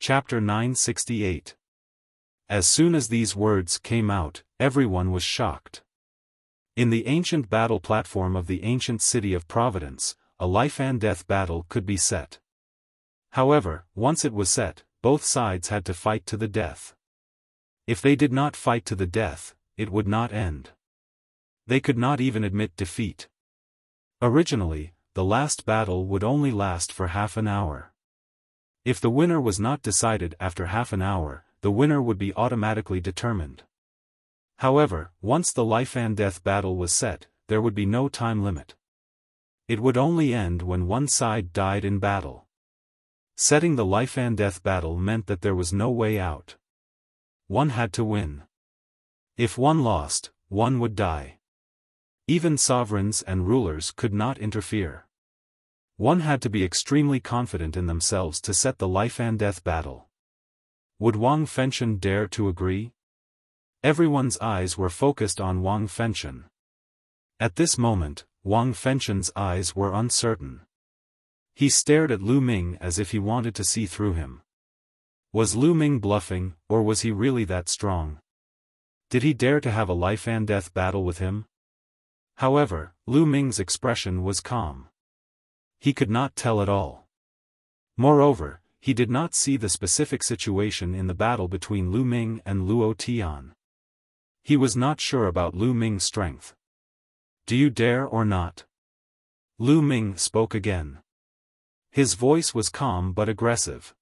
Chapter 968. As soon as these words came out, everyone was shocked. In the ancient battle platform of the ancient city of Providence, a life-and-death battle could be set. However, once it was set, both sides had to fight to the death. If they did not fight to the death, it would not end. They could not even admit defeat. Originally, the last battle would only last for half an hour. If the winner was not decided after half an hour, the winner would be automatically determined. However, once the life-and-death battle was set, there would be no time limit. It would only end when one side died in battle. Setting the life-and-death battle meant that there was no way out. One had to win. If one lost, one would die. Even sovereigns and rulers could not interfere. One had to be extremely confident in themselves to set the life-and-death battle. Would Wang Fengchen dare to agree? Everyone's eyes were focused on Wang Fengchen. At this moment, Wang Fengchen's eyes were uncertain. He stared at Lu Ming as if he wanted to see through him. Was Lu Ming bluffing, or was he really that strong? Did he dare to have a life-and-death battle with him? However, Lu Ming's expression was calm. He could not tell at all. Moreover, he did not see the specific situation in the battle between Lu Ming and Luo Tian. He was not sure about Lu Ming's strength. Do you dare or not? Lu Ming spoke again. His voice was calm but aggressive.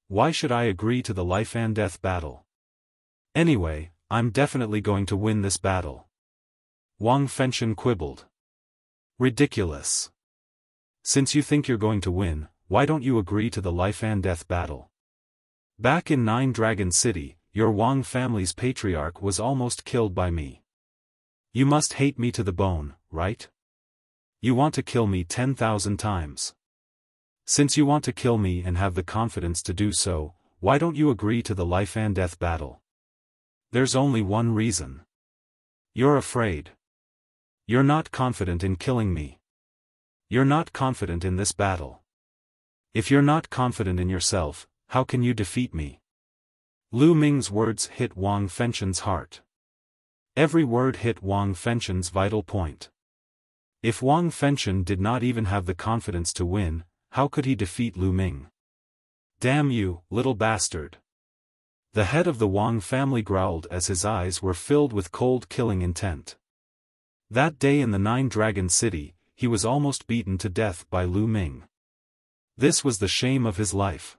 Why should I agree to the life-and-death battle? Anyway, I'm definitely going to win this battle. Wang Fengchen quibbled. Ridiculous. Since you think you're going to win, why don't you agree to the life-and-death battle? Back in Nine Dragon City, your Wang family's patriarch was almost killed by me. You must hate me to the bone, right? You want to kill me 10,000 times. Since you want to kill me and have the confidence to do so, why don't you agree to the life-and-death battle? There's only one reason. You're afraid. You're not confident in killing me. You're not confident in this battle. If you're not confident in yourself, how can you defeat me? Lu Ming's words hit Wang Fengchen's heart. Every word hit Wang Fengchen's vital point. If Wang Fengchen did not even have the confidence to win, how could he defeat Lu Ming? Damn you, little bastard! The head of the Wang family growled as his eyes were filled with cold killing intent. That day in the Nine Dragon City, he was almost beaten to death by Lu Ming. This was the shame of his life.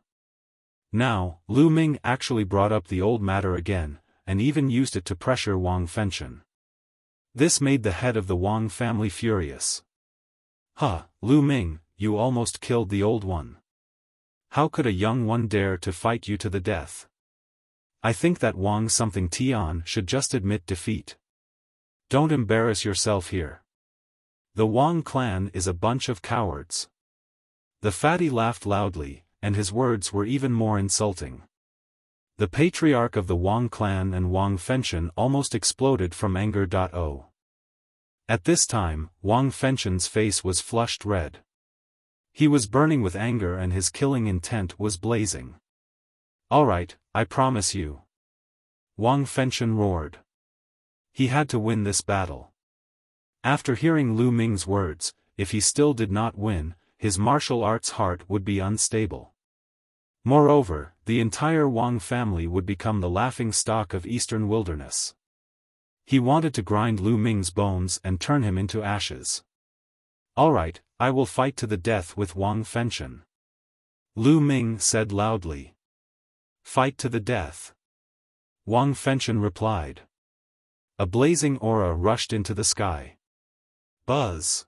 Now, Lu Ming actually brought up the old matter again, and even used it to pressure Wang Fengchen. This made the head of the Wang family furious. Huh, Lu Ming, you almost killed the old one. How could a young one dare to fight you to the death? I think that Wang something Tian should just admit defeat. Don't embarrass yourself here. The Wang clan is a bunch of cowards. The fatty laughed loudly, and his words were even more insulting. The patriarch of the Wang clan and Wang Fengchen almost exploded from anger. At this time, Wang Fengchen's face was flushed red. He was burning with anger and his killing intent was blazing. Alright, I promise you. Wang Fengchen roared. He had to win this battle. After hearing Lu Ming's words, if he still did not win, his martial arts heart would be unstable. Moreover, the entire Wang family would become the laughing stock of Eastern Wilderness. He wanted to grind Lu Ming's bones and turn him into ashes. Alright, I will fight to the death with Wang Fengchen. Lu Ming said loudly. Fight to the death. Wang Fengchen replied. A blazing aura rushed into the sky. Buzz.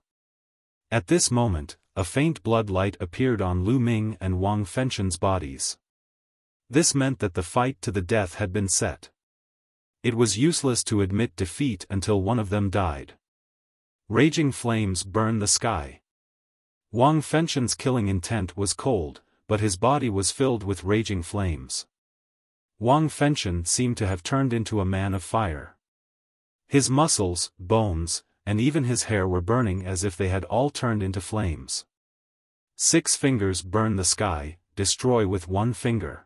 At this moment, a faint blood light appeared on Lu Ming and Wang Fengchen's bodies. This meant that the fight to the death had been set. It was useless to admit defeat until one of them died. Raging flames burned the sky. Wang Fengchen's killing intent was cold, but his body was filled with raging flames. Wang Fengchen seemed to have turned into a man of fire. His muscles, bones, and even his hair were burning as if they had all turned into flames. 6 fingers burned the sky, destroy with one finger.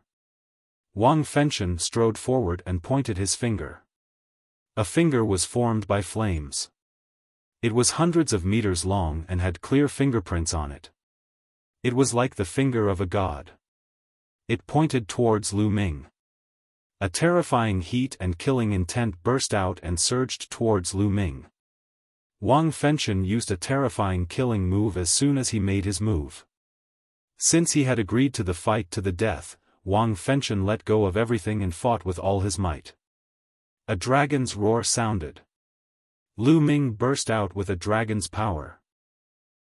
Wang Fengchen strode forward and pointed his finger. A finger was formed by flames. It was hundreds of meters long and had clear fingerprints on it. It was like the finger of a god. It pointed towards Lu Ming. A terrifying heat and killing intent burst out and surged towards Lu Ming. Wang Fengchen used a terrifying killing move as soon as he made his move. Since he had agreed to the fight to the death, Wang Fengchen let go of everything and fought with all his might. A dragon's roar sounded. Lu Ming burst out with a dragon's power.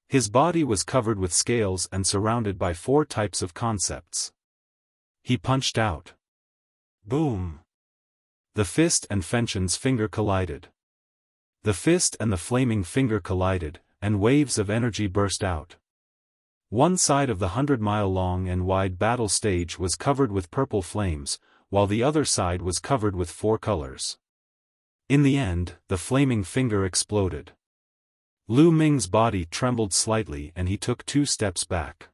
His body was covered with scales and surrounded by 4 types of concepts. He punched out. Boom! The fist and Fenchen's finger collided. The fist and the flaming finger collided, and waves of energy burst out. One side of the 100-mile-long and wide battle stage was covered with purple flames, while the other side was covered with 4 colors. In the end, the flaming finger exploded. Lu Ming's body trembled slightly and he took 2 steps back.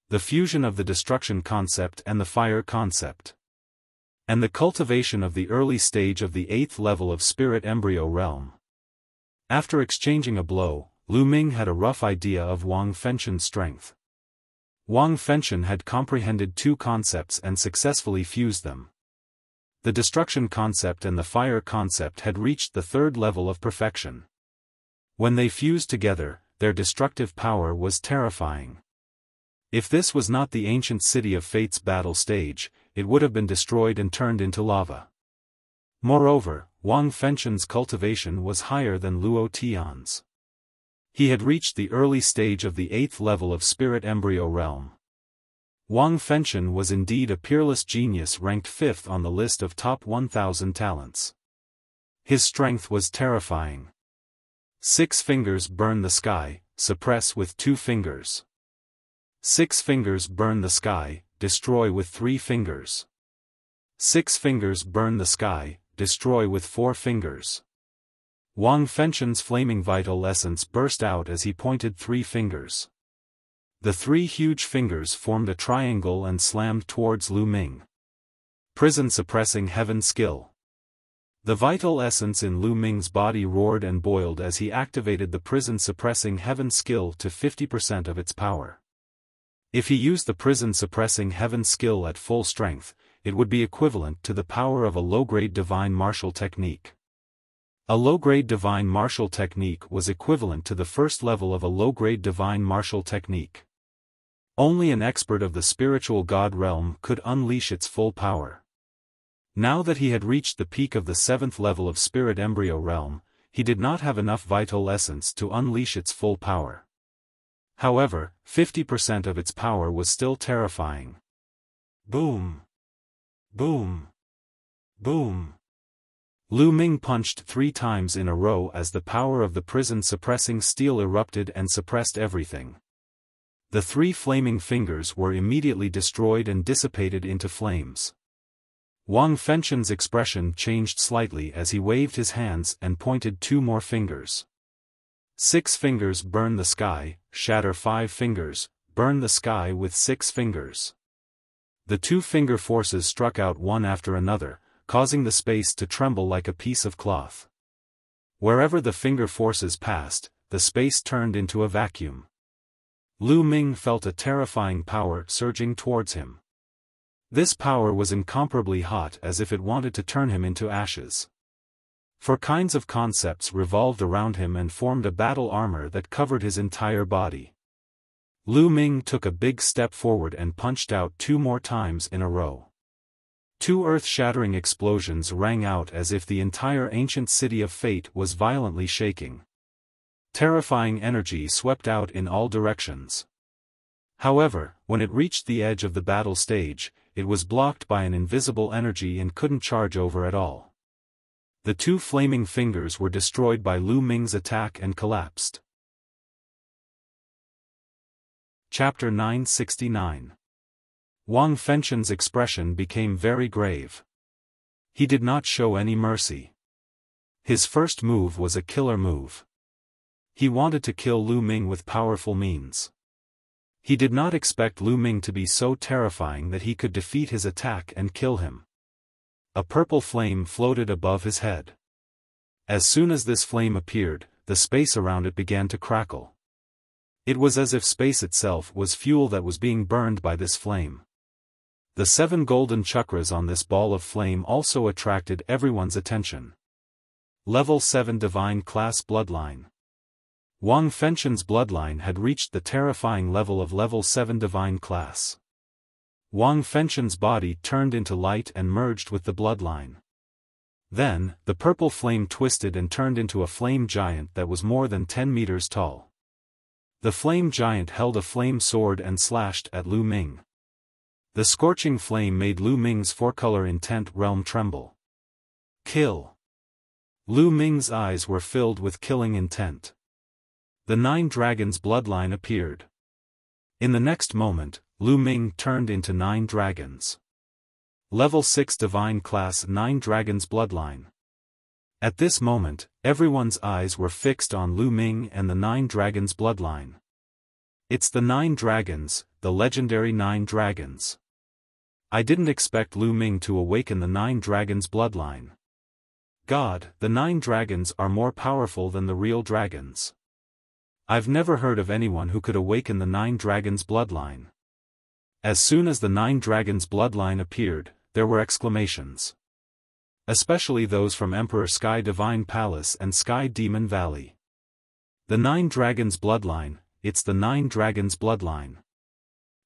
The fusion of the destruction concept and the fire concept. And the cultivation of the early stage of the 8th level of spirit embryo realm. After exchanging a blow, Lu Ming had a rough idea of Wang Fengchen's strength. Wang Fengchen had comprehended 2 concepts and successfully fused them. The destruction concept and the fire concept had reached the 3rd level of perfection. When they fused together, their destructive power was terrifying. If this was not the ancient city of fate's battle stage, it would have been destroyed and turned into lava. Moreover, Wang Fengchen's cultivation was higher than Luo Tian's. He had reached the early stage of the 8th level of spirit embryo realm. Wang Fengchen was indeed a peerless genius ranked 5th on the list of top 1,000 talents. His strength was terrifying. 6 fingers burn the sky, suppress with 2 fingers. 6 fingers burn the sky, destroy with 3 fingers. 6 fingers burn the sky, destroy with 4 fingers. Wang Fengchen's flaming vital essence burst out as he pointed 3 fingers. The 3 huge fingers formed a triangle and slammed towards Lu Ming. Prison suppressing heaven skill. The vital essence in Lu Ming's body roared and boiled as he activated the prison suppressing heaven skill to 50% of its power. If he used the prison suppressing heaven skill at full strength, it would be equivalent to the power of a low-grade divine martial technique. A low-grade divine martial technique was equivalent to the 1st level of a low-grade divine martial technique. Only an expert of the spiritual god realm could unleash its full power. Now that he had reached the peak of the 7th level of spirit embryo realm, he did not have enough vital essence to unleash its full power. However, 50% of its power was still terrifying. Boom! Boom! Boom! Lu Ming punched 3 times in a row as the power of the prison suppressing steel erupted and suppressed everything. The 3 flaming fingers were immediately destroyed and dissipated into flames. Wang Fengchen's expression changed slightly as he waved his hands and pointed 2 more fingers. 6 fingers burn the sky, shatter 5 fingers, burn the sky with 6 fingers. The 2 finger forces struck out one after another, causing the space to tremble like a piece of cloth. Wherever the finger forces passed, the space turned into a vacuum. Lu Ming felt a terrifying power surging towards him. This power was incomparably hot as if it wanted to turn him into ashes. 4 kinds of concepts revolved around him and formed a battle armor that covered his entire body. Lu Ming took a big step forward and punched out 2 more times in a row. 2 earth-shattering explosions rang out as if the entire ancient city of fate was violently shaking. Terrifying energy swept out in all directions. However, when it reached the edge of the battle stage, it was blocked by an invisible energy and couldn't charge over at all. The 2 flaming fingers were destroyed by Lu Ming's attack and collapsed. Chapter 969. Wang Fengchen's expression became very grave. He did not show any mercy. His first move was a killer move. He wanted to kill Lu Ming with powerful means. He did not expect Lu Ming to be so terrifying that he could defeat his attack and kill him. A purple flame floated above his head. As soon as this flame appeared, the space around it began to crackle. It was as if space itself was fuel that was being burned by this flame. The 7 golden chakras on this ball of flame also attracted everyone's attention. Level 7 Divine Class Bloodline. Wang Fengchen's bloodline had reached the terrifying level of Level 7 Divine Class. Wang Fengchen's body turned into light and merged with the bloodline. Then, the purple flame twisted and turned into a flame giant that was more than 10 meters tall. The flame giant held a flame sword and slashed at Lu Ming. The scorching flame made Lu Ming's 4-color intent realm tremble. Kill! Lu Ming's eyes were filled with killing intent. The 9 dragons' bloodline appeared. In the next moment, Lu Ming turned into 9 dragons. Level 6 Divine Class 9 Dragons Bloodline. At this moment, everyone's eyes were fixed on Lu Ming and the 9 dragons' bloodline. It's the 9 dragons, the legendary 9 dragons. I didn't expect Lu Ming to awaken the 9 dragons' bloodline. God, the 9 dragons are more powerful than the real dragons. I've never heard of anyone who could awaken the 9 dragons' bloodline. As soon as the 9 dragons' bloodline appeared, there were exclamations. Especially those from Emperor Sky Divine Palace and Sky Demon Valley. The 9 dragons' bloodline, it's the 9 dragons' bloodline.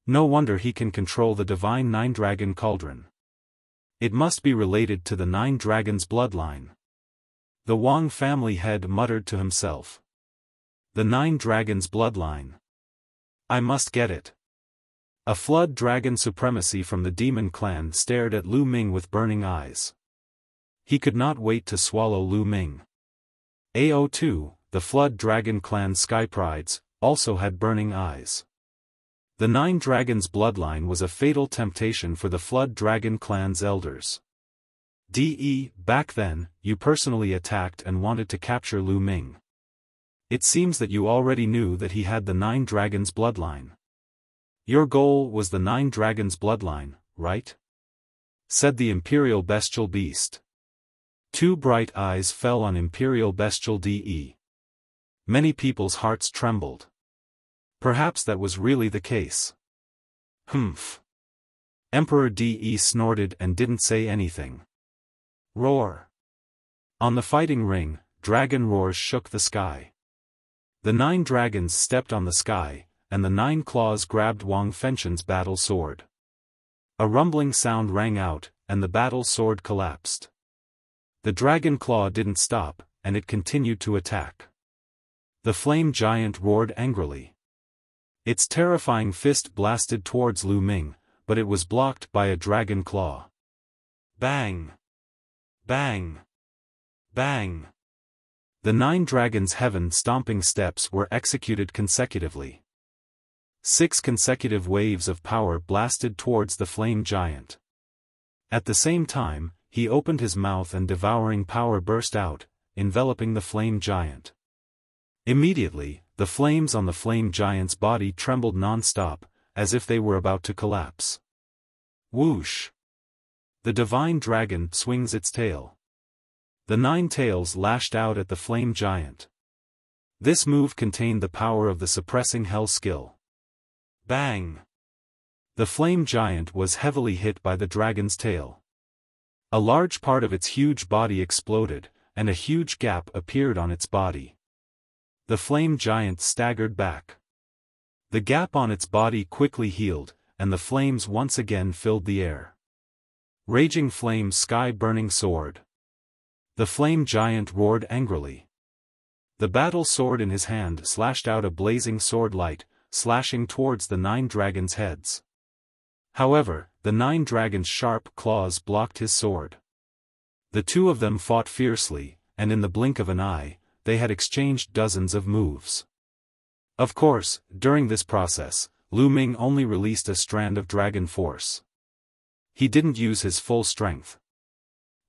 No wonder he can control the divine 9 dragon cauldron. It must be related to the 9 dragons' bloodline. The Wang family head muttered to himself. The 9 dragons' bloodline. I must get it. A flood dragon supremacy from the demon clan stared at Lu Ming with burning eyes. He could not wait to swallow Lu Ming. AO2, the flood dragon clan Sky Prides, also had burning eyes. The 9 dragons' bloodline was a fatal temptation for the flood dragon clan's elders. Back then, you personally attacked and wanted to capture Lu Ming. It seems that you already knew that he had the 9 dragons' bloodline. Your goal was the 9 dragons' bloodline, right? Said the Imperial Bestial Beast. 2 bright eyes fell on Imperial Bestial DE. Many people's hearts trembled. Perhaps that was really the case. Humph. Emperor DE snorted and didn't say anything. Roar. On the fighting ring, dragon roars shook the sky. The 9 dragons stepped on the sky, and the 9 claws grabbed Wang Fengchen's battle sword. A rumbling sound rang out, and the battle sword collapsed. The dragon claw didn't stop, and it continued to attack. The flame giant roared angrily. Its terrifying fist blasted towards Lu Ming, but it was blocked by a dragon claw. Bang! Bang! Bang! The 9 dragons' heaven-stomping steps were executed consecutively. 6 consecutive waves of power blasted towards the flame giant. At the same time, he opened his mouth and devouring power burst out, enveloping the flame giant. Immediately, the flames on the flame giant's body trembled non-stop, as if they were about to collapse. Whoosh! The divine dragon swings its tail. The 9 tails lashed out at the flame giant. This move contained the power of the suppressing hell skill. Bang! The flame giant was heavily hit by the dragon's tail. A large part of its huge body exploded, and a huge gap appeared on its body. The flame giant staggered back. The gap on its body quickly healed, and the flames once again filled the air. Raging flame sky burning sword. The flame giant roared angrily. The battle sword in his hand slashed out a blazing sword light, slashing towards the 9 dragons' heads. However, the 9 dragons' sharp claws blocked his sword. The 2 of them fought fiercely, and in the blink of an eye, they had exchanged dozens of moves. Of course, during this process, Lu Ming only released a strand of dragon force. He didn't use his full strength.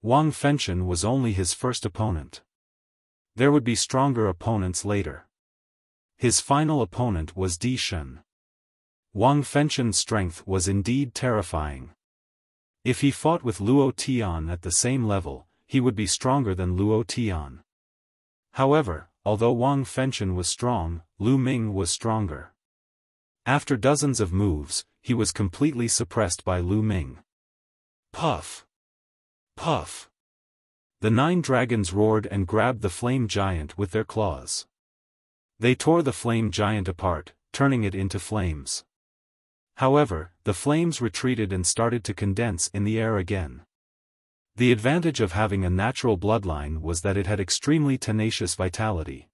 Wang Fengchen was only his first opponent. There would be stronger opponents later. His final opponent was Di Shen. Wang Fengchen's strength was indeed terrifying. If he fought with Luo Tian at the same level, he would be stronger than Luo Tian. However, although Wang Fengchen was strong, Lu Ming was stronger. After dozens of moves, he was completely suppressed by Lu Ming. Puff! Puff! The 9 dragons roared and grabbed the flame giant with their claws. They tore the flame giant apart, turning it into flames. However, the flames retreated and started to condense in the air again. The advantage of having a natural bloodline was that it had extremely tenacious vitality.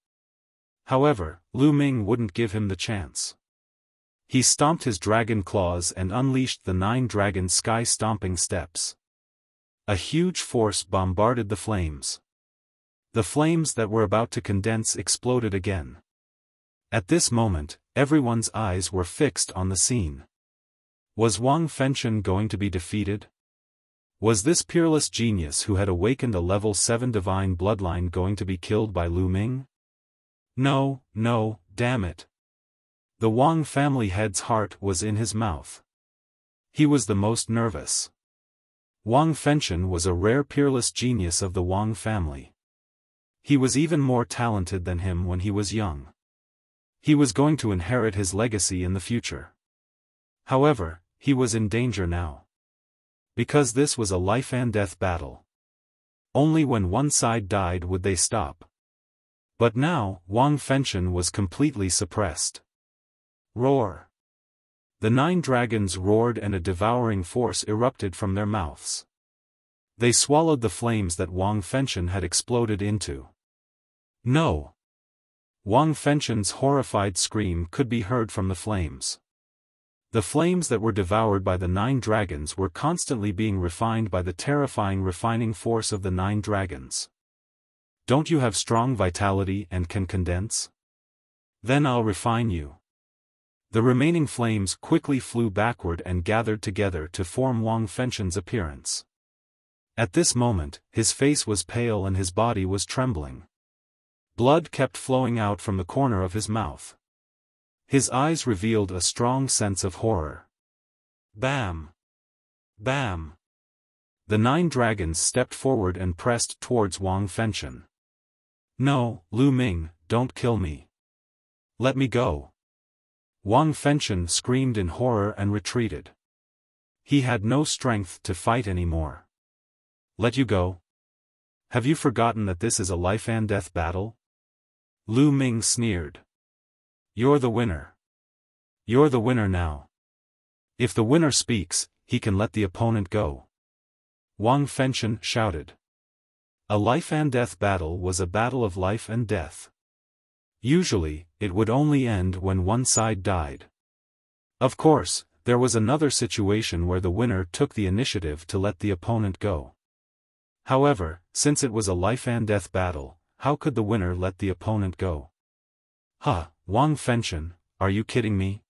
However, Lu Ming wouldn't give him the chance. He stomped his dragon claws and unleashed the 9 dragon sky-stomping steps. A huge force bombarded the flames. The flames that were about to condense exploded again. At this moment, everyone's eyes were fixed on the scene. Was Wang Fengchen going to be defeated? Was this peerless genius who had awakened a level 7 divine bloodline going to be killed by Lu Ming? No, no, damn it. The Wang family head's heart was in his mouth. He was the most nervous. Wang Fengchen was a rare peerless genius of the Wang family. He was even more talented than him when he was young. He was going to inherit his legacy in the future. However, he was in danger now. Because this was a life-and-death battle. Only when one side died would they stop. But now, Wang Fengchen was completely suppressed. Roar! The 9 dragons roared and a devouring force erupted from their mouths. They swallowed the flames that Wang Fengchen had exploded into. No! Wang Fengchen's horrified scream could be heard from the flames. The flames that were devoured by the 9 dragons were constantly being refined by the terrifying refining force of the 9 dragons. Don't you have strong vitality and can condense? Then I'll refine you. The remaining flames quickly flew backward and gathered together to form Wang Fengchen's appearance. At this moment, his face was pale and his body was trembling. Blood kept flowing out from the corner of his mouth. His eyes revealed a strong sense of horror. Bam! Bam! The 9 dragons stepped forward and pressed towards Wang Fengchen. No, Lu Ming, don't kill me. Let me go. Wang Fengchen screamed in horror and retreated. He had no strength to fight anymore. Let you go? Have you forgotten that this is a life-and-death battle? Lu Ming sneered. You're the winner. You're the winner now. If the winner speaks, he can let the opponent go. Wang Fengchen shouted. A life-and-death battle was a battle of life and death. Usually, it would only end when one side died. Of course, there was another situation where the winner took the initiative to let the opponent go. However, since it was a life-and-death battle, how could the winner let the opponent go? Huh, Wang Fengchen, are you kidding me?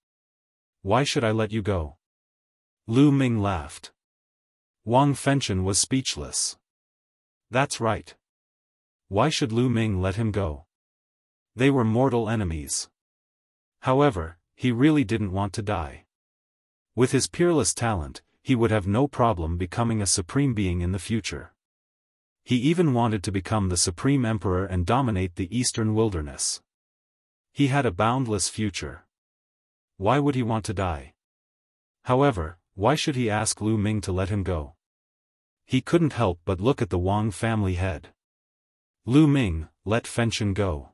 Why should I let you go? Lu Ming laughed. Wang Fengchen was speechless. That's right. Why should Lu Ming let him go? They were mortal enemies. However, he really didn't want to die. With his peerless talent, he would have no problem becoming a supreme being in the future. He even wanted to become the supreme emperor and dominate the eastern wilderness. He had a boundless future. Why would he want to die? However, why should he ask Lu Ming to let him go? He couldn't help but look at the Wang family head. Lu Ming, let Fengchen go.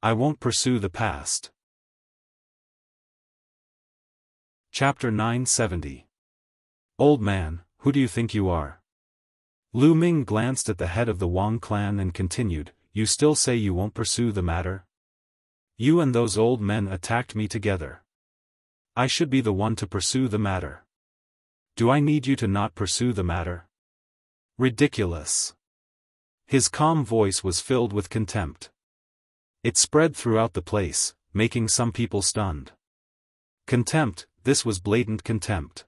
I won't pursue the past. Chapter 970. Old man, who do you think you are? Lu Ming glanced at the head of the Wang clan and continued, you still say you won't pursue the matter? You and those old men attacked me together. I should be the one to pursue the matter. Do I need you to not pursue the matter? Ridiculous. His calm voice was filled with contempt. It spread throughout the place, making some people stunned. Contempt, this was blatant contempt.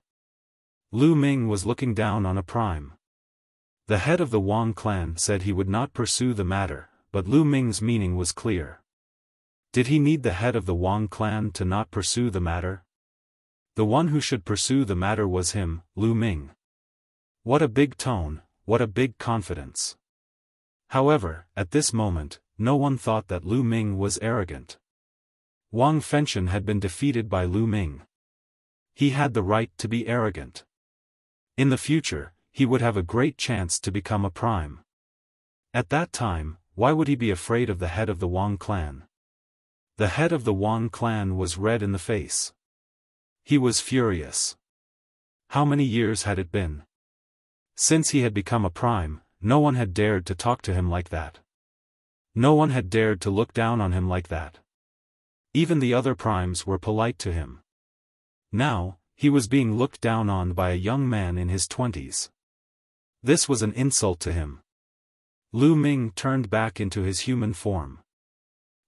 Lu Ming was looking down on a prime. The head of the Wang clan said he would not pursue the matter, but Lu Ming's meaning was clear. Did he need the head of the Wang clan to not pursue the matter? The one who should pursue the matter was him, Lu Ming. What a big tone, what a big confidence. However, at this moment, no one thought that Lu Ming was arrogant. Wang Fenshen had been defeated by Lu Ming. He had the right to be arrogant. In the future, he would have a great chance to become a prime. At that time, why would he be afraid of the head of the Wang clan? The head of the Wang clan was red in the face. He was furious. How many years had it been? Since he had become a prime, no one had dared to talk to him like that. No one had dared to look down on him like that. Even the other primes were polite to him. Now, he was being looked down on by a young man in his 20s. This was an insult to him. Lu Ming turned back into his human form.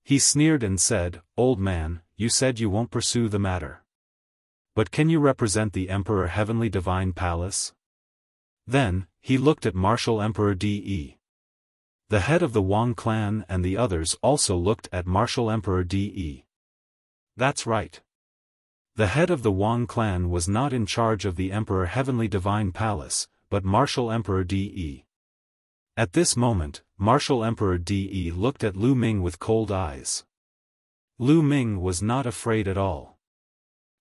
He sneered and said, "Old man, you said you won't pursue the matter. But can you represent the Emperor Heavenly Divine Palace?" Then, he looked at Martial Emperor De. The head of the Wang clan and the others also looked at Martial Emperor De. That's right. The head of the Wang clan was not in charge of the Emperor Heavenly Divine Palace, but Martial Emperor De. At this moment, Martial Emperor De looked at Lu Ming with cold eyes. Lu Ming was not afraid at all.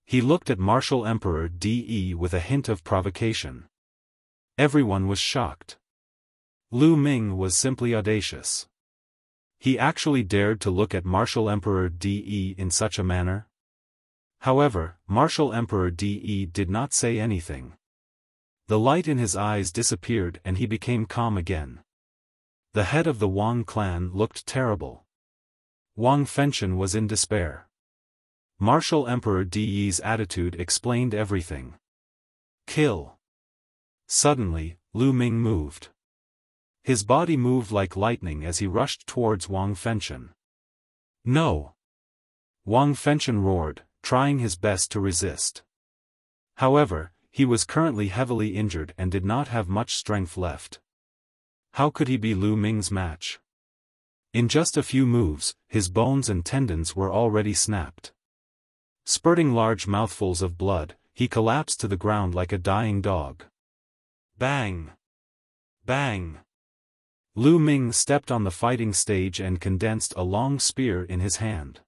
He looked at Martial Emperor De with a hint of provocation. Everyone was shocked. Lu Ming was simply audacious. He actually dared to look at Martial Emperor De in such a manner? However, Martial Emperor De did not say anything. The light in his eyes disappeared and he became calm again. The head of the Wang clan looked terrible. Wang Fenshen was in despair. Martial Emperor De's attitude explained everything. Kill. Suddenly, Lu Ming moved. His body moved like lightning as he rushed towards Wang Fenshen. No! Wang Fenshen roared, trying his best to resist. However, he was currently heavily injured and did not have much strength left. How could he be Lu Ming's match? In just a few moves, his bones and tendons were already snapped. Spurting large mouthfuls of blood, he collapsed to the ground like a dying dog. Bang! Bang! Lu Ming stepped on the fighting stage and condensed a long spear in his hand.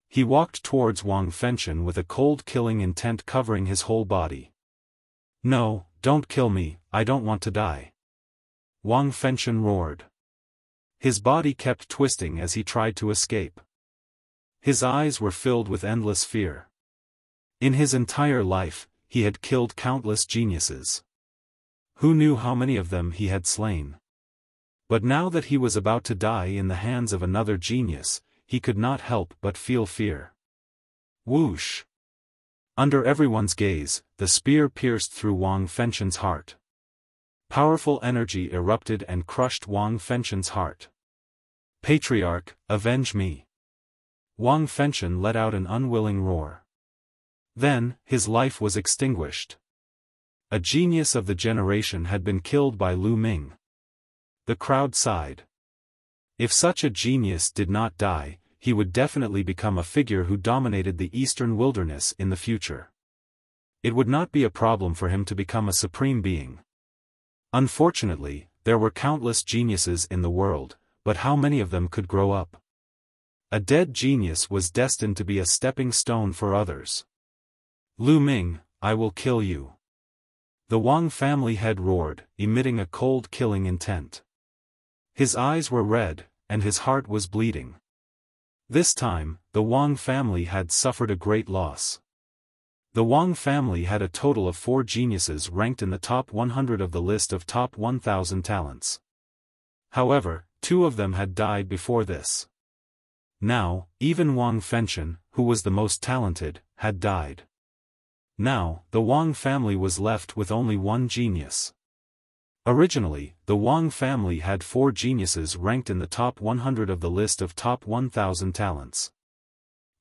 He walked towards Wang Fenshen with a cold killing intent covering his whole body. No, don't kill me, I don't want to die. Wang Fenshen roared. His body kept twisting as he tried to escape. His eyes were filled with endless fear. In his entire life, he had killed countless geniuses. Who knew how many of them he had slain? But now that he was about to die in the hands of another genius, he could not help but feel fear. Whoosh! Under everyone's gaze, the spear pierced through Wang Fenshen's heart. Powerful energy erupted and crushed Wang Fenshen's heart. Patriarch, avenge me! Wang Fenshen let out an unwilling roar. Then, his life was extinguished. A genius of the generation had been killed by Lu Ming. The crowd sighed. If such a genius did not die, he would definitely become a figure who dominated the eastern wilderness in the future. It would not be a problem for him to become a supreme being. Unfortunately, there were countless geniuses in the world, but how many of them could grow up? A dead genius was destined to be a stepping stone for others. Lu Ming, I will kill you. The Wang family head roared, emitting a cold killing intent. His eyes were red, and his heart was bleeding. This time, the Wang family had suffered a great loss. The Wang family had a total of 4 geniuses ranked in the top 100 of the list of top 1,000 talents. However, 2 of them had died before this. Now, even Wang Fenshen, who was the most talented, had died. Now, the Wang family was left with only 1 genius. Originally, the Wang family had 4 geniuses ranked in the top 100 of the list of top 1,000 talents.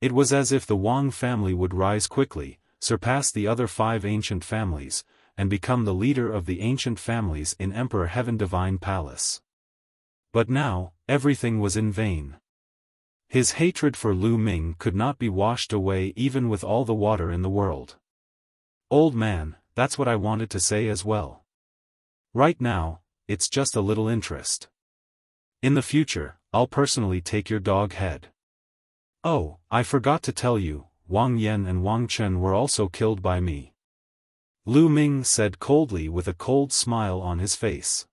It was as if the Wang family would rise quickly, surpass the other 5 ancient families, and become the leader of the ancient families in Emperor Heaven Divine Palace. But now, everything was in vain. His hatred for Lu Ming could not be washed away even with all the water in the world. Old man, that's what I wanted to say as well. Right now, it's just a little interest. In the future, I'll personally take your dog head. Oh, I forgot to tell you, Wang Yan and Wang Chen were also killed by me. Lu Ming said coldly with a cold smile on his face.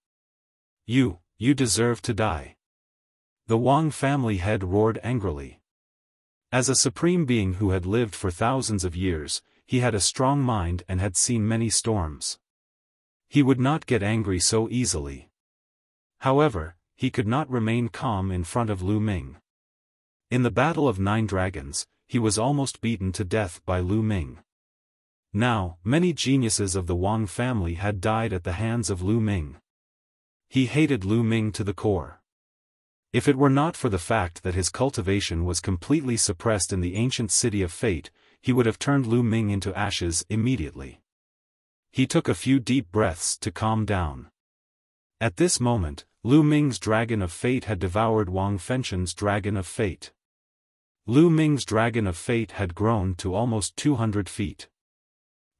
You deserve to die. The Wang family head roared angrily. As a supreme being who had lived for thousands of years, he had a strong mind and had seen many storms. He would not get angry so easily. However, he could not remain calm in front of Lu Ming. In the Battle of 9 Dragons, he was almost beaten to death by Lu Ming. Now, many geniuses of the Wang family had died at the hands of Lu Ming. He hated Lu Ming to the core. If it were not for the fact that his cultivation was completely suppressed in the ancient city of fate, he would have turned Lu Ming into ashes immediately. He took a few deep breaths to calm down. At this moment, Lu Ming's dragon of fate had devoured Wang Fenchen's dragon of fate. Lu Ming's dragon of fate had grown to almost 200 feet.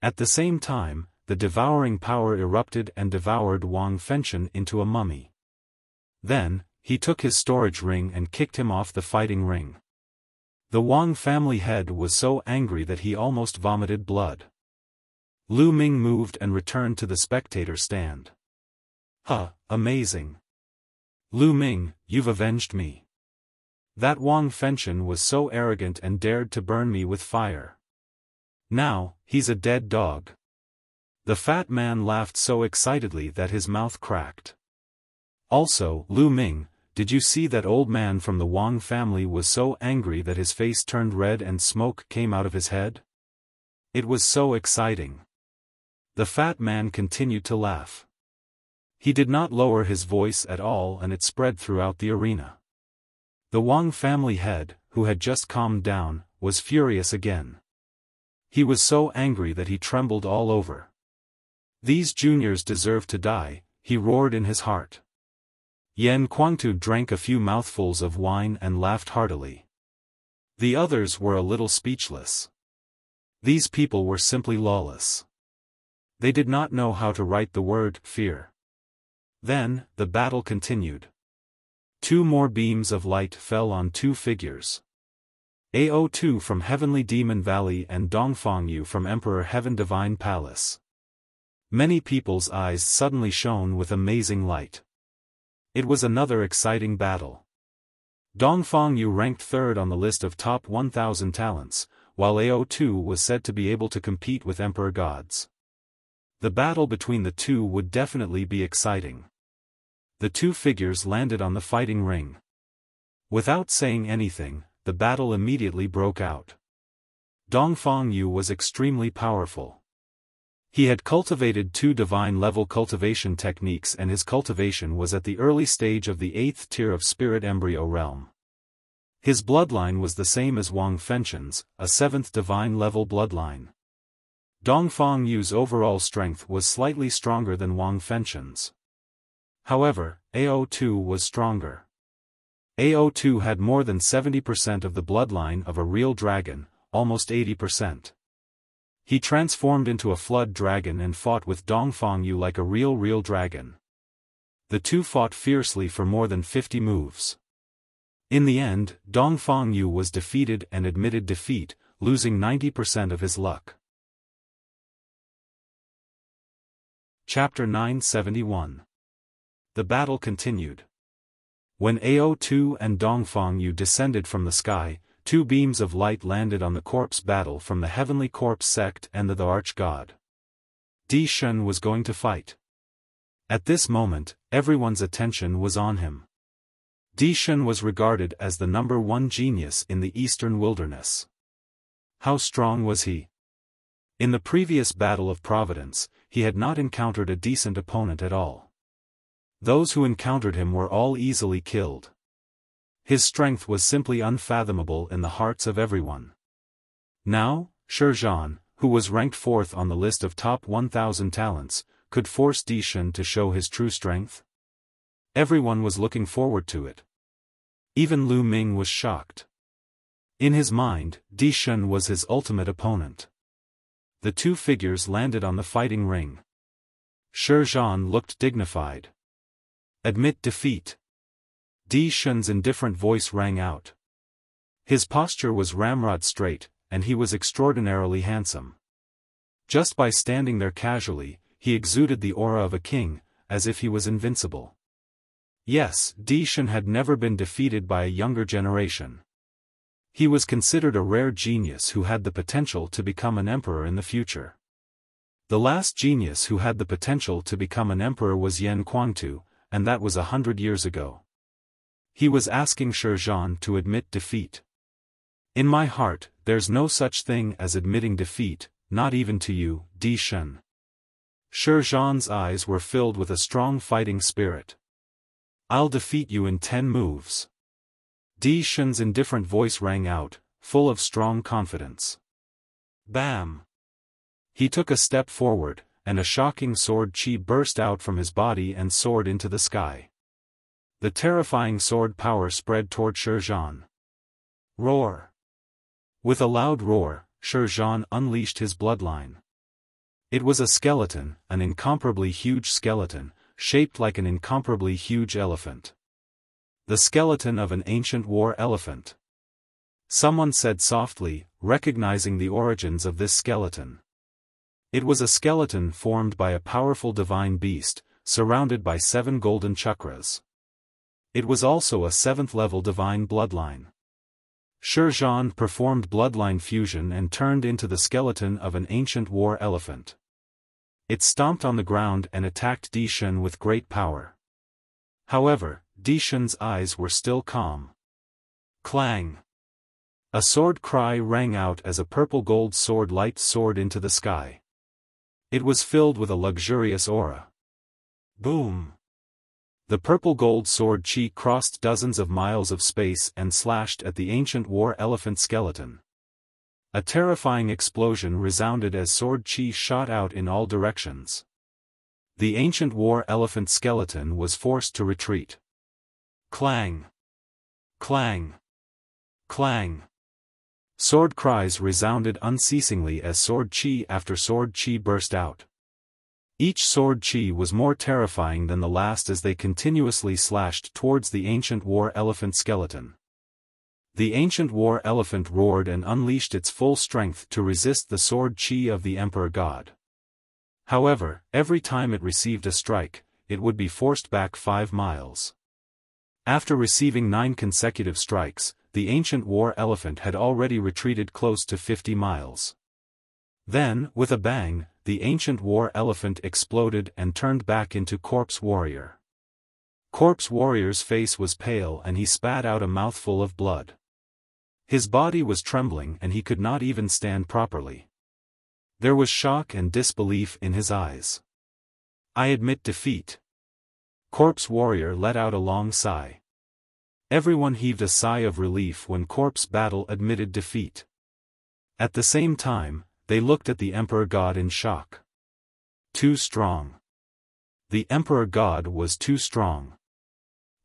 At the same time, the devouring power erupted and devoured Wang Fenchen into a mummy. Then, he took his storage ring and kicked him off the fighting ring. The Wang family head was so angry that he almost vomited blood. Lu Ming moved and returned to the spectator stand. Amazing. Lu Ming, you've avenged me. That Wang Fenchen was so arrogant and dared to burn me with fire. Now, he's a dead dog. The fat man laughed so excitedly that his mouth cracked. Also, Lu Ming, did you see that old man from the Wang family was so angry that his face turned red and smoke came out of his head? It was so exciting. The fat man continued to laugh. He did not lower his voice at all and it spread throughout the arena. The Wang family head, who had just calmed down, was furious again. He was so angry that he trembled all over. These juniors deserve to die, he roared in his heart. Yan Kuangtu drank a few mouthfuls of wine and laughed heartily. The others were a little speechless. These people were simply lawless. They did not know how to write the word fear. Then, the battle continued. 2 more beams of light fell on 2 figures. AO2 from Heavenly Demon Valley and Dongfang Yu from Emperor Heaven Divine Palace. Many people's eyes suddenly shone with amazing light. It was another exciting battle. Dongfang Yu ranked 3rd on the list of top 1,000 talents, while AO2 was said to be able to compete with Emperor Gods. The battle between the two would definitely be exciting. The 2 figures landed on the fighting ring. Without saying anything, the battle immediately broke out. Dongfang Yu was extremely powerful. He had cultivated 2 divine-level cultivation techniques and his cultivation was at the early stage of the 8th tier of Spirit Embryo Realm. His bloodline was the same as Wang Fenchen's, a 7th divine-level bloodline. Dongfang Yu's overall strength was slightly stronger than Wang Fenchen's. However, AO2 was stronger. AO2 had more than 70% of the bloodline of a real dragon, almost 80%. He transformed into a flood dragon and fought with Dongfang Yu like a real dragon. The two fought fiercely for more than 50 moves. In the end, Dongfang Yu was defeated and admitted defeat, losing 90% of his luck. Chapter 971. The battle continued. When AO2 and Dongfang Yu descended from the sky, 2 beams of light landed on the corpse battle from the Heavenly Corpse sect and the Arch-God. Di Shun was going to fight. At this moment, everyone's attention was on him. Di Shun was regarded as the #1 genius in the Eastern Wilderness. How strong was he? In the previous Battle of Providence, he had not encountered a decent opponent at all. Those who encountered him were all easily killed. His strength was simply unfathomable in the hearts of everyone. Now, Shizhan, who was ranked 4th on the list of top 1,000 talents, could force Di Shun to show his true strength? Everyone was looking forward to it. Even Lu Ming was shocked. In his mind, Di Shun was his ultimate opponent. the two figures landed on the fighting ring. Shi Zhan looked dignified. "Admit defeat." Di Shun's indifferent voice rang out. His posture was ramrod straight, and he was extraordinarily handsome. Just by standing there casually, he exuded the aura of a king, as if he was invincible. Yes, Di Shun had never been defeated by a younger generation. He was considered a rare genius who had the potential to become an emperor in the future. The last genius who had the potential to become an emperor was Yan Kuangtu, and that was 100 years ago. He was asking Shi Zhan to admit defeat. "In my heart, there's no such thing as admitting defeat, not even to you, Di Shun." Shi Zhan's eyes were filled with a strong fighting spirit. "I'll defeat you in 10 moves." Di Shun's indifferent voice rang out, full of strong confidence. Bam! He took a step forward, and a shocking sword chi burst out from his body and soared into the sky. The terrifying sword power spread toward Shi Zhan. Roar! With a loud roar, Shi Zhan unleashed his bloodline. It was a skeleton, an incomparably huge skeleton, shaped like an incomparably huge elephant. The skeleton of an ancient war elephant. Someone said softly, recognizing the origins of this skeleton. It was a skeleton formed by a powerful divine beast, surrounded by 7 golden chakras. It was also a 7th-level divine bloodline. Shi Zhan performed bloodline fusion and turned into the skeleton of an ancient war elephant. It stomped on the ground and attacked Di Shun with great power. However, Di Shun's eyes were still calm. Clang! A sword cry rang out as a purple gold sword light soared into the sky. It was filled with a luxurious aura. Boom! The purple gold sword chi crossed dozens of miles of space and slashed at the ancient war elephant skeleton. A terrifying explosion resounded as sword chi shot out in all directions. The ancient war elephant skeleton was forced to retreat. Clang! Clang! Clang! Sword cries resounded unceasingly as sword chi after sword chi burst out. Each sword chi was more terrifying than the last as they continuously slashed towards the ancient war elephant skeleton. The ancient war elephant roared and unleashed its full strength to resist the sword chi of the Emperor God. However, every time it received a strike, it would be forced back 5 miles. After receiving 9 consecutive strikes, the ancient war elephant had already retreated close to 50 miles. Then, with a bang, the ancient war elephant exploded and turned back into Corpse Warrior. Corpse Warrior's face was pale and he spat out a mouthful of blood. His body was trembling and he could not even stand properly. There was shock and disbelief in his eyes. "I admit defeat." Corpse Warrior let out a long sigh. Everyone heaved a sigh of relief when Corpse Battle admitted defeat. At the same time, they looked at the Emperor God in shock. Too strong. The Emperor God was too strong.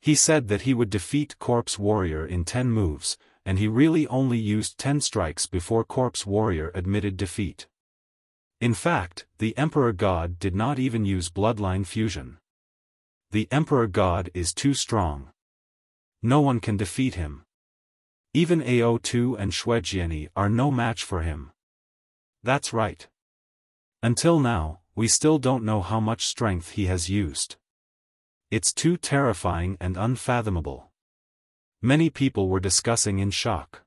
He said that he would defeat Corpse Warrior in 10 moves, and he really only used 10 strikes before Corpse Warrior admitted defeat. In fact, the Emperor God did not even use bloodline fusion. The Emperor God is too strong. No one can defeat him. Even Ao2 and Xuejiani are no match for him. That's right. Until now, we still don't know how much strength he has used. It's too terrifying and unfathomable. Many people were discussing in shock.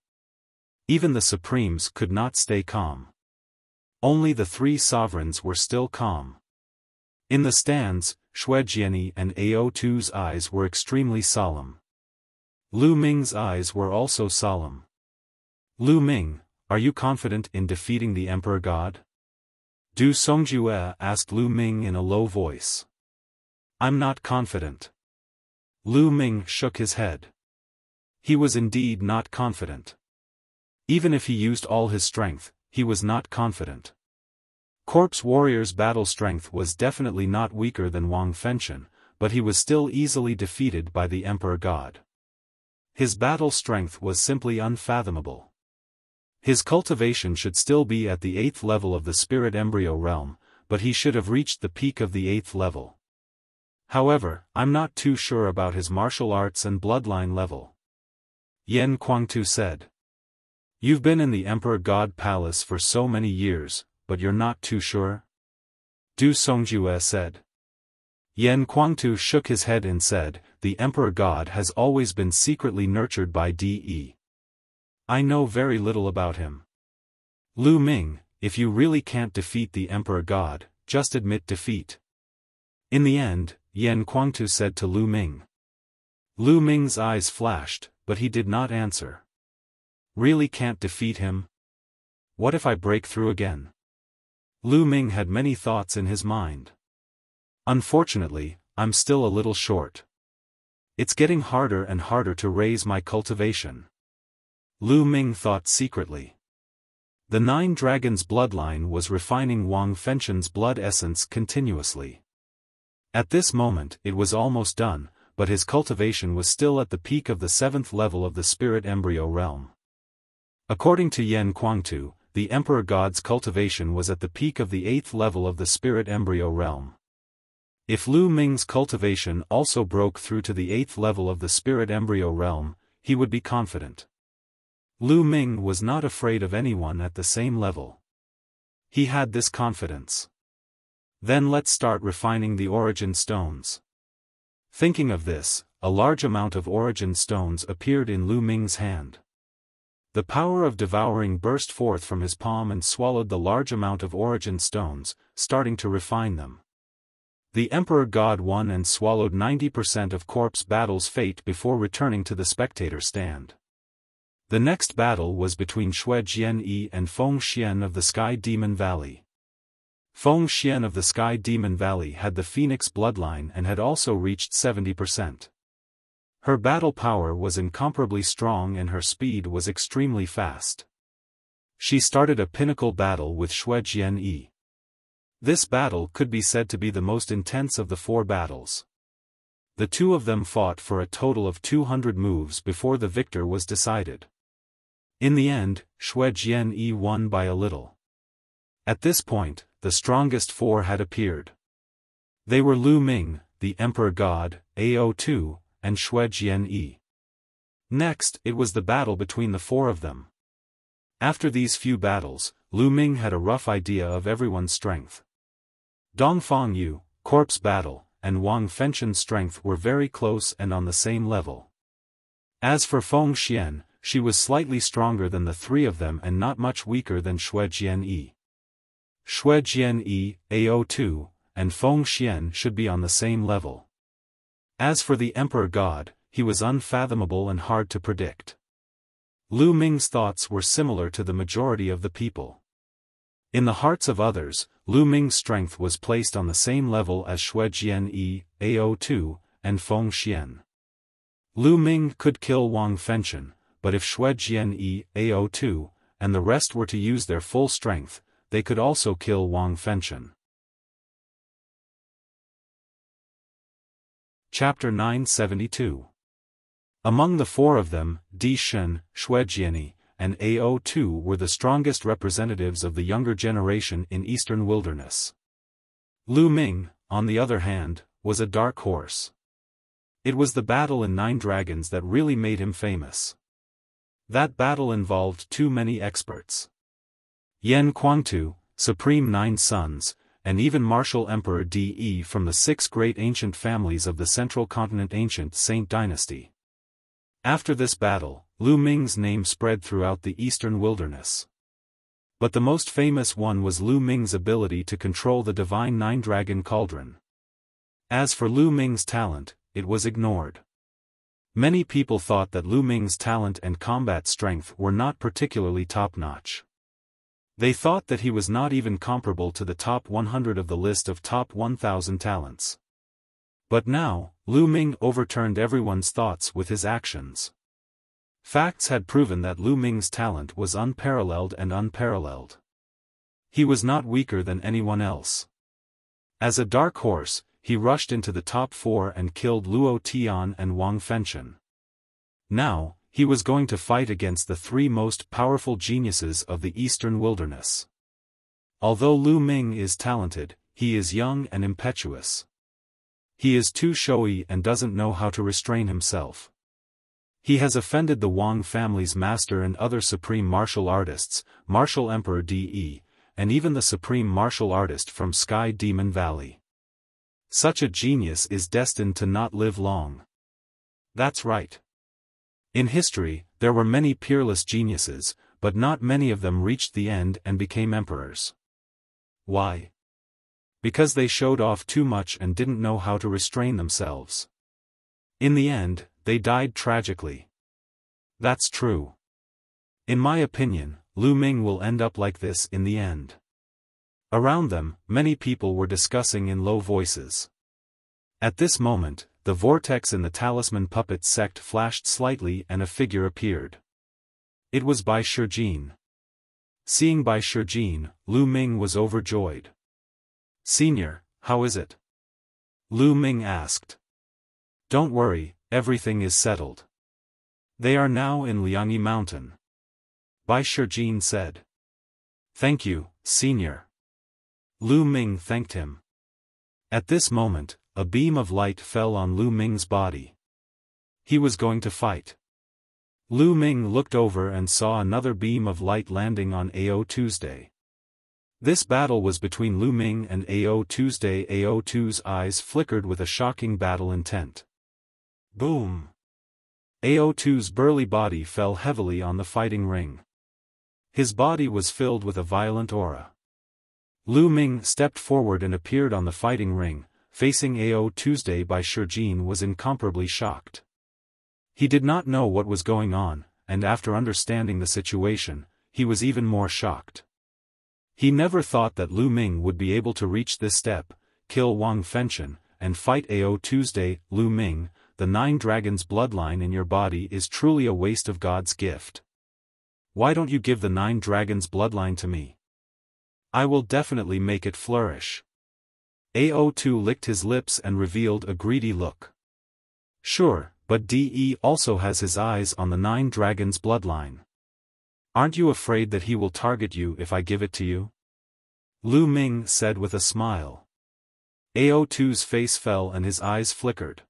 Even the Supremes could not stay calm. Only the 3 sovereigns were still calm. In the stands, Xuejiani and Ao2's eyes were extremely solemn. Lu Ming's eyes were also solemn. "Lu Ming, are you confident in defeating the Emperor God?" Du Songjue asked Lu Ming in a low voice. "I'm not confident." Lu Ming shook his head. He was indeed not confident. Even if he used all his strength, he was not confident. Corpse Warrior's battle strength was definitely not weaker than Wang Fenshen, but he was still easily defeated by the Emperor God. His battle strength was simply unfathomable. His cultivation should still be at the 8th level of the spirit embryo realm, but he should have reached the peak of the 8th level. However, I'm not too sure about his martial arts and bloodline level. Yan Kuangtu said. You've been in the Emperor God Palace for so many years, but you're not too sure? Du Songjue said. Yan Kuangtu shook his head and said, the Emperor God has always been secretly nurtured by De. I know very little about him. Lu Ming, if you really can't defeat the Emperor God, just admit defeat. In the end, Yan Kuangtu said to Lu Ming. Lu Ming's eyes flashed, but he did not answer. Really can't defeat him? What if I break through again? Lu Ming had many thoughts in his mind. Unfortunately, I'm still a little short. It's getting harder and harder to raise my cultivation. Lu Ming thought secretly. The 9 Dragons bloodline was refining Wang Fenshen's blood essence continuously. At this moment it was almost done, but his cultivation was still at the peak of the 7th level of the spirit embryo realm. According to Yan Kuangtu, the Emperor God's cultivation was at the peak of the 8th level of the spirit embryo realm. If Lu Ming's cultivation also broke through to the 8th level of the spirit embryo realm, he would be confident. Lu Ming was not afraid of anyone at the same level. He had this confidence. Then let's start refining the origin stones. Thinking of this, a large amount of origin stones appeared in Lu Ming's hand. The power of devouring burst forth from his palm and swallowed the large amount of origin stones, starting to refine them. The Emperor God won and swallowed 90% of Corpse Battle's fate before returning to the spectator stand. The next battle was between Xue Jianyi and Feng Xian of the Sky Demon Valley. Feng Xian of the Sky Demon Valley had the Phoenix bloodline and had also reached 70%. Her battle power was incomparably strong and her speed was extremely fast. She started a pinnacle battle with Xue Jianyi. This battle could be said to be the most intense of the 4 battles. The 2 of them fought for a total of 200 moves before the victor was decided. In the end, Xue Jianyi won by a little. At this point, the strongest 4 had appeared. They were Lu Ming, the Emperor God, Ao2, and Xue Jianyi. Next, it was the battle between the 4 of them. After these few battles, Lu Ming had a rough idea of everyone's strength. Dongfang Yu, Corpse Battle, and Wang Fenshen's strength were very close and on the same level. As for Feng Xian, she was slightly stronger than the 3 of them and not much weaker than Xue Jianyi. Xue Jianyi, Ao2, and Feng Xian should be on the same level. As for the Emperor God, he was unfathomable and hard to predict. Lu Ming's thoughts were similar to the majority of the people. In the hearts of others, Lu Ming's strength was placed on the same level as Xue Jianyi, Ao2, and Feng Xian. Lu Ming could kill Wang Fenshen, but if Xue Jianyi, Ao2, and the rest were to use their full strength, they could also kill Wang Fenshen. Chapter 972. Among the 4 of them, Di Shen, Xue Jianyi, and Ao2 were the strongest representatives of the younger generation in Eastern Wilderness. Lu Ming, on the other hand, was a dark horse. It was the battle in 9 Dragons that really made him famous. That battle involved too many experts. Yan Kuangtu, Supreme 9 Sons, and even Martial Emperor De from the 6 great ancient families of the Central Continent Ancient Saint Dynasty. After this battle, Lu Ming's name spread throughout the Eastern Wilderness. But the most famous one was Lu Ming's ability to control the divine 9-dragon cauldron. As for Lu Ming's talent, it was ignored. Many people thought that Lu Ming's talent and combat strength were not particularly top-notch. They thought that he was not even comparable to the top 100 of the list of top 1,000 talents. But now, Lu Ming overturned everyone's thoughts with his actions. Facts had proven that Lu Ming's talent was unparalleled and unparalleled. He was not weaker than anyone else. As a dark horse, he rushed into the top 4 and killed Luo Tian and Wang Fenshen. Now, He was going to fight against the three most powerful geniuses of the Eastern Wilderness. Although Lu Ming is talented, he is young and impetuous. He is too showy and doesn't know how to restrain himself. He has offended the Wang family's master and other supreme martial artists, Martial Emperor De, and even the supreme martial artist from Sky Demon Valley. Such a genius is destined to not live long. That's right. In history, there were many peerless geniuses, but not many of them reached the end and became emperors. Why? Because they showed off too much and didn't know how to restrain themselves. In the end, they died tragically. That's true. In my opinion, Lu Ming will end up like this in the end. Around them, many people were discussing in low voices. At this moment, the vortex in the talisman puppet sect flashed slightly and a figure appeared. It was Bai Shijin. Seeing Bai Shijin, Lu Ming was overjoyed. "Senior, how is it?" Lu Ming asked. "Don't worry, everything is settled. They are now in Liangyi Mountain," Bai Shijin said. "Thank you, Senior." Lu Ming thanked him. At this moment, a beam of light fell on Lu Ming's body. He was going to fight. Lu Ming looked over and saw another beam of light landing on Ao Tuesday. This battle was between Lu Ming and Ao Tuesday. Ao Tu's eyes flickered with a shocking battle intent. Boom! Ao Tu's burly body fell heavily on the fighting ring. His body was filled with a violent aura. Lu Ming stepped forward and appeared on the fighting ring, facing Ao Tuesday. Bai Shijin was incomparably shocked. He did not know what was going on, and after understanding the situation, he was even more shocked. He never thought that Lu Ming would be able to reach this step, kill Wang Fenchen, and fight Ao Tuesday. Lu Ming, the 9 dragons bloodline in your body is truly a waste of God's gift. Why don't you give the 9 dragons bloodline to me? I will definitely make it flourish. Ao Tu licked his lips and revealed a greedy look. Sure, but De also has his eyes on the 9 dragons bloodline. Aren't you afraid that he will target you if I give it to you? Lu Ming said with a smile. Ao Tu's face fell and his eyes flickered.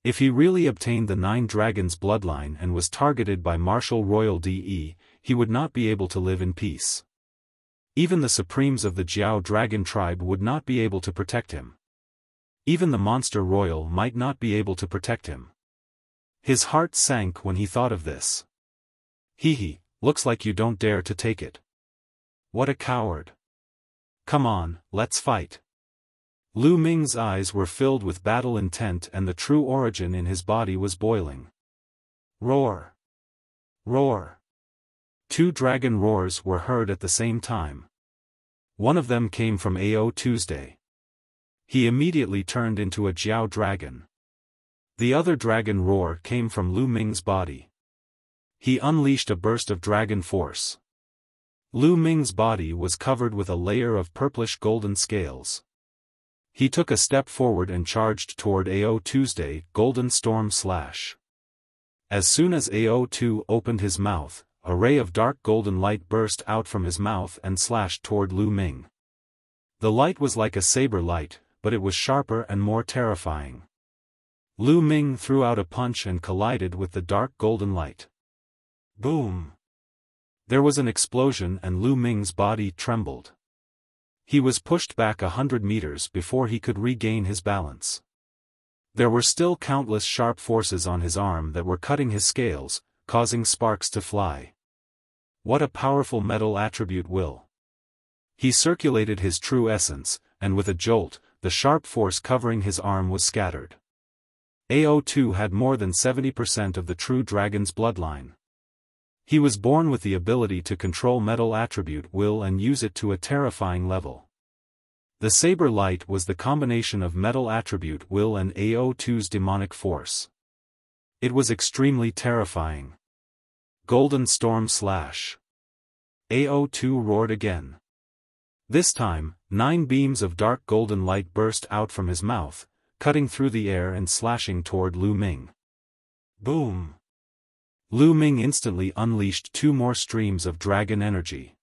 If he really obtained the 9 dragons bloodline and was targeted by Martial Royal De, he would not be able to live in peace. Even the supremes of the Jiao dragon tribe would not be able to protect him. Even the monster royal might not be able to protect him. His heart sank when he thought of this. Hee, looks like you don't dare to take it. What a coward. Come on, let's fight. Lu Ming's eyes were filled with battle intent and the true origin in his body was boiling. Roar! Roar! 2 dragon roars were heard at the same time. One of them came from Ao Tuesday. He immediately turned into a Jiao dragon. The other dragon roar came from Lu Ming's body. He unleashed a burst of dragon force. Lu Ming's body was covered with a layer of purplish golden scales. He took a step forward and charged toward Ao Tuesday. Golden Storm Slash. As soon as Ao Tu opened his mouth, a ray of dark golden light burst out from his mouth and slashed toward Lu Ming. The light was like a saber light, but it was sharper and more terrifying. Lu Ming threw out a punch and collided with the dark golden light. Boom! There was an explosion and Lu Ming's body trembled. He was pushed back 100 meters before he could regain his balance. There were still countless sharp forces on his arm that were cutting his scales, causing sparks to fly. What a powerful metal attribute will. He circulated his true essence, and with a jolt, the sharp force covering his arm was scattered. Ao Tu had more than 70% of the true dragon's bloodline. He was born with the ability to control metal attribute will and use it to a terrifying level. The saber light was the combination of metal attribute will and Ao Tu's demonic force. It was extremely terrifying. Golden Storm Slash. Ao Tu roared again. This time, 9 beams of dark golden light burst out from his mouth, cutting through the air and slashing toward Lu Ming. Boom! Lu Ming instantly unleashed 2 more streams of dragon energy.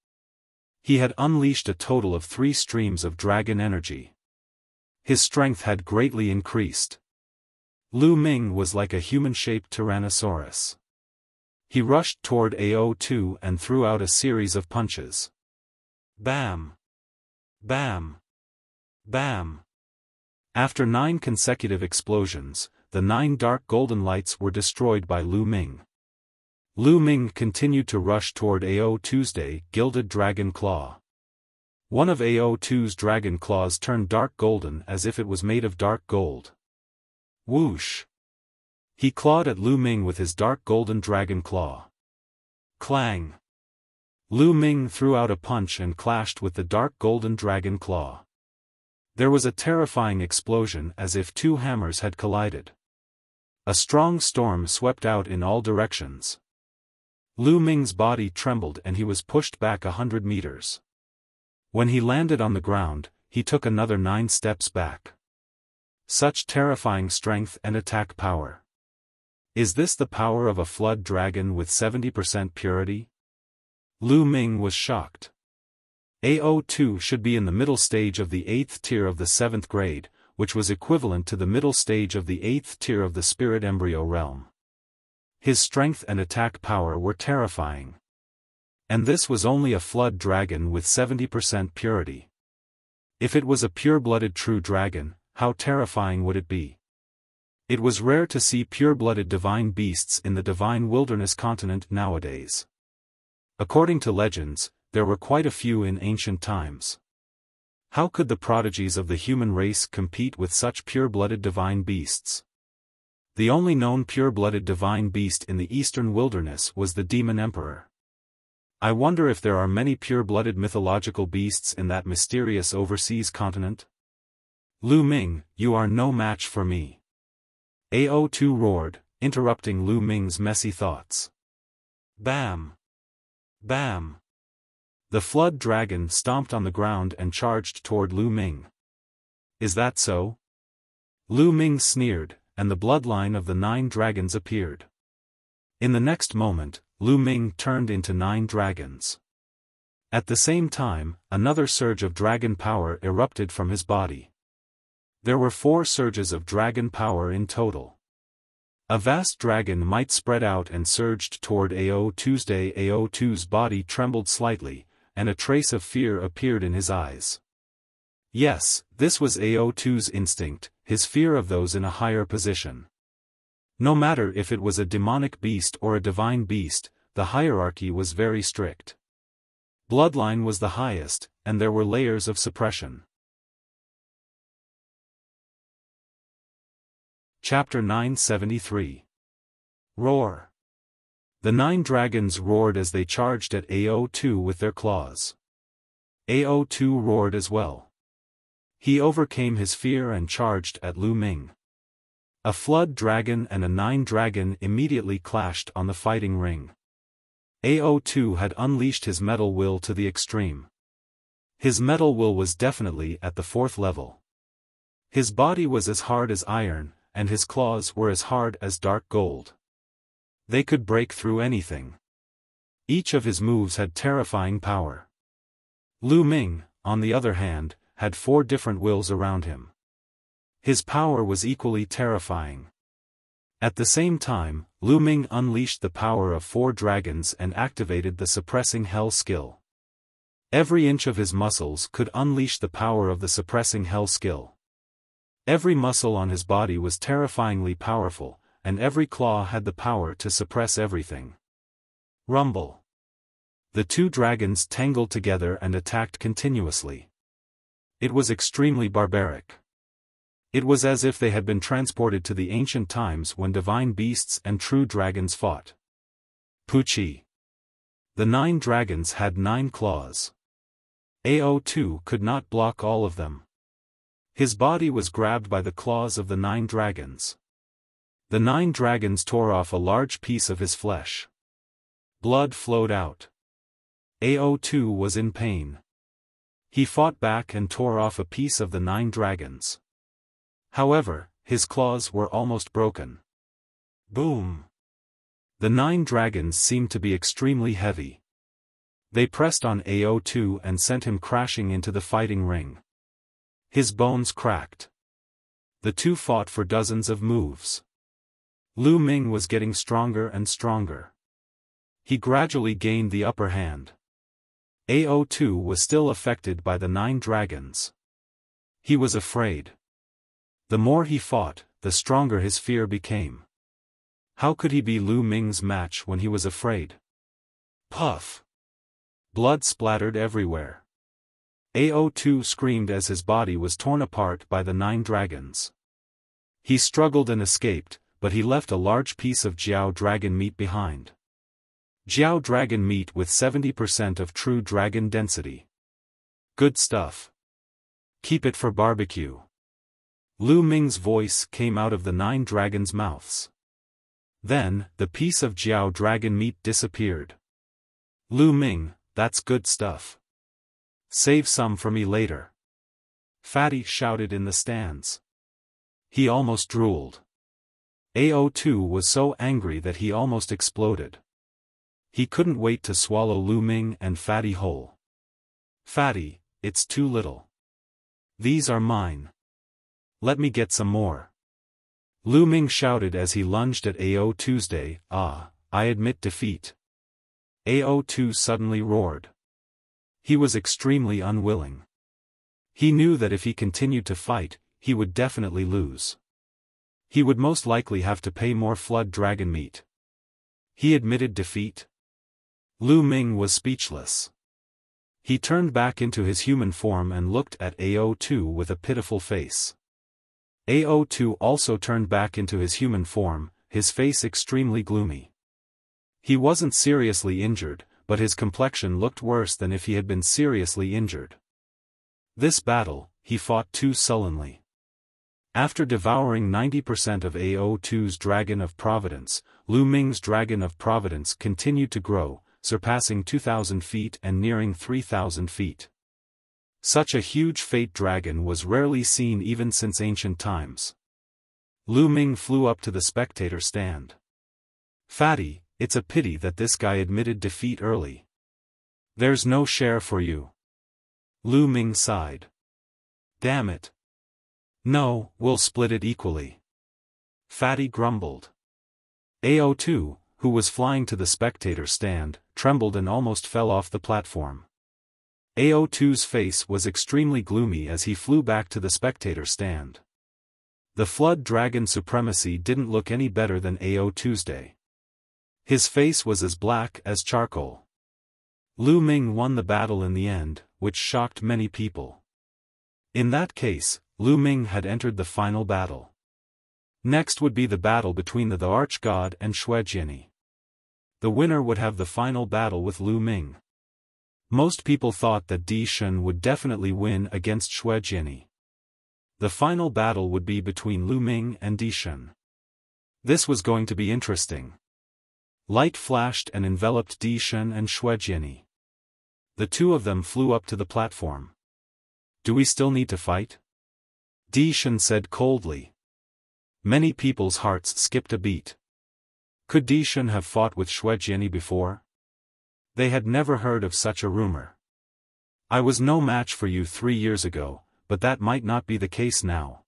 He had unleashed a total of 3 streams of dragon energy. His strength had greatly increased. Lu Ming was like a human-shaped Tyrannosaurus. He rushed toward AO2 and threw out a series of punches. Bam! Bam! Bam! After 9 consecutive explosions, the 9 dark golden lights were destroyed by Lu Ming. Lu Ming continued to rush toward AO2's gilded dragon claw. One of AO2's dragon claws turned dark golden as if it was made of dark gold. Whoosh! He clawed at Lu Ming with his dark golden dragon claw. Clang! Lu Ming threw out a punch and clashed with the dark golden dragon claw. There was a terrifying explosion as if 2 hammers had collided. A strong storm swept out in all directions. Lu Ming's body trembled and he was pushed back 100 meters. When he landed on the ground, he took another 9 steps back. Such terrifying strength and attack power. Is this the power of a flood dragon with 70% purity? Lu Ming was shocked. AO2 should be in the middle stage of the 8th tier of the 7th grade, which was equivalent to the middle stage of the 8th tier of the spirit embryo realm. His strength and attack power were terrifying. And this was only a flood dragon with 70% purity. If it was a pure-blooded true dragon, how terrifying would it be? It was rare to see pure-blooded divine beasts in the divine wilderness continent nowadays. According to legends, there were quite a few in ancient times. How could the prodigies of the human race compete with such pure-blooded divine beasts? The only known pure-blooded divine beast in the eastern wilderness was the Demon Emperor. I wonder if there are many pure-blooded mythological beasts in that mysterious overseas continent? Lu Ming, you are no match for me. AO2 roared, interrupting Lu Ming's messy thoughts. Bam! Bam! The flood dragon stomped on the ground and charged toward Lu Ming. Is that so? Lu Ming sneered, and the bloodline of the 9 dragons appeared. In the next moment, Lu Ming turned into 9 dragons. At the same time, another surge of dragon power erupted from his body. There were 4 surges of dragon power in total. A vast dragon might spread out and surged toward AO2's. AO2's body trembled slightly, and a trace of fear appeared in his eyes. Yes, this was AO2's instinct, his fear of those in a higher position. No matter if it was a demonic beast or a divine beast, the hierarchy was very strict. Bloodline was the highest, and there were layers of suppression. Chapter 973. Roar. The 9 dragons roared as they charged at AO2 with their claws. AO2 roared as well. He overcame his fear and charged at Lu Ming. A flood dragon and a 9 dragon immediately clashed on the fighting ring. AO2 had unleashed his metal will to the extreme. His metal will was definitely at the 4th level. His body was as hard as iron, and his claws were as hard as dark gold. They could break through anything. Each of his moves had terrifying power. Lu Ming, on the other hand, had 4 different wills around him. His power was equally terrifying. At the same time, Lu Ming unleashed the power of 4 dragons and activated the suppressing hell skill. Every inch of his muscles could unleash the power of the suppressing hell skill. Every muscle on his body was terrifyingly powerful, and every claw had the power to suppress everything. Rumble. The 2 dragons tangled together and attacked continuously. It was extremely barbaric. It was as if they had been transported to the ancient times when divine beasts and true dragons fought. Puchi. The 9 dragons had 9 claws. AO2 could not block all of them. His body was grabbed by the claws of the 9 dragons. The 9 dragons tore off a large piece of his flesh. Blood flowed out. AO2 was in pain. He fought back and tore off a piece of the 9 dragons. However, his claws were almost broken. Boom! The 9 dragons seemed to be extremely heavy. They pressed on AO2 and sent him crashing into the fighting ring. His bones cracked. The two fought for dozens of moves. Lu Ming was getting stronger and stronger. He gradually gained the upper hand. AO2 was still affected by the 9 dragons. He was afraid. The more he fought, the stronger his fear became. How could he be Lu Ming's match when he was afraid? Puff! Blood splattered everywhere. AO2 screamed as his body was torn apart by the 9 dragons. He struggled and escaped, but he left a large piece of Jiao dragon meat behind. Jiao dragon meat with 70% of true dragon density. Good stuff. Keep it for barbecue. Lu Ming's voice came out of the 9 dragons' mouths. Then, the piece of Jiao dragon meat disappeared. Lu Ming, that's good stuff. Save some for me later. Fatty shouted in the stands. He almost drooled. AO2 was so angry that he almost exploded. He couldn't wait to swallow Lu Ming and Fatty whole. Fatty, it's too little. These are mine. Let me get some more. Lu Ming shouted as he lunged at AO2's. I admit defeat. AO2 suddenly roared. He was extremely unwilling. He knew that if he continued to fight, he would definitely lose. He would most likely have to pay more flood dragon meat. He admitted defeat. Lu Ming was speechless. He turned back into his human form and looked at AO2 with a pitiful face. AO2 also turned back into his human form, his face extremely gloomy. He wasn't seriously injured, but his complexion looked worse than if he had been seriously injured. This battle, he fought too sullenly. After devouring 90% of AO2's Dragon of Providence, Lu Ming's Dragon of Providence continued to grow, surpassing 2,000 feet and nearing 3,000 feet. Such a huge fate dragon was rarely seen even since ancient times. Lu Ming flew up to the spectator stand. Fatty, it's a pity that this guy admitted defeat early. There's no share for you. Lu Ming sighed. Damn it. No, we'll split it equally. Fatty grumbled. AO2, who was flying to the spectator stand, trembled and almost fell off the platform. AO2's face was extremely gloomy as he flew back to the spectator stand. The flood dragon supremacy didn't look any better than AO2's. His face was as black as charcoal. Lu Ming won the battle in the end, which shocked many people. In that case, Lu Ming had entered the final battle. Next would be the battle between the Arch-God and Xuejiani. The winner would have the final battle with Lu Ming. Most people thought that Di Shun would definitely win against Xuejiani. The final battle would be between Lu Ming and Di Shun. This was going to be interesting. Light flashed and enveloped Di Shun and Xuejiani. The two of them flew up to the platform. Do we still need to fight? Di Shun said coldly. Many people's hearts skipped a beat. Could Di Shun have fought with Xuejiani before? They had never heard of such a rumor. I was no match for you 3 years ago, but that might not be the case now.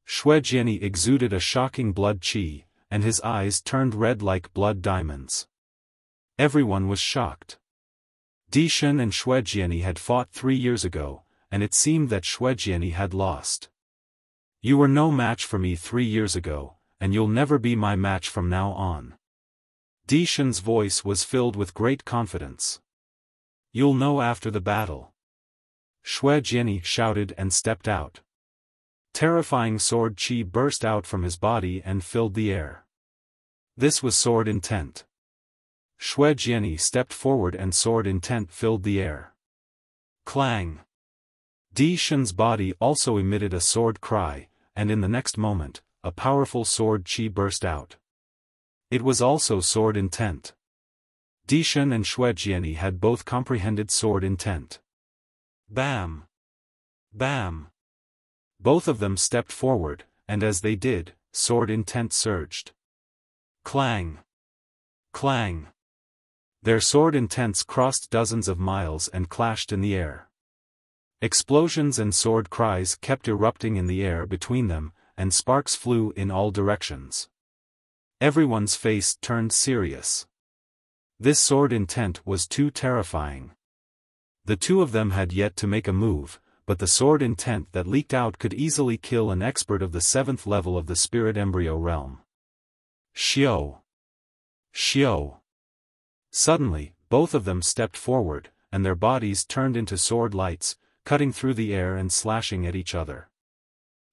Xuejiani exuded a shocking blood qi, and his eyes turned red like blood diamonds. Everyone was shocked. Di Shun and Xuejiani had fought 3 years ago, and it seemed that Xuejiani had lost. You were no match for me 3 years ago, and you'll never be my match from now on. Di Shun's voice was filled with great confidence. You'll know after the battle. Xuejiani shouted and stepped out. Terrifying sword qi burst out from his body and filled the air. This was sword intent. Xuejiani stepped forward and sword intent filled the air. Clang! Di Shun's body also emitted a sword cry, and in the next moment, a powerful sword qi burst out. It was also sword intent. Di Shun and Xuejiani had both comprehended sword intent. Bam! Bam! Both of them stepped forward, and as they did, sword intent surged. Clang! Clang! Their sword intents crossed dozens of miles and clashed in the air. Explosions and sword cries kept erupting in the air between them, and sparks flew in all directions. Everyone's face turned serious. This sword intent was too terrifying. The two of them had yet to make a move, but the sword intent that leaked out could easily kill an expert of the 7th level of the spirit embryo realm. Xiao! Xiao! Suddenly, both of them stepped forward, and their bodies turned into sword lights, cutting through the air and slashing at each other.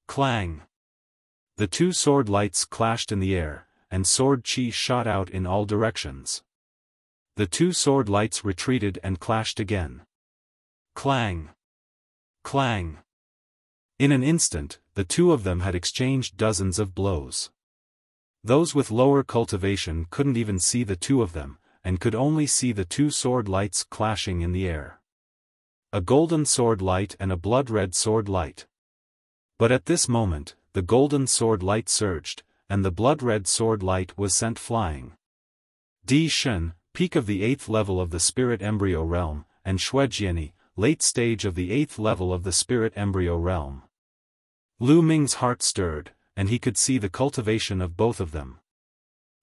Clang! The two sword lights clashed in the air, and sword chi shot out in all directions. The two sword lights retreated and clashed again. Clang! Clang! In an instant, the two of them had exchanged dozens of blows. Those with lower cultivation couldn't even see the two of them, and could only see the two sword lights clashing in the air. A golden sword light and a blood-red sword light. But at this moment, the golden sword light surged, and the blood-red sword light was sent flying. Di Shen, peak of the 8th level of the spirit embryo realm, and Xuejiani, late stage of the 8th level of the spirit embryo realm. Lu Ming's heart stirred, and he could see the cultivation of both of them.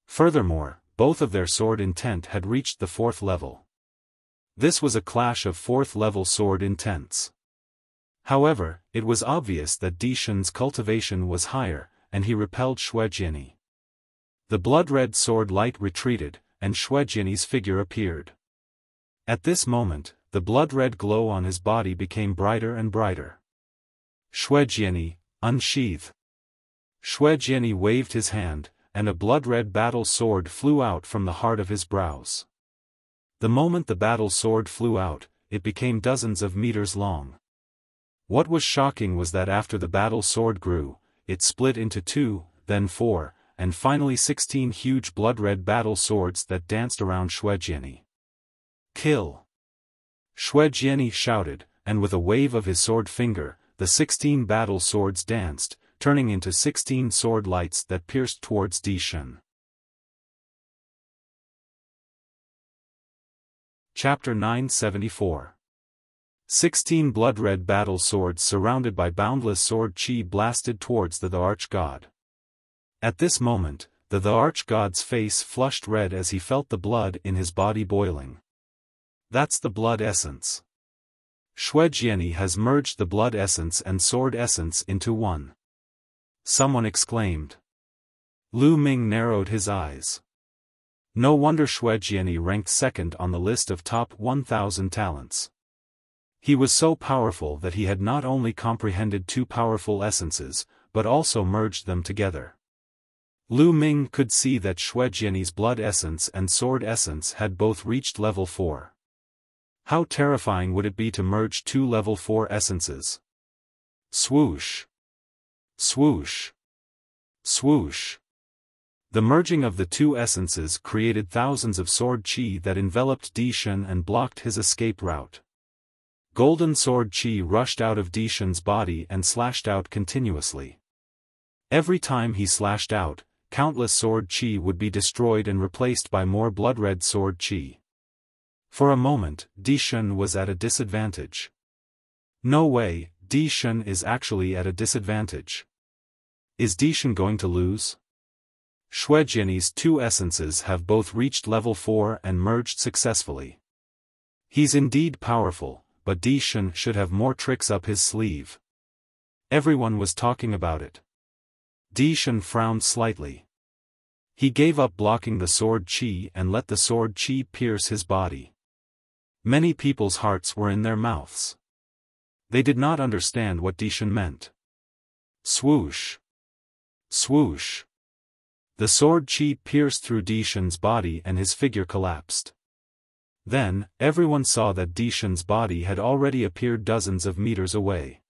Furthermore, both of their sword intent had reached the 4th level. This was a clash of 4th level sword intents. However, it was obvious that Di Shen's cultivation was higher, and he repelled Xuejiani. The blood-red sword light retreated, and Xuejiani's figure appeared. At this moment, the blood-red glow on his body became brighter and brighter. Xuejiani, unsheath! Xuejiani waved his hand, and a blood-red battle sword flew out from the heart of his brows. The moment the battle sword flew out, it became dozens of meters long. What was shocking was that after the battle sword grew, it split into 2, then 4, and finally 16 huge blood-red battle swords that danced around Xuejiani. Kill! Xuejiani shouted, and with a wave of his sword finger, the 16 battle swords danced, turning into 16 sword lights that pierced towards Di Shen. Chapter 974. 16 blood-red battle swords surrounded by boundless sword chi blasted towards the arch-god. At this moment, the arch-god's face flushed red as he felt the blood in his body boiling. That's the blood essence. Xuejiani has merged the blood essence and sword essence into one. Someone exclaimed. Lu Ming narrowed his eyes. No wonder Xuejiani ranked second on the list of top 1,000 talents. He was so powerful that he had not only comprehended two powerful essences, but also merged them together. Lu Ming could see that Xuejiani's blood essence and sword essence had both reached level 4. How terrifying would it be to merge two level 4 essences? Swoosh! Swoosh! Swoosh! The merging of the two essences created thousands of sword chi that enveloped Di Shen and blocked his escape route. Golden sword chi rushed out of Di Shen's body and slashed out continuously. Every time he slashed out, countless sword chi would be destroyed and replaced by more blood-red sword chi. For a moment, Di Shen was at a disadvantage. No way, Di Shen is actually at a disadvantage. Is Di Shen going to lose? Xuejiani's two essences have both reached level 4 and merged successfully. He's indeed powerful, but Di Shen should have more tricks up his sleeve. Everyone was talking about it. Di Shen frowned slightly. He gave up blocking the sword chi and let the sword chi pierce his body. Many people's hearts were in their mouths. They did not understand what Di Shen meant. Swoosh! Swoosh! The sword chi pierced through Di Shen's body and his figure collapsed. Then, everyone saw that Di Shen's body had already appeared dozens of meters away.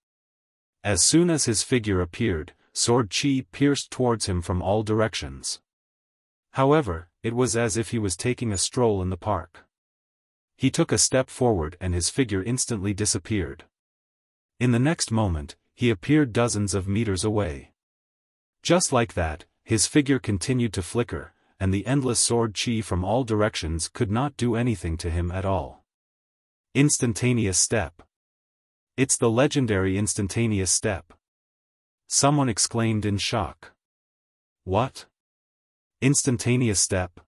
As soon as his figure appeared, sword chi pierced towards him from all directions. However, it was as if he was taking a stroll in the park. He took a step forward and his figure instantly disappeared. In the next moment, he appeared dozens of meters away. Just like that, his figure continued to flicker, and the endless sword qi from all directions could not do anything to him at all. Instantaneous step. It's the legendary instantaneous step. Someone exclaimed in shock. What? Instantaneous step?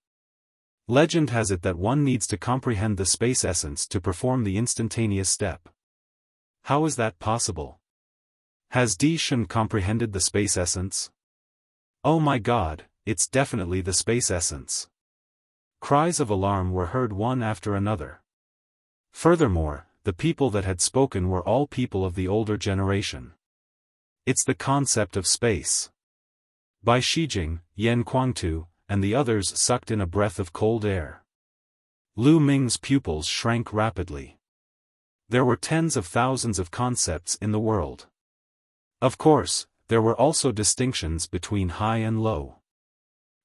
Legend has it that one needs to comprehend the space essence to perform the instantaneous step. How is that possible? Has Di Shun comprehended the space essence? Oh my god, it's definitely the space essence. Cries of alarm were heard one after another. Furthermore, the people that had spoken were all people of the older generation. It's the concept of space. Bai Shijing, Yan Kuangtu, and the others sucked in a breath of cold air. Lu Ming's pupils shrank rapidly. There were tens of thousands of concepts in the world. Of course, there were also distinctions between high and low.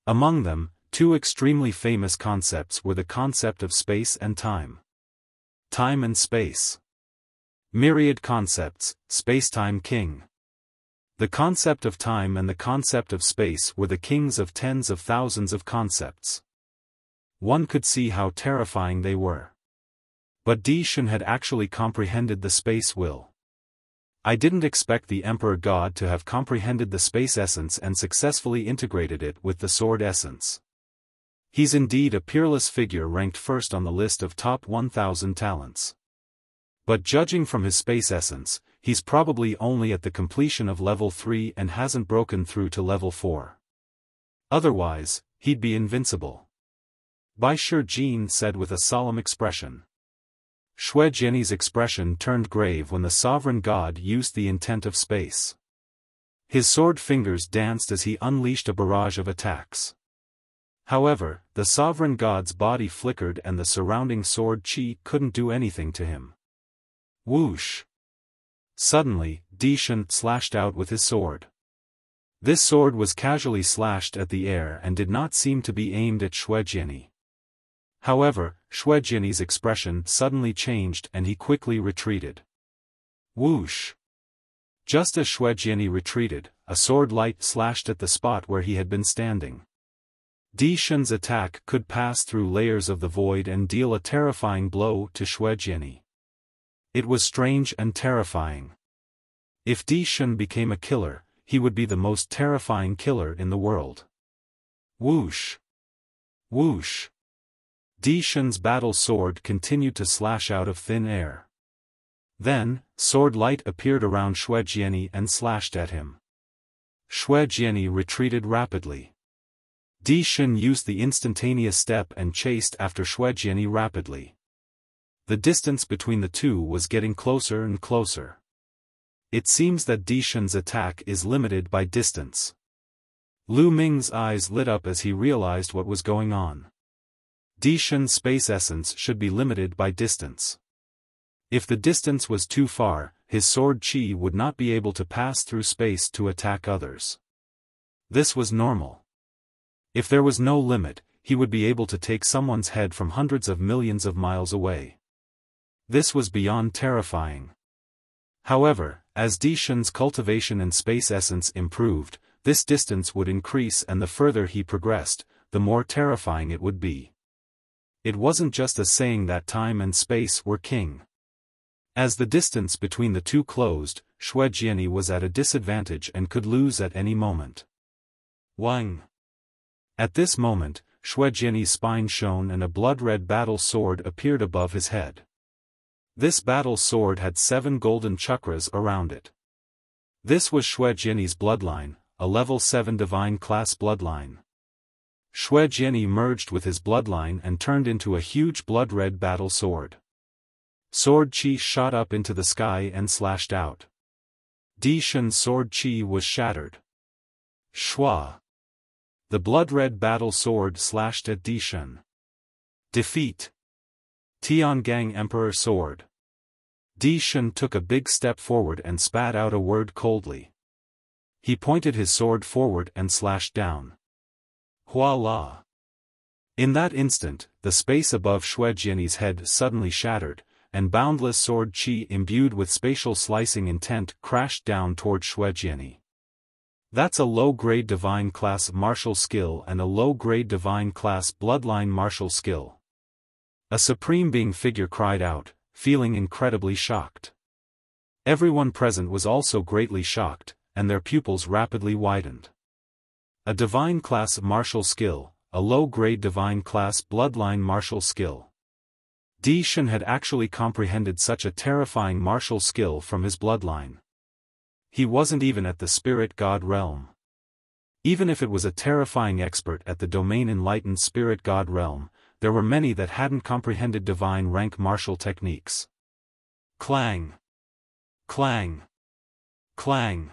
Among them, two extremely famous concepts were the concept of space and time. Time and space. Myriad concepts, space-time king. The concept of time and the concept of space were the kings of tens of thousands of concepts. One could see how terrifying they were. But Di Shun had actually comprehended the space will. I didn't expect the Emperor God to have comprehended the space essence and successfully integrated it with the sword essence. He's indeed a peerless figure ranked first on the list of top 1,000 talents. But judging from his space essence, he's probably only at the completion of level 3 and hasn't broken through to level 4. Otherwise, he'd be invincible. Bai Shijing said with a solemn expression. Xue Jianyi's expression turned grave when the sovereign god used the intent of space. His sword fingers danced as he unleashed a barrage of attacks. However, the sovereign god's body flickered and the surrounding sword qi couldn't do anything to him. Whoosh! Suddenly, Di Shun slashed out with his sword. This sword was casually slashed at the air and did not seem to be aimed at Xue Jianyi. However, Xue Jianyi's expression suddenly changed and he quickly retreated. Whoosh! Just as Xue Jianyi retreated, a sword light slashed at the spot where he had been standing. Di Shun's attack could pass through layers of the void and deal a terrifying blow to Xue Jianyi. It was strange and terrifying. If Di Shun became a killer, he would be the most terrifying killer in the world. Whoosh! Whoosh! Di Shun's battle sword continued to slash out of thin air. Then, sword light appeared around Xue Jianyi and slashed at him. Xue Jianyi retreated rapidly. Di Shun used the instantaneous step and chased after Xue Jianyi rapidly. The distance between the two was getting closer and closer. It seems that Di Shun's attack is limited by distance. Lu Ming's eyes lit up as he realized what was going on. Di Shun's space essence should be limited by distance. If the distance was too far, his sword qi would not be able to pass through space to attack others. This was normal. If there was no limit, he would be able to take someone's head from hundreds of millions of miles away. This was beyond terrifying. However, as Di Shun's cultivation and space essence improved, this distance would increase, and the further he progressed, the more terrifying it would be. It wasn't just a saying that time and space were king. As the distance between the two closed, Xue Jianyi was at a disadvantage and could lose at any moment. Wang! At this moment, Xue Jianyi's spine shone and a blood-red battle sword appeared above his head. This battle sword had 7 golden chakras around it. This was Xue Jianyi's bloodline, a level 7 divine class bloodline. Xue Jianyi merged with his bloodline and turned into a huge blood-red battle sword. Sword qi shot up into the sky and slashed out. Di Shun's sword qi was shattered. Shua! The blood-red battle sword slashed at Di Shun. Defeat! Tiangang Emperor Sword. Di Shun took a big step forward and spat out a word coldly. He pointed his sword forward and slashed down. Hua la! In that instant, the space above Xue Jianyi's head suddenly shattered, and boundless sword qi imbued with spatial slicing intent crashed down toward Xue Jianyi. That's a low-grade divine class martial skill and a low-grade divine class bloodline martial skill. A supreme being figure cried out, feeling incredibly shocked. Everyone present was also greatly shocked, and their pupils rapidly widened. A divine class martial skill, a low-grade divine class bloodline martial skill. Di Shen had actually comprehended such a terrifying martial skill from his bloodline. He wasn't even at the spirit god realm. Even if it was a terrifying expert at the domain enlightened spirit god realm, there were many that hadn't comprehended divine rank martial techniques. Clang! Clang! Clang!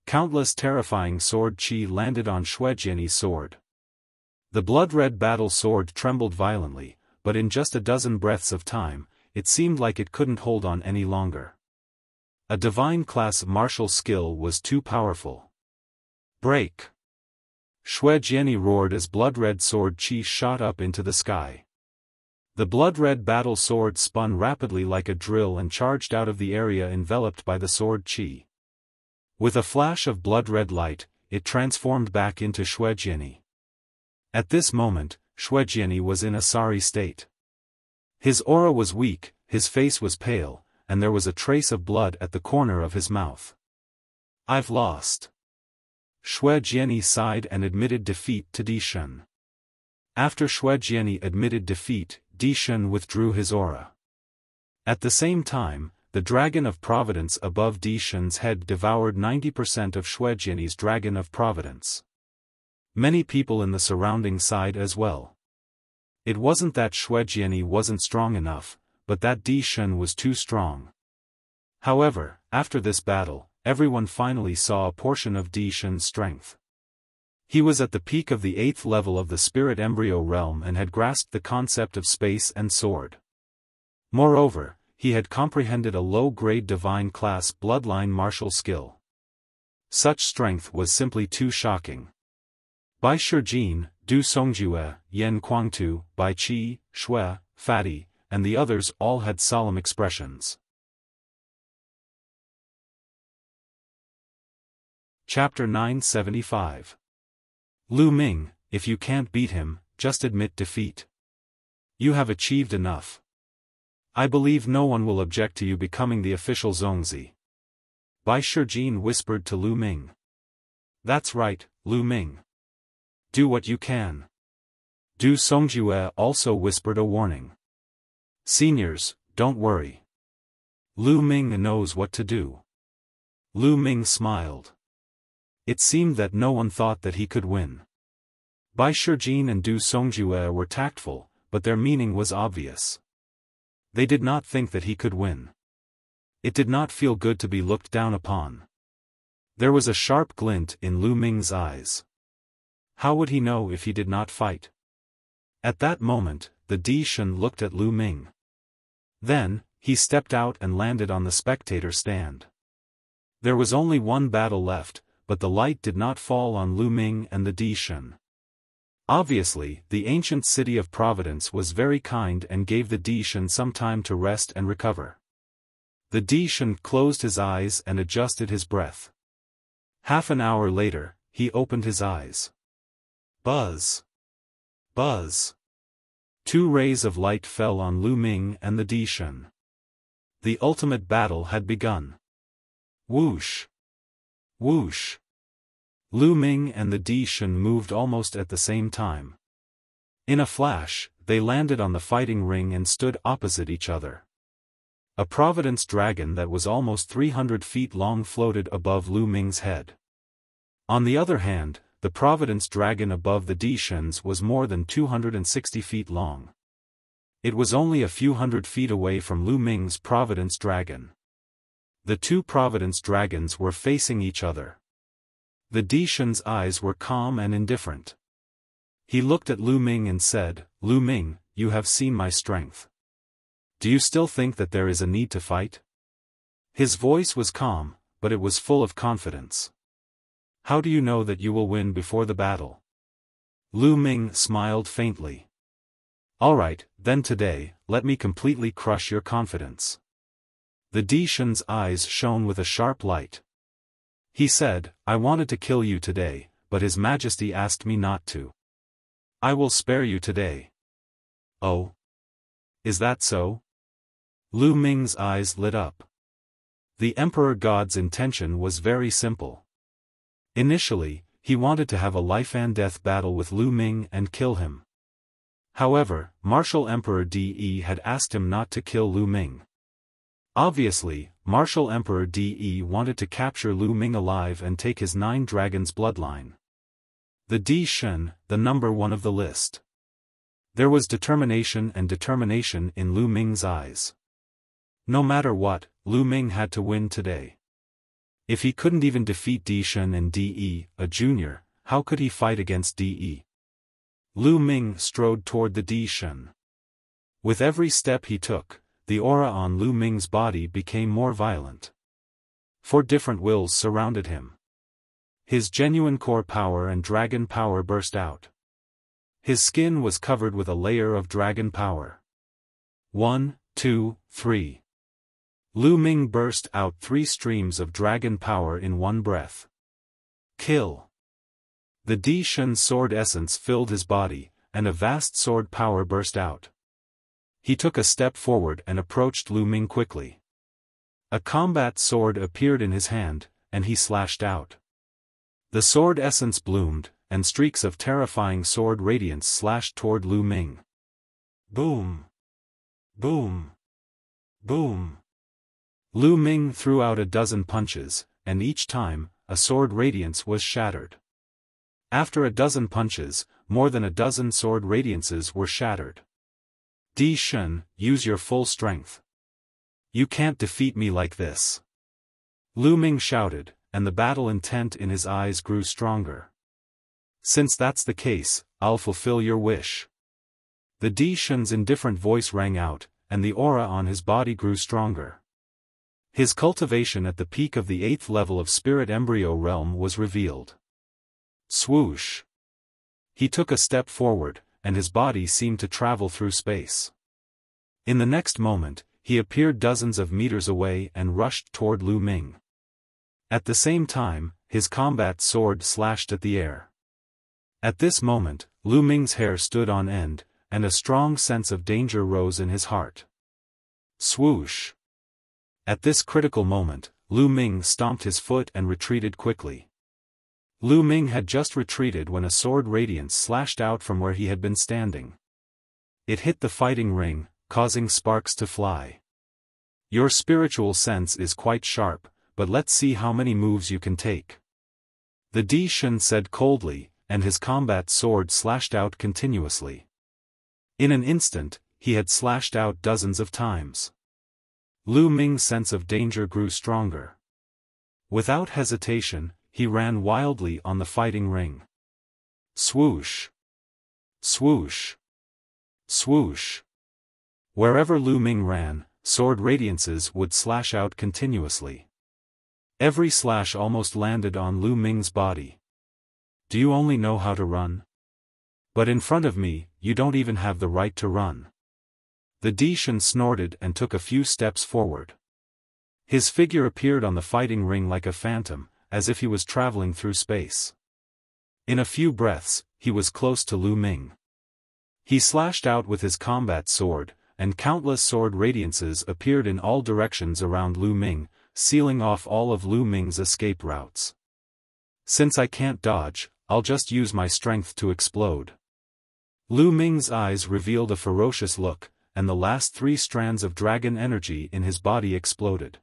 Countless terrifying sword chi landed on Xuejiani's sword. The blood-red battle sword trembled violently, but in just a dozen breaths of time, it seemed like it couldn't hold on any longer. A divine class martial skill was too powerful. Break! Xuejiani roared as blood-red sword chi shot up into the sky. The blood-red battle sword spun rapidly like a drill and charged out of the area enveloped by the sword chi. With a flash of blood-red light, it transformed back into Xuejiani. At this moment, Xuejiani was in a sorry state. His aura was weak, his face was pale, and there was a trace of blood at the corner of his mouth. I've lost. Xuejiani sighed and admitted defeat to Di Shen. After Xuejiani admitted defeat, Di Shen withdrew his aura. At the same time, the dragon of providence above Di Shen's head devoured 90% of Xuejiani's dragon of providence. Many people in the surrounding sighed as well. It wasn't that Xuejiani wasn't strong enough, but that Di Shen was too strong. However, after this battle, everyone finally saw a portion of Di Shen's strength. He was at the peak of the 8th level of the spirit embryo realm and had grasped the concept of space and sword. Moreover, he had comprehended a low-grade divine class bloodline martial skill. Such strength was simply too shocking. Bai Shijin, Du Songjue, Yan Kuangtu, Bai Qi, Shui, Fatty, and the others all had solemn expressions. Chapter 975. Lu Ming, if you can't beat him, just admit defeat. You have achieved enough. I believe no one will object to you becoming the official Zongzi. Bai Shijin whispered to Lu Ming. That's right, Lu Ming. Do what you can. Du Songjue also whispered a warning. Seniors, don't worry. Lu Ming knows what to do. Lu Ming smiled. It seemed that no one thought that he could win. Bai Shijin and Du Songjue were tactful, but their meaning was obvious. They did not think that he could win. It did not feel good to be looked down upon. There was a sharp glint in Lu Ming's eyes. How would he know if he did not fight? At that moment, the Di Shen looked at Lu Ming. Then, he stepped out and landed on the spectator stand. There was only one battle left, but the light did not fall on Lu Ming and the Di Shen. Obviously, the ancient city of Providence was very kind and gave the Di Shen some time to rest and recover. The Di Shen closed his eyes and adjusted his breath. Half an hour later, he opened his eyes. Buzz! Buzz! 2 rays of light fell on Lu Ming and the Di Shen. The ultimate battle had begun. Whoosh! Whoosh! Lu Ming and the Di Shen moved almost at the same time. In a flash, they landed on the fighting ring and stood opposite each other. A Providence dragon that was almost 300 feet long floated above Lu Ming's head. On the other hand, the Providence dragon above the Di Shen's was more than 260 feet long. It was only a few hundred feet away from Lu Ming's Providence dragon. The 2 Providence dragons were facing each other. The Di Shen's eyes were calm and indifferent. He looked at Lu Ming and said, Lu Ming, you have seen my strength. Do you still think that there is a need to fight? His voice was calm, but it was full of confidence. How do you know that you will win before the battle? Lu Ming smiled faintly. All right, then today, let me completely crush your confidence. The Di Shen's eyes shone with a sharp light. He said, "I wanted to kill you today, but His Majesty asked me not to. I will spare you today." "Oh? Is that so?" Lu Ming's eyes lit up. The Emperor God's intention was very simple. Initially, he wanted to have a life-and-death battle with Lu Ming and kill him. However, Martial Emperor De had asked him not to kill Lu Ming. Obviously, Martial Emperor De wanted to capture Lu Ming alive and take his 9 dragons bloodline. The Di Shen, the number 1 of the list. There was determination in Lu Ming's eyes. No matter what, Lu Ming had to win today. If he couldn't even defeat Di Shen and De, a junior, how could he fight against De? Lu Ming strode toward the Di Shen. With every step he took, the aura on Lu Ming's body became more violent. 4 different wills surrounded him. His genuine core power and dragon power burst out. His skin was covered with a layer of dragon power. 1, 2, 3. Lu Ming burst out 3 streams of dragon power in one breath. Kill. The Di Shen sword essence filled his body, and a vast sword power burst out. He took a step forward and approached Lu Ming quickly. A combat sword appeared in his hand, and he slashed out. The sword essence bloomed, and streaks of terrifying sword radiance slashed toward Lu Ming. Boom! Boom! Boom! Lu Ming threw out a dozen punches, and each time, a sword radiance was shattered. After a dozen punches, more than a dozen sword radiances were shattered. Di Shen, use your full strength. You can't defeat me like this. Lu Ming shouted, and the battle intent in his eyes grew stronger. Since that's the case, I'll fulfill your wish. The Di Shen's indifferent voice rang out, and the aura on his body grew stronger. His cultivation at the peak of the 8th level of Spirit Embryo Realm was revealed. Swoosh! He took a step forward, and his body seemed to travel through space. In the next moment, he appeared dozens of meters away and rushed toward Lu Ming. At the same time, his combat sword slashed at the air. At this moment, Lu Ming's hair stood on end, and a strong sense of danger rose in his heart. Swoosh! At this critical moment, Lu Ming stomped his foot and retreated quickly. Lu Ming had just retreated when a sword radiance slashed out from where he had been standing. It hit the fighting ring, causing sparks to fly. Your spiritual sense is quite sharp, but let's see how many moves you can take. The Di Shen said coldly, and his combat sword slashed out continuously. In an instant, he had slashed out dozens of times. Lu Ming's sense of danger grew stronger. Without hesitation, he ran wildly on the fighting ring. Swoosh! Swoosh! Swoosh! Wherever Lu Ming ran, sword radiances would slash out continuously. Every slash almost landed on Lu Ming's body. Do you only know how to run? But in front of me, you don't even have the right to run. The Di Shen snorted and took a few steps forward. His figure appeared on the fighting ring like a phantom, as if he was traveling through space. In a few breaths, he was close to Lu Ming. He slashed out with his combat sword, and countless sword radiances appeared in all directions around Lu Ming, sealing off all of Lu Ming's escape routes. Since I can't dodge, I'll just use my strength to explode. Lu Ming's eyes revealed a ferocious look, and the last 3 strands of dragon energy in his body exploded.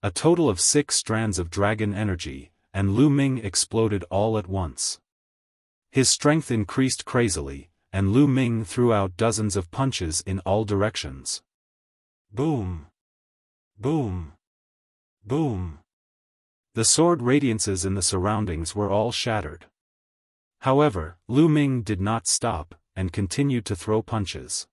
A total of 6 strands of dragon energy, and Lu Ming exploded all at once. His strength increased crazily, and Lu Ming threw out dozens of punches in all directions. Boom! Boom! Boom! The sword radiances in the surroundings were all shattered. However, Lu Ming did not stop, and continued to throw punches.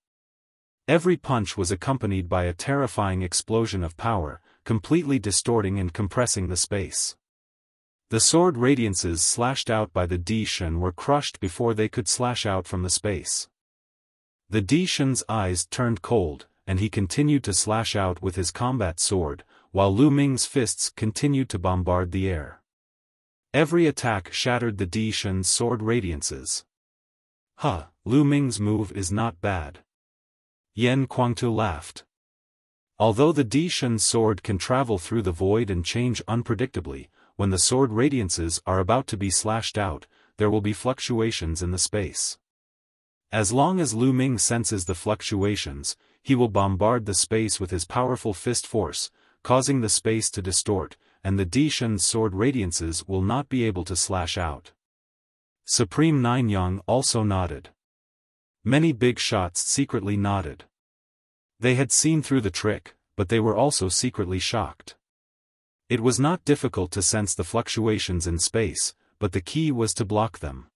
Every punch was accompanied by a terrifying explosion of power, completely distorting and compressing the space. The sword radiances slashed out by the Di Shen were crushed before they could slash out from the space. The Di Shen's eyes turned cold, and he continued to slash out with his combat sword, while Lu Ming's fists continued to bombard the air. Every attack shattered the Di Shen's sword radiances. Lu Ming's move is not bad. Yan Kuangtu laughed. Although the Di Shen's sword can travel through the void and change unpredictably, when the sword radiances are about to be slashed out, there will be fluctuations in the space. As long as Lu Ming senses the fluctuations, he will bombard the space with his powerful fist force, causing the space to distort, and the Di Shen's sword radiances will not be able to slash out. Supreme Nine Yang also nodded. Many big shots secretly nodded. They had seen through the trick, but they were also secretly shocked. It was not difficult to sense the fluctuations in space, but the key was to block them.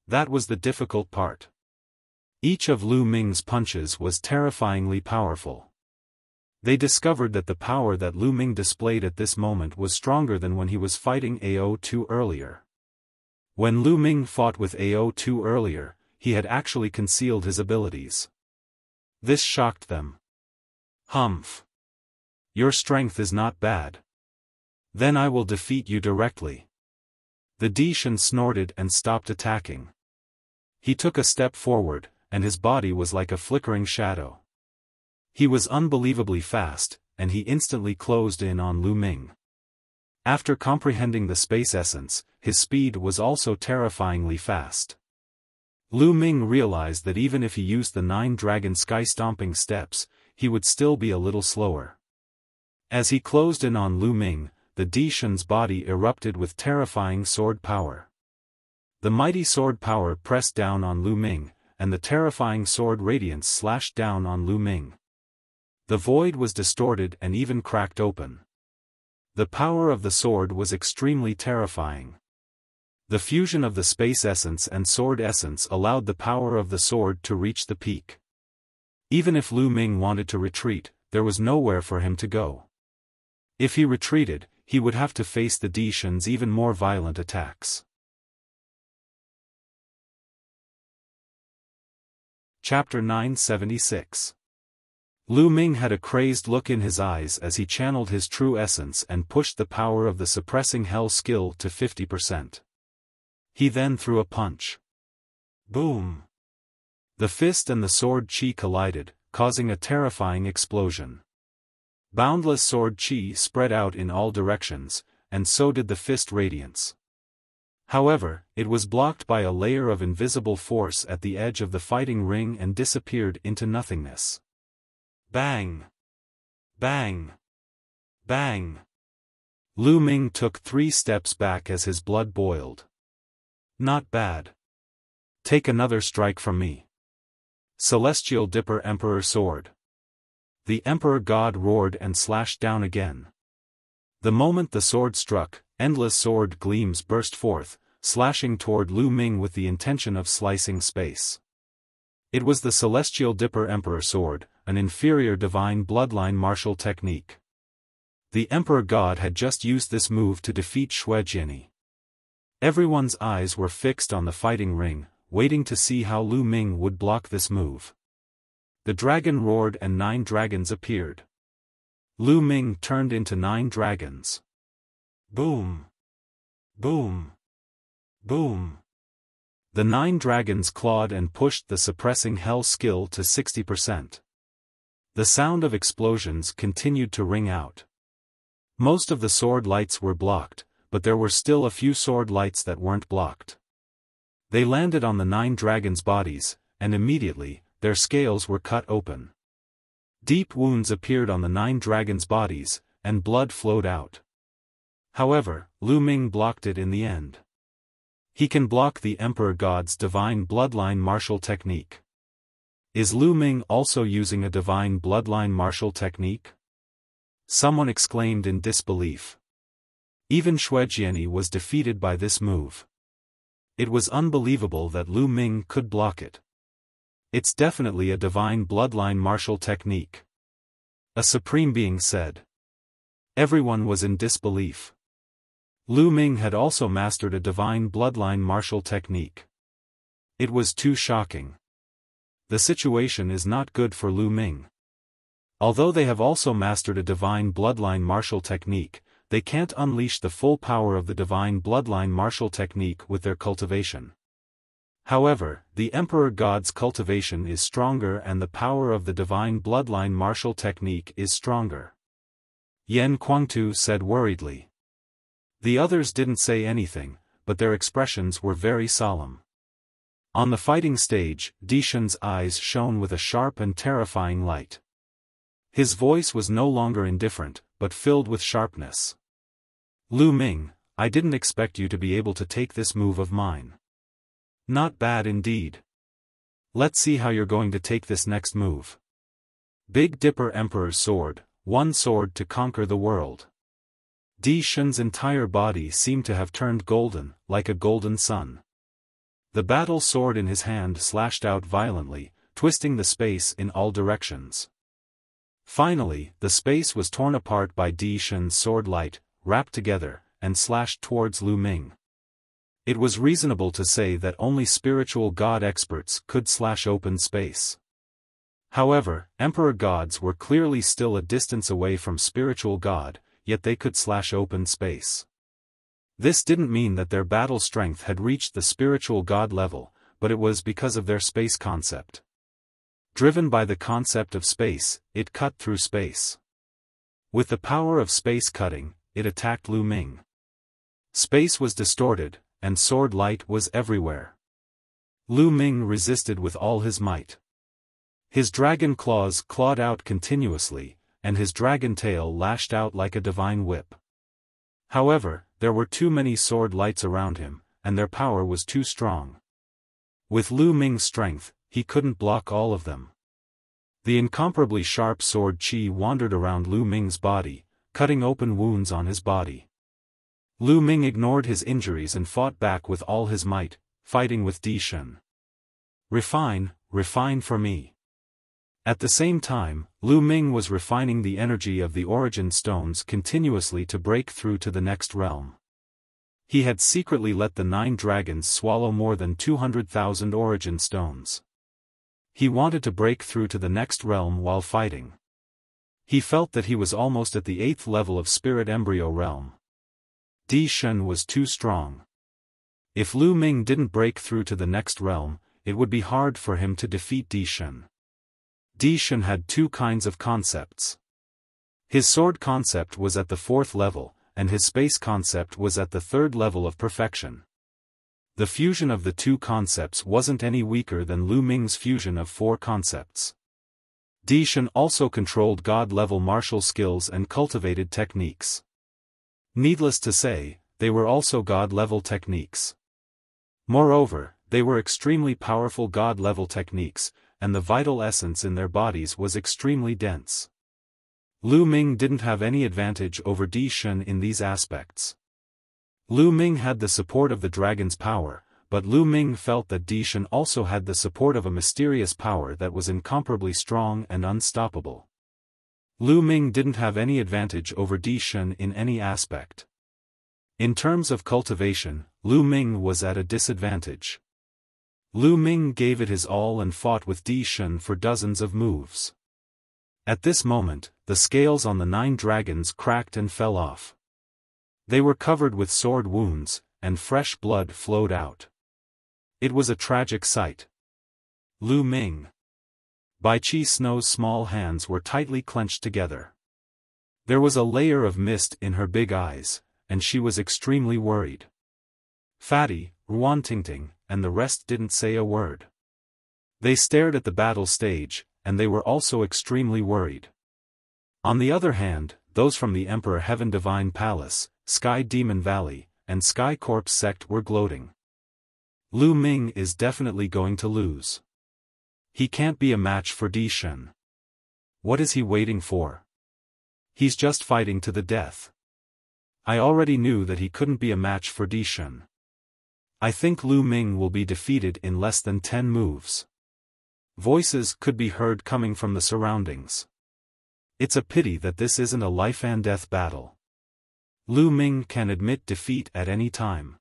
That was the difficult part. Each of Lu Ming's punches was terrifyingly powerful. They discovered that the power that Lu Ming displayed at this moment was stronger than when he was fighting AO2 earlier. When Lu Ming fought with AO2 earlier, he had actually concealed his abilities. This shocked them. Humph. Your strength is not bad. Then I will defeat you directly. The Di Shen snorted and stopped attacking. He took a step forward, and his body was like a flickering shadow. He was unbelievably fast, and he instantly closed in on Lu Ming. After comprehending the space essence, his speed was also terrifyingly fast. Lu Ming realized that even if he used the 9 dragon sky-stomping steps, he would still be a little slower. As he closed in on Lu Ming, the Di Shen's body erupted with terrifying sword power. The mighty sword power pressed down on Lu Ming, and the terrifying sword radiance slashed down on Lu Ming. The void was distorted and even cracked open. The power of the sword was extremely terrifying. The fusion of the space essence and sword essence allowed the power of the sword to reach the peak. Even if Lu Ming wanted to retreat, there was nowhere for him to go. If he retreated, he would have to face the Di Shen's even more violent attacks. Chapter 976. Lu Ming had a crazed look in his eyes as he channeled his true essence and pushed the power of the suppressing hell skill to 50%. He then threw a punch. Boom! The fist and the sword chi collided, causing a terrifying explosion. Boundless sword chi spread out in all directions, and so did the fist radiance. However, it was blocked by a layer of invisible force at the edge of the fighting ring and disappeared into nothingness. Bang! Bang! Bang! Lu Ming took 3 steps back as his blood boiled. Not bad. Take another strike from me. Celestial Dipper Emperor Sword. The Emperor God roared and slashed down again. The moment the sword struck, endless sword gleams burst forth, slashing toward Lu Ming with the intention of slicing space. It was the Celestial Dipper Emperor Sword, an inferior divine bloodline martial technique. The Emperor God had just used this move to defeat Xuejiani. Everyone's eyes were fixed on the fighting ring, waiting to see how Lu Ming would block this move. The dragon roared and 9 dragons appeared. Lu Ming turned into 9 dragons. Boom! Boom! Boom! The 9 dragons clawed and pushed the suppressing hell skill to 60%. The sound of explosions continued to ring out. Most of the sword lights were blocked, but there were still a few sword lights that weren't blocked. They landed on the 9 dragons' bodies, and immediately, their scales were cut open. Deep wounds appeared on the 9 dragons' bodies, and blood flowed out. However, Lu Ming blocked it in the end. He can block the Emperor God's divine bloodline martial technique. Is Lu Ming also using a divine bloodline martial technique? Someone exclaimed in disbelief. Even Xuejiani was defeated by this move. It was unbelievable that Lu Ming could block it. It's definitely a divine bloodline martial technique. A supreme being said. Everyone was in disbelief. Lu Ming had also mastered a divine bloodline martial technique. It was too shocking. The situation is not good for Lu Ming. Although they have also mastered a divine bloodline martial technique, they can't unleash the full power of the divine bloodline martial technique with their cultivation. However, the Emperor God's cultivation is stronger and the power of the divine bloodline martial technique is stronger. Yan Kuangtu said worriedly. The others didn't say anything, but their expressions were very solemn. On the fighting stage, Di Shun's eyes shone with a sharp and terrifying light. His voice was no longer indifferent, but filled with sharpness. Lu Ming, I didn't expect you to be able to take this move of mine. Not bad indeed. Let's see how you're going to take this next move. Big Dipper Emperor's sword, one sword to conquer the world. Di Shun's entire body seemed to have turned golden, like a golden sun. The battle sword in his hand slashed out violently, twisting the space in all directions. Finally, the space was torn apart by Di Shun's sword light, wrapped together, and slashed towards Lu Ming. It was reasonable to say that only spiritual god experts could slash open space. However, Emperor gods were clearly still a distance away from spiritual god, yet they could slash open space. This didn't mean that their battle strength had reached the spiritual god level, but it was because of their space concept. Driven by the concept of space, it cut through space. With the power of space cutting, it attacked Lu Ming. Space was distorted, and sword light was everywhere. Lu Ming resisted with all his might. His dragon claws clawed out continuously, and his dragon tail lashed out like a divine whip. However, there were too many sword lights around him, and their power was too strong. With Lu Ming's strength, he couldn't block all of them. The incomparably sharp sword qi wandered around Lu Ming's body, cutting open wounds on his body. Lu Ming ignored his injuries and fought back with all his might, fighting with Di Shun. Refine, refine for me. At the same time, Lu Ming was refining the energy of the origin stones continuously to break through to the next realm. He had secretly let the 9 dragons swallow more than 200,000 origin stones. He wanted to break through to the next realm while fighting. He felt that he was almost at the 8th level of spirit embryo realm. Di Shun was too strong. If Lu Ming didn't break through to the next realm, it would be hard for him to defeat Di Shun. Di Shun had 2 kinds of concepts. His sword concept was at the 4th level, and his space concept was at the 3rd level of perfection. The fusion of the 2 concepts wasn't any weaker than Lu Ming's fusion of 4 concepts. Di Shun also controlled god-level martial skills and cultivated techniques. Needless to say, they were also god-level techniques. Moreover, they were extremely powerful god-level techniques, and the vital essence in their bodies was extremely dense. Lu Ming didn't have any advantage over Di Shun in these aspects. Lu Ming had the support of the dragon's power, but Lu Ming felt that Di Shun also had the support of a mysterious power that was incomparably strong and unstoppable. Lu Ming didn't have any advantage over Di Shun in any aspect. In terms of cultivation, Lu Ming was at a disadvantage. Lu Ming gave it his all and fought with Di Shun for dozens of moves. At this moment, the scales on the 9 dragons cracked and fell off. They were covered with sword wounds, and fresh blood flowed out. It was a tragic sight. Lu Ming. Bai Qi Snow's small hands were tightly clenched together. There was a layer of mist in her big eyes, and she was extremely worried. Fatty, Ruan Tingting, and the rest didn't say a word. They stared at the battle stage, and they were also extremely worried. On the other hand, those from the Emperor Heaven Divine Palace, Sky Demon Valley, and Sky Corpse Sect were gloating. Lu Ming is definitely going to lose. He can't be a match for Di Shun. What is he waiting for? He's just fighting to the death. I already knew that he couldn't be a match for Di Shun. I think Lu Ming will be defeated in less than 10 moves. Voices could be heard coming from the surroundings. It's a pity that this isn't a life and death battle. Lu Ming can admit defeat at any time.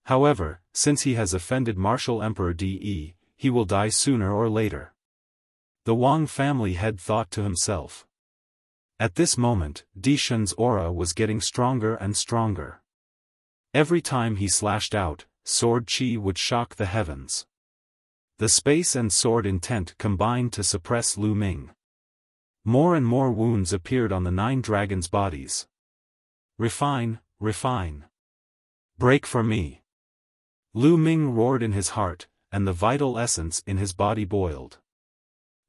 However, since he has offended Martial Emperor De, he will die sooner or later. The Wang family head thought to himself. At this moment, Di Shun's aura was getting stronger and stronger. Every time he slashed out, sword chi would shock the heavens. The space and sword intent combined to suppress Lu Ming. More and more wounds appeared on the 9 dragons' bodies. Refine, refine. Break for me. Lu Ming roared in his heart, and the vital essence in his body boiled.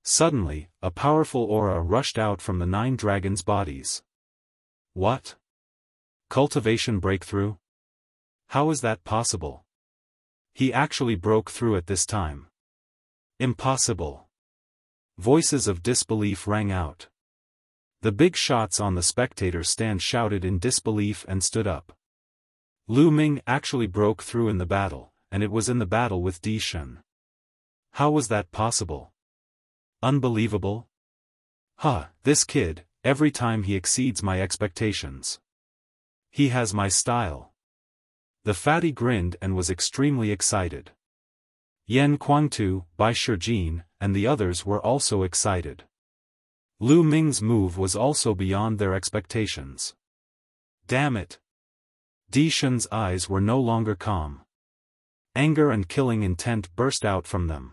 Suddenly, a powerful aura rushed out from the 9 dragons' bodies. What? Cultivation breakthrough? How is that possible? He actually broke through at this time. Impossible. Voices of disbelief rang out. The big shots on the spectator stand shouted in disbelief and stood up. Lu Ming actually broke through in the battle, and it was in the battle with Di Shun. How was that possible? Unbelievable? This kid, every time he exceeds my expectations. He has my style. The fatty grinned and was extremely excited. Yan Kuangtu, Bai Shijin, and the others were also excited. Lu Ming's move was also beyond their expectations. Damn it! Di Shun's eyes were no longer calm. Anger and killing intent burst out from them.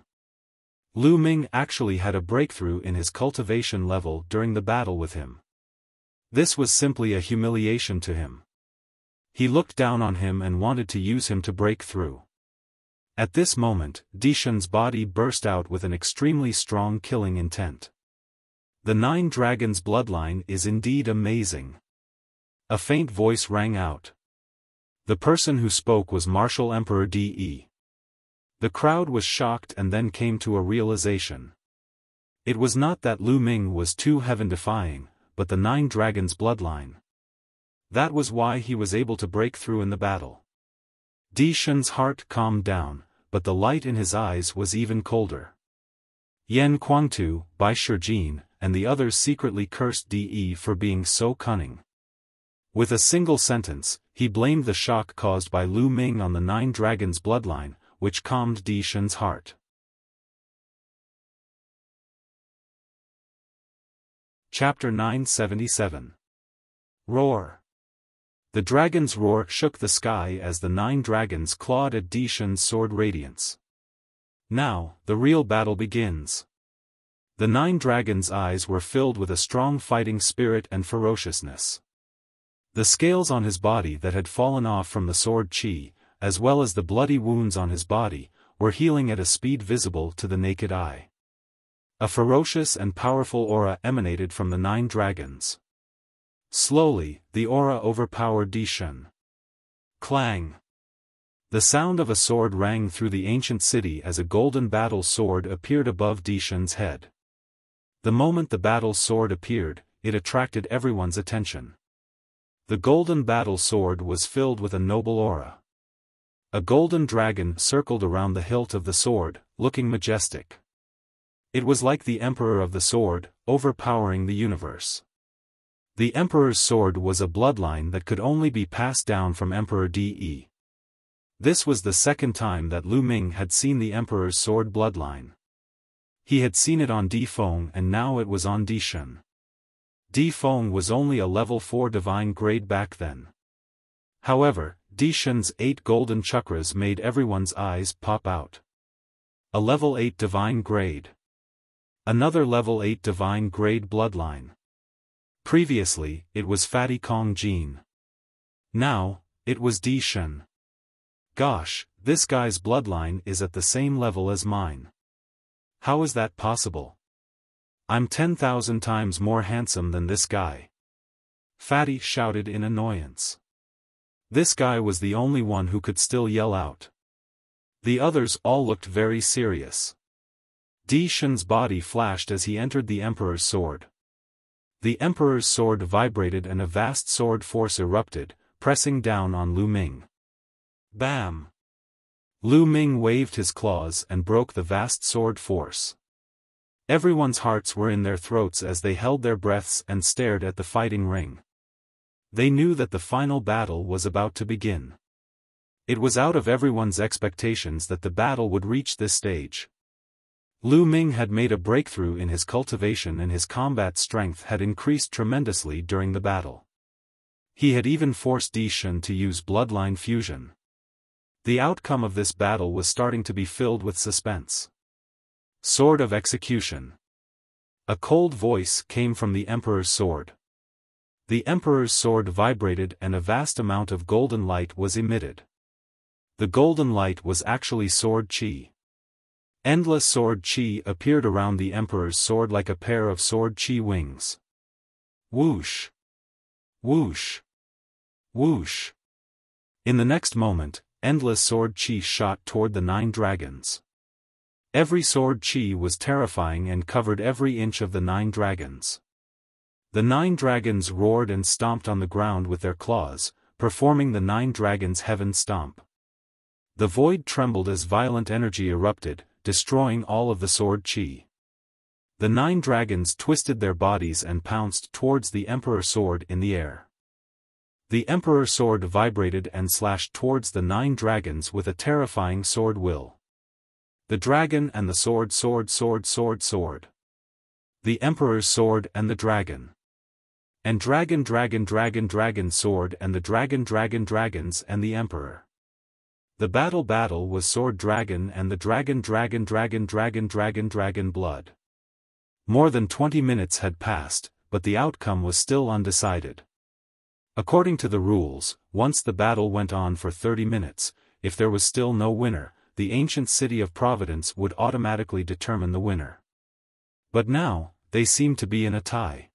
Lu Ming actually had a breakthrough in his cultivation level during the battle with him. This was simply a humiliation to him. He looked down on him and wanted to use him to break through. At this moment, Di Shun's body burst out with an extremely strong killing intent. The 9 dragons' bloodline is indeed amazing. A faint voice rang out. The person who spoke was Martial Emperor De. The crowd was shocked and then came to a realization. It was not that Lu Ming was too heaven-defying, but the 9 dragons' bloodline. That was why he was able to break through in the battle. Di Shun's heart calmed down, but the light in his eyes was even colder. Yan Kuangtu, Bai Shijin, and the others secretly cursed De for being so cunning. With a single sentence, he blamed the shock caused by Lu Ming on the 9 dragons' bloodline, which calmed Di Shun's heart. Chapter 977. Roar. The dragon's roar shook the sky as the 9 dragons clawed at Di Shun's sword radiance. Now, the real battle begins. The 9 dragons' eyes were filled with a strong fighting spirit and ferociousness. The scales on his body that had fallen off from the sword chi, as well as the bloody wounds on his body, were healing at a speed visible to the naked eye. A ferocious and powerful aura emanated from the 9 dragons. Slowly, the aura overpowered Di Shun. Clang! The sound of a sword rang through the ancient city as a golden battle sword appeared above Di Shun's head. The moment the battle sword appeared, it attracted everyone's attention. The golden battle sword was filled with a noble aura. A golden dragon circled around the hilt of the sword, looking majestic. It was like the Emperor of the Sword, overpowering the universe. The Emperor's sword was a bloodline that could only be passed down from Emperor De. This was the second time that Lu Ming had seen the Emperor's sword bloodline. He had seen it on Di Feng and now it was on Di Shun. Di Feng was only a level 4 divine grade back then. However, Di Shun's 8 golden chakras made everyone's eyes pop out. A level 8 divine grade. Another level 8 divine grade bloodline. Previously, it was Fatty Kong Jin. Now, it was Di Shun. Gosh, this guy's bloodline is at the same level as mine. How is that possible? I'm 10,000 times more handsome than this guy. Fatty shouted in annoyance. This guy was the only one who could still yell out. The others all looked very serious. Di Shun's body flashed as he entered the Emperor's sword. The Emperor's sword vibrated and a vast sword force erupted, pressing down on Lu Ming. Bam! Lu Ming waved his claws and broke the vast sword force. Everyone's hearts were in their throats as they held their breaths and stared at the fighting ring. They knew that the final battle was about to begin. It was out of everyone's expectations that the battle would reach this stage. Lu Ming had made a breakthrough in his cultivation and his combat strength had increased tremendously during the battle. He had even forced Di Shun to use bloodline fusion. The outcome of this battle was starting to be filled with suspense. Sword of Execution. A cold voice came from the Emperor's sword. The Emperor's sword vibrated and a vast amount of golden light was emitted. The golden light was actually sword chi. Endless sword chi appeared around the Emperor's sword like a pair of sword chi wings. Whoosh! Whoosh! Whoosh! In the next moment, endless sword chi shot toward the 9 dragons. Every sword chi was terrifying and covered every inch of the 9 dragons. The 9 dragons roared and stomped on the ground with their claws, performing the 9 dragons' heaven stomp. The void trembled as violent energy erupted, destroying all of the sword chi. The 9 dragons twisted their bodies and pounced towards the Emperor's sword in the air. The Emperor's sword vibrated and slashed towards the 9 dragons with a terrifying sword will. The dragon and the sword. The Emperor's sword and the dragon. And dragon sword and the dragons and the Emperor. The battle was sword dragon and the dragon blood. More than 20 minutes had passed, but the outcome was still undecided. According to the rules, once the battle went on for 30 minutes, if there was still no winner, the ancient city of Providence would automatically determine the winner. But now, they seemed to be in a tie.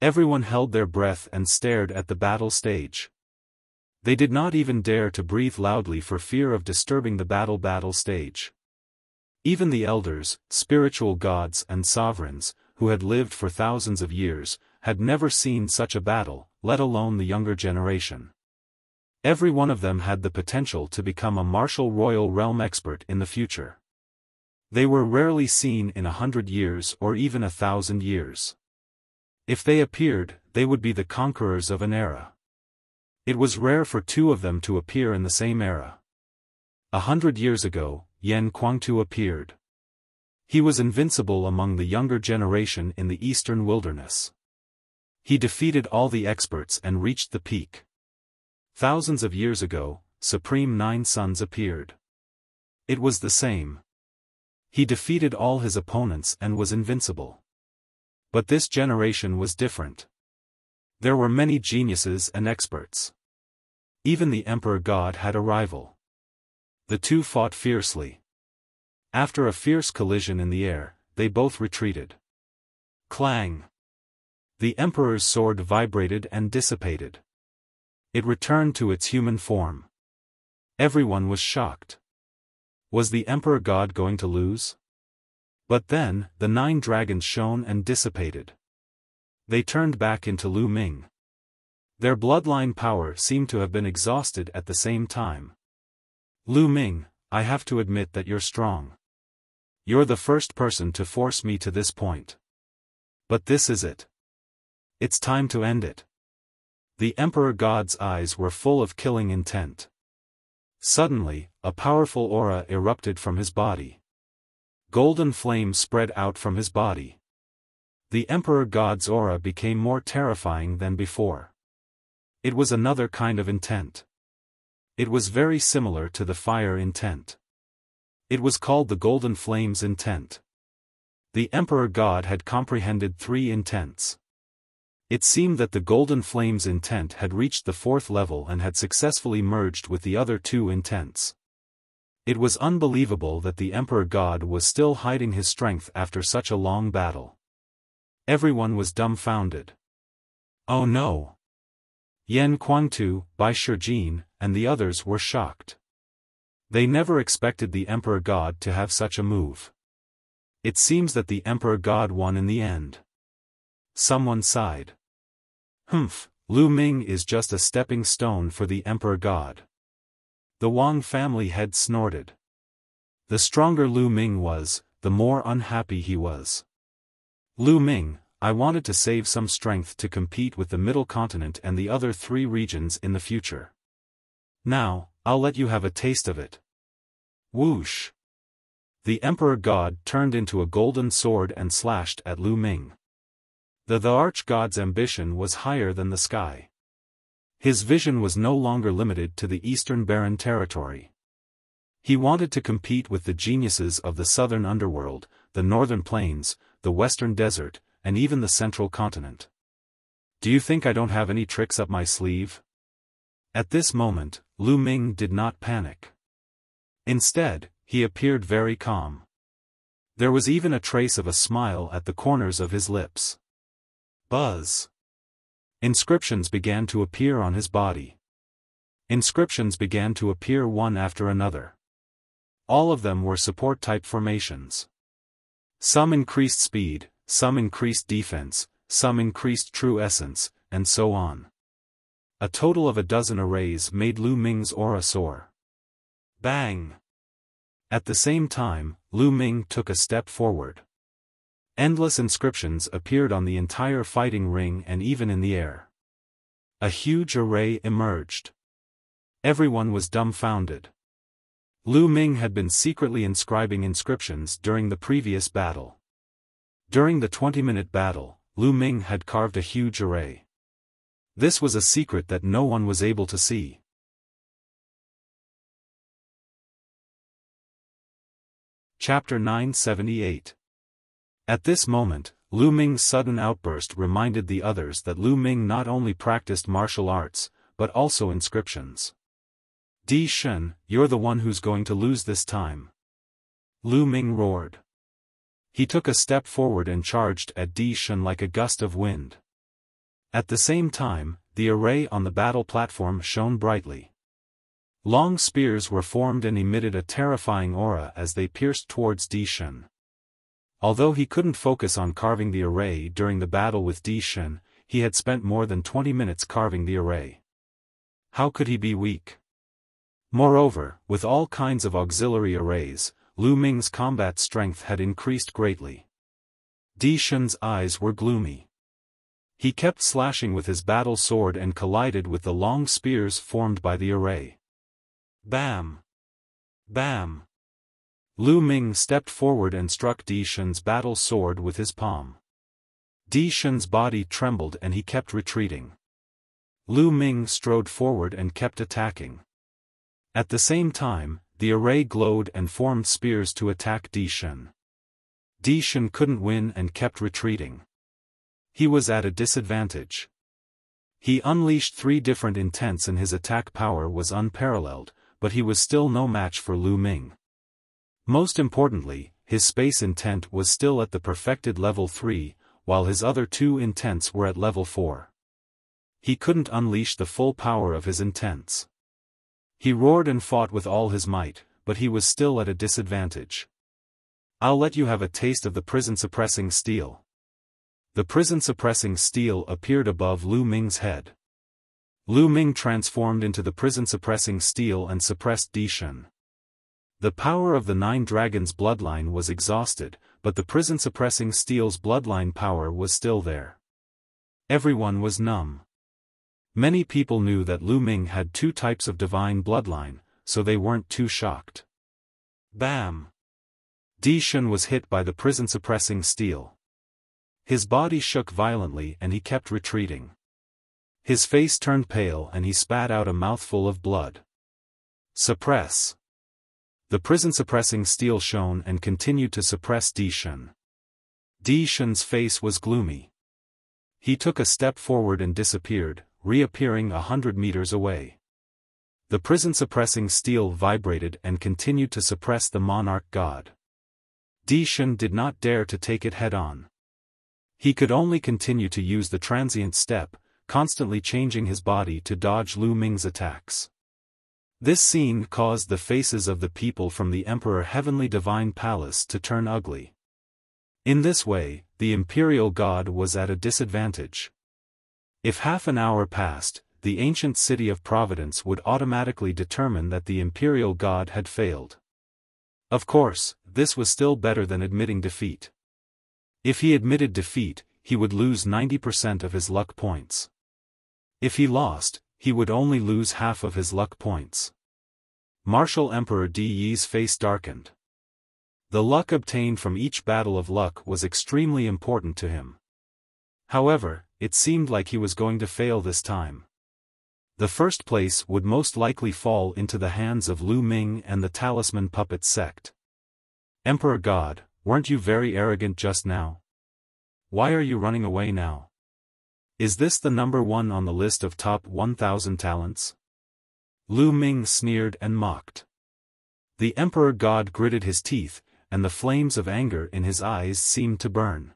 Everyone held their breath and stared at the battle stage. They did not even dare to breathe loudly for fear of disturbing the battle stage. Even the elders, spiritual gods and sovereigns, who had lived for thousands of years, had never seen such a battle, let alone the younger generation. Every one of them had the potential to become a martial royal realm expert in the future. They were rarely seen in 100 years or even 1,000 years. If they appeared, they would be the conquerors of an era. It was rare for 2 of them to appear in the same era. 100 years ago, Yan Kuangtu appeared. He was invincible among the younger generation in the eastern wilderness. He defeated all the experts and reached the peak. Thousands of years ago, Supreme 9 Sons appeared. It was the same. He defeated all his opponents and was invincible. But this generation was different. There were many geniuses and experts. Even the Emperor God had a rival. The 2 fought fiercely. After a fierce collision in the air, they both retreated. Clang! The Emperor's sword vibrated and dissipated. It returned to its human form. Everyone was shocked. Was the Emperor God going to lose? But then, the 9 dragons shone and dissipated. They turned back into Lu Ming. Their bloodline power seemed to have been exhausted at the same time. Lu Ming, I have to admit that you're strong. You're the first person to force me to this point. But this is it. It's time to end it. The Emperor God's eyes were full of killing intent. Suddenly, a powerful aura erupted from his body. Golden flame spread out from his body. The Emperor God's aura became more terrifying than before. It was another kind of intent. It was very similar to the fire intent. It was called the Golden Flame's intent. The Emperor God had comprehended 3 intents. It seemed that the Golden Flame's intent had reached the 4th level and had successfully merged with the other 2 intents. It was unbelievable that the Emperor God was still hiding his strength after such a long battle. Everyone was dumbfounded. Oh no! Yan Kuangtu, Bai Shijin, and the others were shocked. They never expected the Emperor God to have such a move. It seems that the Emperor God won in the end. Someone sighed. Humph, Lu Ming is just a stepping stone for the Emperor God. The Wang family head snorted. The stronger Lu Ming was, the more unhappy he was. Lu Ming, I wanted to save some strength to compete with the Middle Continent and the other 3 regions in the future. Now, I'll let you have a taste of it. Whoosh! The Emperor God turned into a golden sword and slashed at Lu Ming. The arch-god's ambition was higher than the sky. His vision was no longer limited to the eastern barren territory. He wanted to compete with the geniuses of the southern underworld, the northern plains, the western desert, and even the central continent. Do you think I don't have any tricks up my sleeve? At this moment, Lu Ming did not panic. Instead, he appeared very calm. There was even a trace of a smile at the corners of his lips. Buzz. Inscriptions began to appear on his body. Inscriptions began to appear one after another. All of them were support-type formations. Some increased speed, some increased defense, some increased true essence, and so on. A total of a dozen arrays made Lu Ming's aura soar. Bang! At the same time, Lu Ming took a step forward. Endless inscriptions appeared on the entire fighting ring and even in the air. A huge array emerged. Everyone was dumbfounded. Lu Ming had been secretly inscribing inscriptions during the previous battle. During the 20-minute battle, Lu Ming had carved a huge array. This was a secret that no one was able to see. Chapter 978. At this moment, Lu Ming's sudden outburst reminded the others that Lu Ming not only practiced martial arts, but also inscriptions. Di Shen, you're the one who's going to lose this time. Lu Ming roared. He took a step forward and charged at Di Shen like a gust of wind. At the same time, the array on the battle platform shone brightly. Long spears were formed and emitted a terrifying aura as they pierced towards Di Shen. Although he couldn't focus on carving the array during the battle with Di Shen, he had spent more than 20 minutes carving the array. How could he be weak? Moreover, with all kinds of auxiliary arrays, Lu Ming's combat strength had increased greatly. Di Shen's eyes were gloomy. He kept slashing with his battle sword and collided with the long spears formed by the array. Bam! Bam! Lu Ming stepped forward and struck Di Shen's battle sword with his palm. Di Shen's body trembled and he kept retreating. Lu Ming strode forward and kept attacking. At the same time, the array glowed and formed spears to attack Di Shen. Di Shen couldn't win and kept retreating. He was at a disadvantage. He unleashed 3 different intents and his attack power was unparalleled, but he was still no match for Lu Ming. Most importantly, his space intent was still at the perfected level 3, while his other 2 intents were at level 4. He couldn't unleash the full power of his intents. He roared and fought with all his might, but he was still at a disadvantage. I'll let you have a taste of the prison-suppressing steel. The prison-suppressing steel appeared above Lu Ming's head. Lu Ming transformed into the prison-suppressing steel and suppressed Di Shen. The power of the 9 dragons' bloodline was exhausted, but the prison-suppressing steel's bloodline power was still there. Everyone was numb. Many people knew that Lu Ming had 2 types of divine bloodline, so they weren't too shocked. Bam! Di Shen was hit by the prison-suppressing steel. His body shook violently and he kept retreating. His face turned pale and he spat out a mouthful of blood. Suppress! The prison-suppressing steel shone and continued to suppress Di Shen. Di Shen's face was gloomy. He took a step forward and disappeared, reappearing 100 meters away. The prison-suppressing steel vibrated and continued to suppress the monarch god. Di Shen did not dare to take it head-on. He could only continue to use the transient step, constantly changing his body to dodge Lu Ming's attacks. This scene caused the faces of the people from the Emperor Heavenly Divine Palace to turn ugly. In this way, the Imperial God was at a disadvantage. If half an hour passed, the ancient city of Providence would automatically determine that the Imperial God had failed. Of course, this was still better than admitting defeat. If he admitted defeat, he would lose 90% of his luck points. If he lost, he would only lose half of his luck points. Martial Emperor Di Yi's face darkened. The luck obtained from each battle of luck was extremely important to him. However, it seemed like he was going to fail this time. The first place would most likely fall into the hands of Lu Ming and the Talisman Puppet sect. Emperor God, weren't you very arrogant just now? Why are you running away now? Is this the number one on the list of top 1,000 talents? Lu Ming sneered and mocked. The Emperor God gritted his teeth, and the flames of anger in his eyes seemed to burn.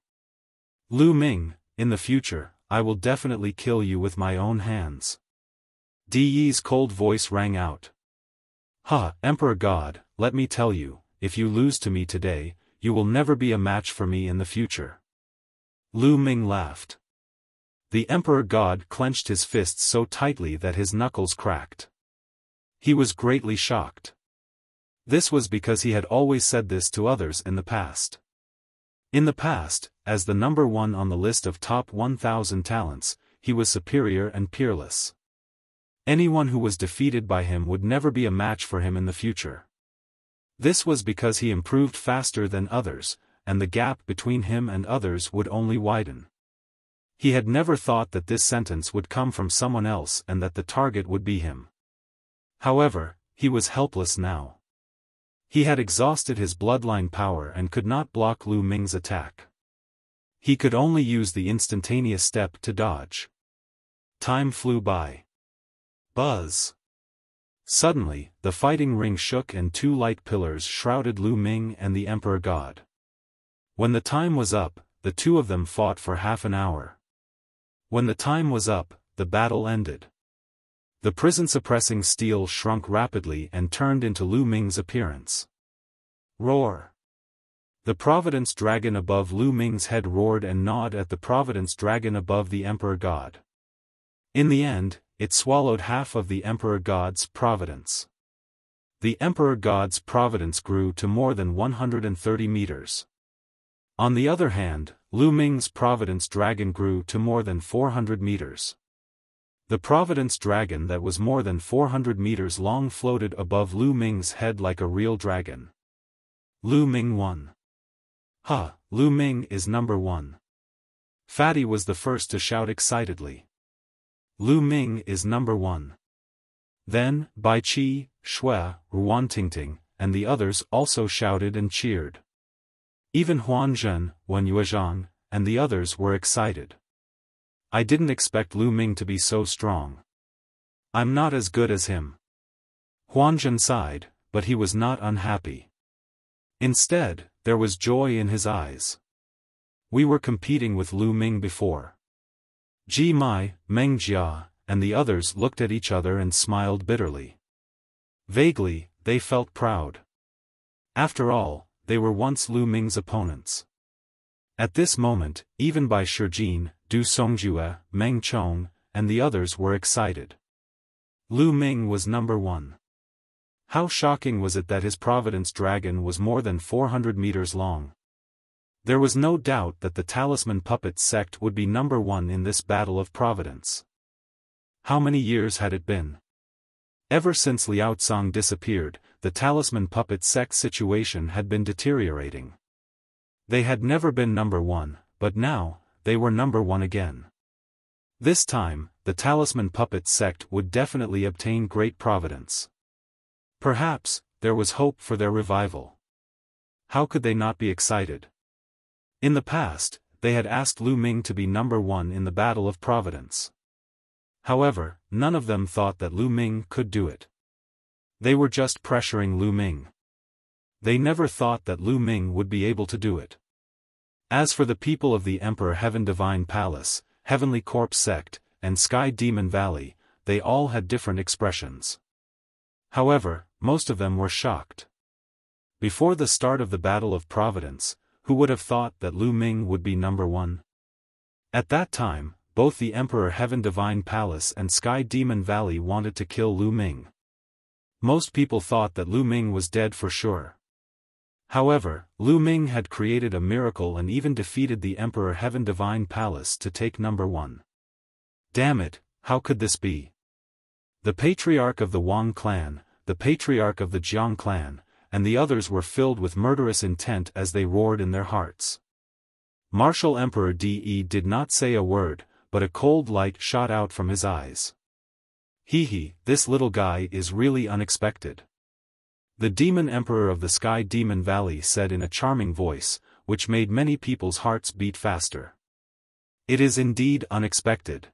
Lu Ming, in the future, I will definitely kill you with my own hands. Di Yi's cold voice rang out. Ha, Emperor God, let me tell you, if you lose to me today, you will never be a match for me in the future. Lu Ming laughed. The Emperor God clenched his fists so tightly that his knuckles cracked. He was greatly shocked. This was because he had always said this to others in the past. In the past, as the number one on the list of top 1,000 talents, he was superior and peerless. Anyone who was defeated by him would never be a match for him in the future. This was because he improved faster than others, and the gap between him and others would only widen. He had never thought that this sentence would come from someone else and that the target would be him. However, he was helpless now. He had exhausted his bloodline power and could not block Lu Ming's attack. He could only use the instantaneous step to dodge. Time flew by. Buzz. Suddenly, the fighting ring shook and two light pillars shrouded Lu Ming and the Emperor God. When the time was up, the two of them fought for half an hour. When the time was up, the battle ended. The prison-suppressing steel shrunk rapidly and turned into Lu Ming's appearance. Roar! The Providence Dragon above Lu Ming's head roared and gnawed at the Providence Dragon above the Emperor God. In the end, it swallowed half of the Emperor God's providence. The Emperor God's providence grew to more than 130 meters. On the other hand, Lu Ming's Providence Dragon grew to more than 400 meters. The Providence Dragon that was more than 400 meters long floated above Lu Ming's head like a real dragon. Lu Ming won. Ha, Lu Ming is number one. Fatty was the first to shout excitedly. Lu Ming is number one. Then, Bai Qi, Shui, Ruan Tingting, and the others also shouted and cheered. Even Huan Zhen, Wen Yuezhang, and the others were excited. I didn't expect Lu Ming to be so strong. I'm not as good as him. Huan Zhen sighed, but he was not unhappy. Instead, there was joy in his eyes. We were competing with Lu Ming before. Ji Mai, Meng Jia, and the others looked at each other and smiled bitterly. Vaguely, they felt proud. After all, they were once Lu Ming's opponents. At this moment, even Bai Shijin, Du Songjue, Meng Chong, and the others were excited. Lu Ming was number one. How shocking was it that his Providence Dragon was more than 400 meters long. There was no doubt that the Talisman Puppet sect would be number one in this battle of Providence. How many years had it been? Ever since Liao Tsang disappeared, the Talisman Puppet sect situation had been deteriorating. They had never been number one, but now, they were number one again. This time, the Talisman Puppet sect would definitely obtain great providence. Perhaps, there was hope for their revival. How could they not be excited? In the past, they had asked Lu Ming to be number one in the Battle of Providence. However, none of them thought that Lu Ming could do it. They were just pressuring Lu Ming. They never thought that Lu Ming would be able to do it. As for the people of the Emperor Heaven Divine Palace, Heavenly Corpse Sect, and Sky Demon Valley, they all had different expressions. However, most of them were shocked. Before the start of the Battle of Providence, who would have thought that Lu Ming would be number one? At that time, both the Emperor Heaven Divine Palace and Sky Demon Valley wanted to kill Lu Ming. Most people thought that Lu Ming was dead for sure. However, Lu Ming had created a miracle and even defeated the Emperor Heaven Divine Palace to take number one. Damn it, how could this be? The patriarch of the Wang clan, the patriarch of the Jiang clan, and the others were filled with murderous intent as they roared in their hearts. Martial Emperor De did not say a word, but a cold light shot out from his eyes. Hee, this little guy is really unexpected. The Demon Emperor of the Sky Demon Valley said in a charming voice, which made many people's hearts beat faster. It is indeed unexpected.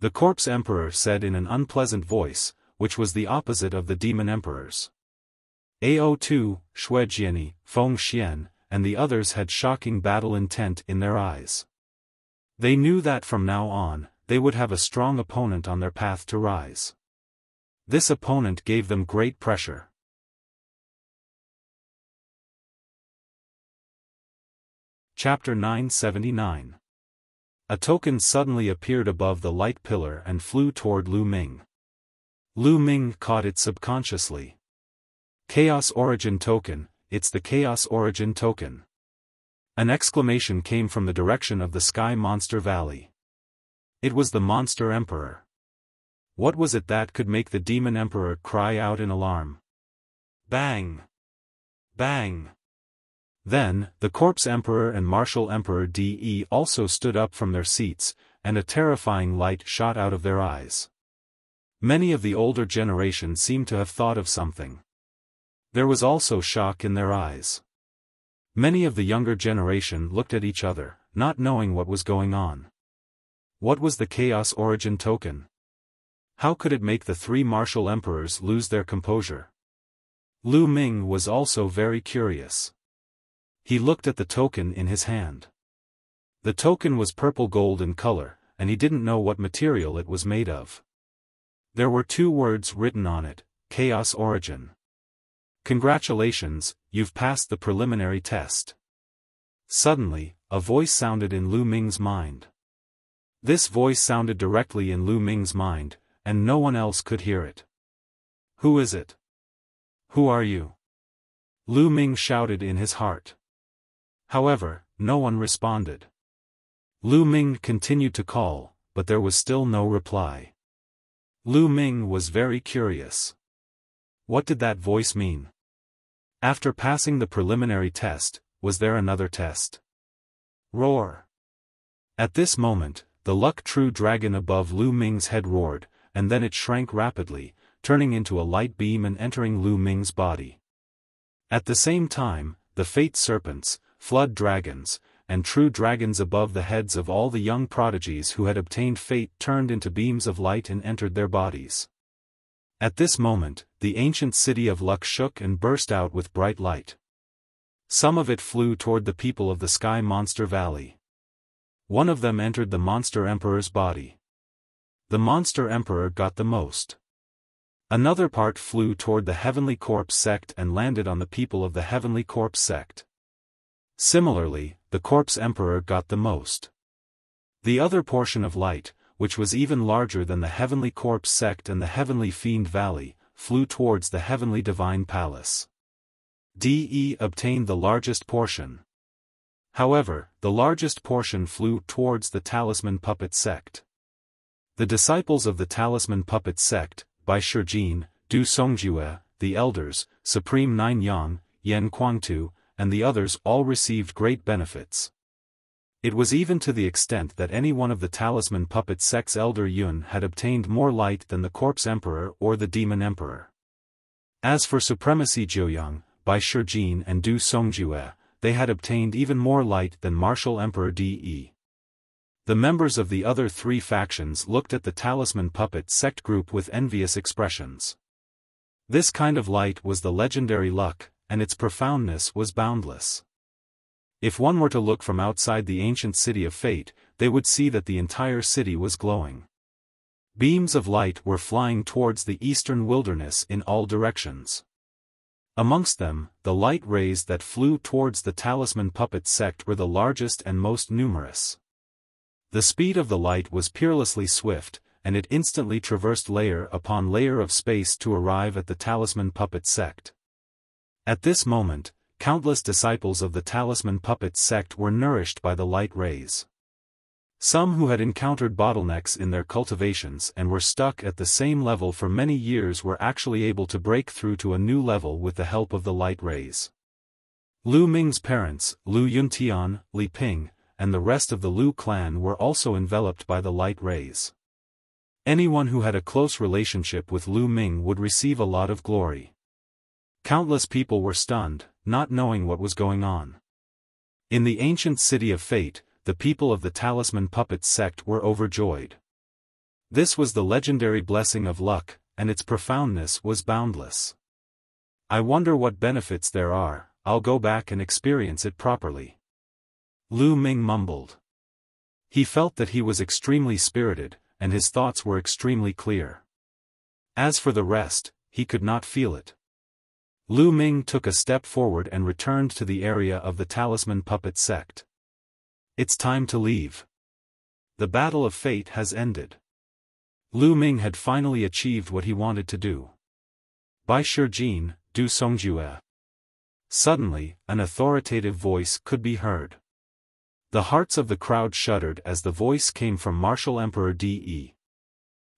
The Corpse Emperor said in an unpleasant voice, which was the opposite of the Demon Emperor's. Ao2, Shuejiani, Feng Xian, and the others had shocking battle intent in their eyes. They knew that from now on, they would have a strong opponent on their path to rise. This opponent gave them great pressure. Chapter 979. A token suddenly appeared above the light pillar and flew toward Lu Ming. Lu Ming caught it subconsciously. Chaos Origin Token, it's the Chaos Origin Token. An exclamation came from the direction of the Sky Monster Valley. It was the Monster Emperor. What was it that could make the Demon Emperor cry out in alarm? Bang! Bang! Then, the Corpse Emperor and Martial Emperor De also stood up from their seats, and a terrifying light shot out of their eyes. Many of the older generation seemed to have thought of something. There was also shock in their eyes. Many of the younger generation looked at each other, not knowing what was going on. What was the Chaos Origin Token? How could it make the three martial emperors lose their composure? Lu Ming was also very curious. He looked at the token in his hand. The token was purple gold in color, and he didn't know what material it was made of. There were 2 words written on it, Chaos Origin. Congratulations, you've passed the preliminary test. Suddenly, a voice sounded in Lu Ming's mind. This voice sounded directly in Lu Ming's mind, and no one else could hear it. Who is it? Who are you? Lu Ming shouted in his heart. However, no one responded. Lu Ming continued to call, but there was still no reply. Lu Ming was very curious. What did that voice mean? After passing the preliminary test, was there another test? Roar! At this moment, the Luck True Dragon above Lu Ming's head roared, and then it shrank rapidly, turning into a light beam and entering Lu Ming's body. At the same time, the Fate Serpents, Flood Dragons, and True Dragons above the heads of all the young prodigies who had obtained fate turned into beams of light and entered their bodies. At this moment, the ancient city of Luck shook and burst out with bright light. Some of it flew toward the people of the Sky Monster Valley. One of them entered the Monster Emperor's body. The Monster Emperor got the most. Another part flew toward the Heavenly Corpse sect and landed on the people of the Heavenly Corpse sect. Similarly, the Corpse Emperor got the most. The other portion of light, which was even larger than the Heavenly Corpse sect and the Heavenly Fiend Valley, flew towards the Heavenly Divine Palace. De obtained the largest portion. However, the largest portion flew towards the Talisman Puppet sect. The disciples of the Talisman Puppet sect, Bai Shijin, Du Songjue, the elders, Supreme Nine Yang, Yen Kuangtu, and the others all received great benefits. It was even to the extent that any one of the Talisman Puppet sect's elder Yun had obtained more light than the Corpse Emperor or the Demon Emperor. As for Supremacy Jiuyang, Bai Shijin and Du Songjue, they had obtained even more light than Martial Emperor De. The members of the other 3 factions looked at the Talisman Puppet sect group with envious expressions. This kind of light was the legendary luck, and its profoundness was boundless. If one were to look from outside the ancient city of fate, they would see that the entire city was glowing. Beams of light were flying towards the eastern wilderness in all directions. Amongst them, the light rays that flew towards the Talisman Puppet sect were the largest and most numerous. The speed of the light was peerlessly swift, and it instantly traversed layer upon layer of space to arrive at the Talisman Puppet sect. At this moment, countless disciples of the Talisman Puppet sect were nourished by the light rays. Some who had encountered bottlenecks in their cultivations and were stuck at the same level for many years were actually able to break through to a new level with the help of the light rays. Lu Ming's parents, Lu Yuntian, Li Ping, and the rest of the Lu clan were also enveloped by the light rays. Anyone who had a close relationship with Lu Ming would receive a lot of glory. Countless people were stunned, not knowing what was going on. In the ancient city of fate, the people of the Talisman Puppet sect were overjoyed. This was the legendary blessing of luck, and its profoundness was boundless. I wonder what benefits there are. I'll go back and experience it properly. Lu Ming mumbled. He felt that he was extremely spirited, and his thoughts were extremely clear. As for the rest, he could not feel it. Lu Ming took a step forward and returned to the area of the Talisman Puppet sect. It's time to leave. The battle of fate has ended. Lu Ming had finally achieved what he wanted to do. Bai Shijin, Du Songjue. Suddenly, an authoritative voice could be heard. The hearts of the crowd shuddered as the voice came from Martial Emperor De.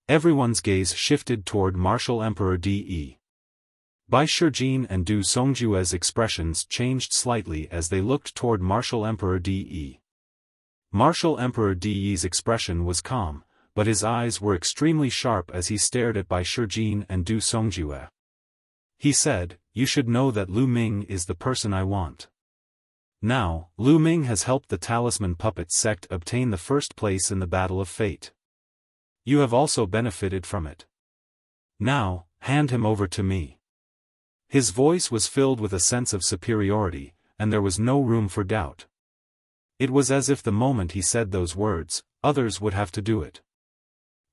Everyone's gaze shifted toward Martial Emperor De. Bai Shijin and Du Songjue's expressions changed slightly as they looked toward Martial Emperor De. Martial Emperor De's expression was calm, but his eyes were extremely sharp as he stared at Bai Shijin and Du Songjue. He said, "You should know that Lu Ming is the person I want." Now, Lu Ming has helped the Talisman Puppet sect obtain the first place in the Battle of Fate. You have also benefited from it. Now, hand him over to me. His voice was filled with a sense of superiority, and there was no room for doubt. It was as if the moment he said those words, others would have to do it.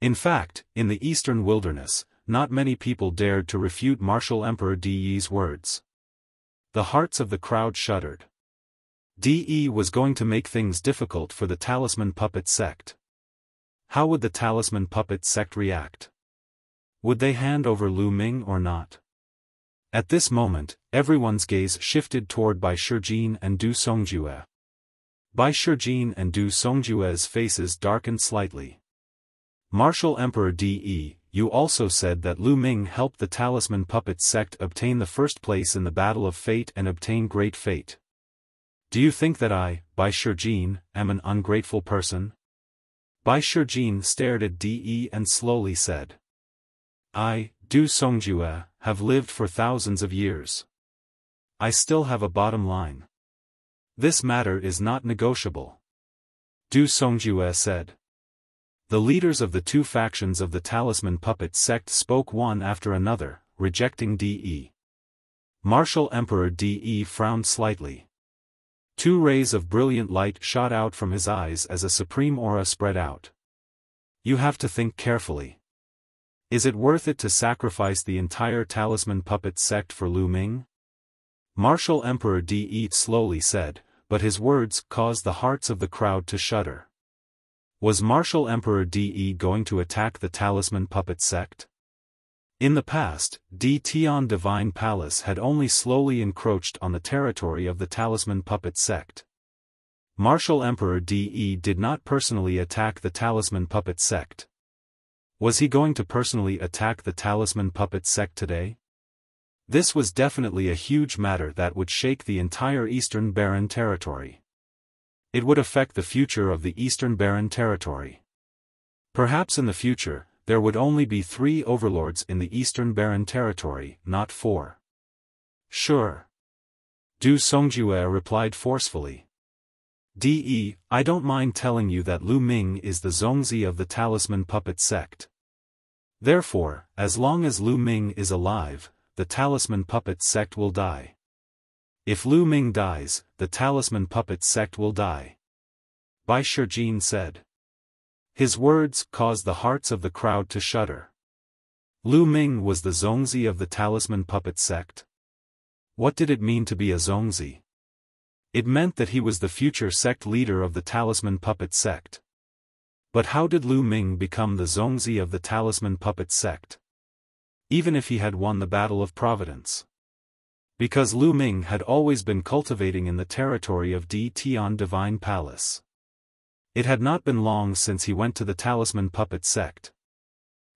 In fact, in the eastern wilderness, not many people dared to refute Martial Emperor De's words. The hearts of the crowd shuddered. De was going to make things difficult for the Talisman Puppet sect. How would the Talisman Puppet sect react? Would they hand over Lu Ming or not? At this moment, everyone's gaze shifted toward Bai Shijin and Du Songjue. Bai Shijin and Du Songjue's faces darkened slightly. Martial Emperor De, you also said that Lu Ming helped the Talisman Puppet sect obtain the first place in the Battle of Fate and obtain great fate. Do you think that I, Bai Shijin, am an ungrateful person? Bai Shijin stared at De and slowly said. I, Du Songjue, have lived for thousands of years. I still have a bottom line. This matter is not negotiable. Du Songjue said. The leaders of the two factions of the Talisman Puppet sect spoke one after another, rejecting De. Martial Emperor De frowned slightly. Two rays of brilliant light shot out from his eyes as a supreme aura spread out. You have to think carefully. Is it worth it to sacrifice the entire Talisman Puppet sect for Lu Ming? Martial Emperor De slowly said, but his words caused the hearts of the crowd to shudder. Was Martial Emperor De going to attack the Talisman Puppet sect? In the past, De Tian Divine Palace had only slowly encroached on the territory of the Talisman Puppet sect. Martial Emperor De did not personally attack the Talisman Puppet sect. Was he going to personally attack the Talisman Puppet sect today? This was definitely a huge matter that would shake the entire Eastern Barren Territory. It would affect the future of the Eastern Barren Territory. Perhaps in the future, there would only be 3 overlords in the Eastern Barren Territory, not 4. Sure. Du Songjue replied forcefully. De, I don't mind telling you that Lu Ming is the Zongzi of the Talisman Puppet sect. Therefore, as long as Lu Ming is alive, the Talisman Puppet sect will die. If Lu Ming dies, the Talisman Puppet sect will die. Bai Shijin said. His words caused the hearts of the crowd to shudder. Lu Ming was the Zongzi of the Talisman Puppet sect. What did it mean to be a Zongzi? It meant that he was the future sect leader of the Talisman Puppet sect. But how did Lu Ming become the Zongzi of the Talisman Puppet sect? Even if he had won the Battle of Providence. Because Lu Ming had always been cultivating in the territory of De Tian Divine Palace. It had not been long since he went to the Talisman Puppet sect.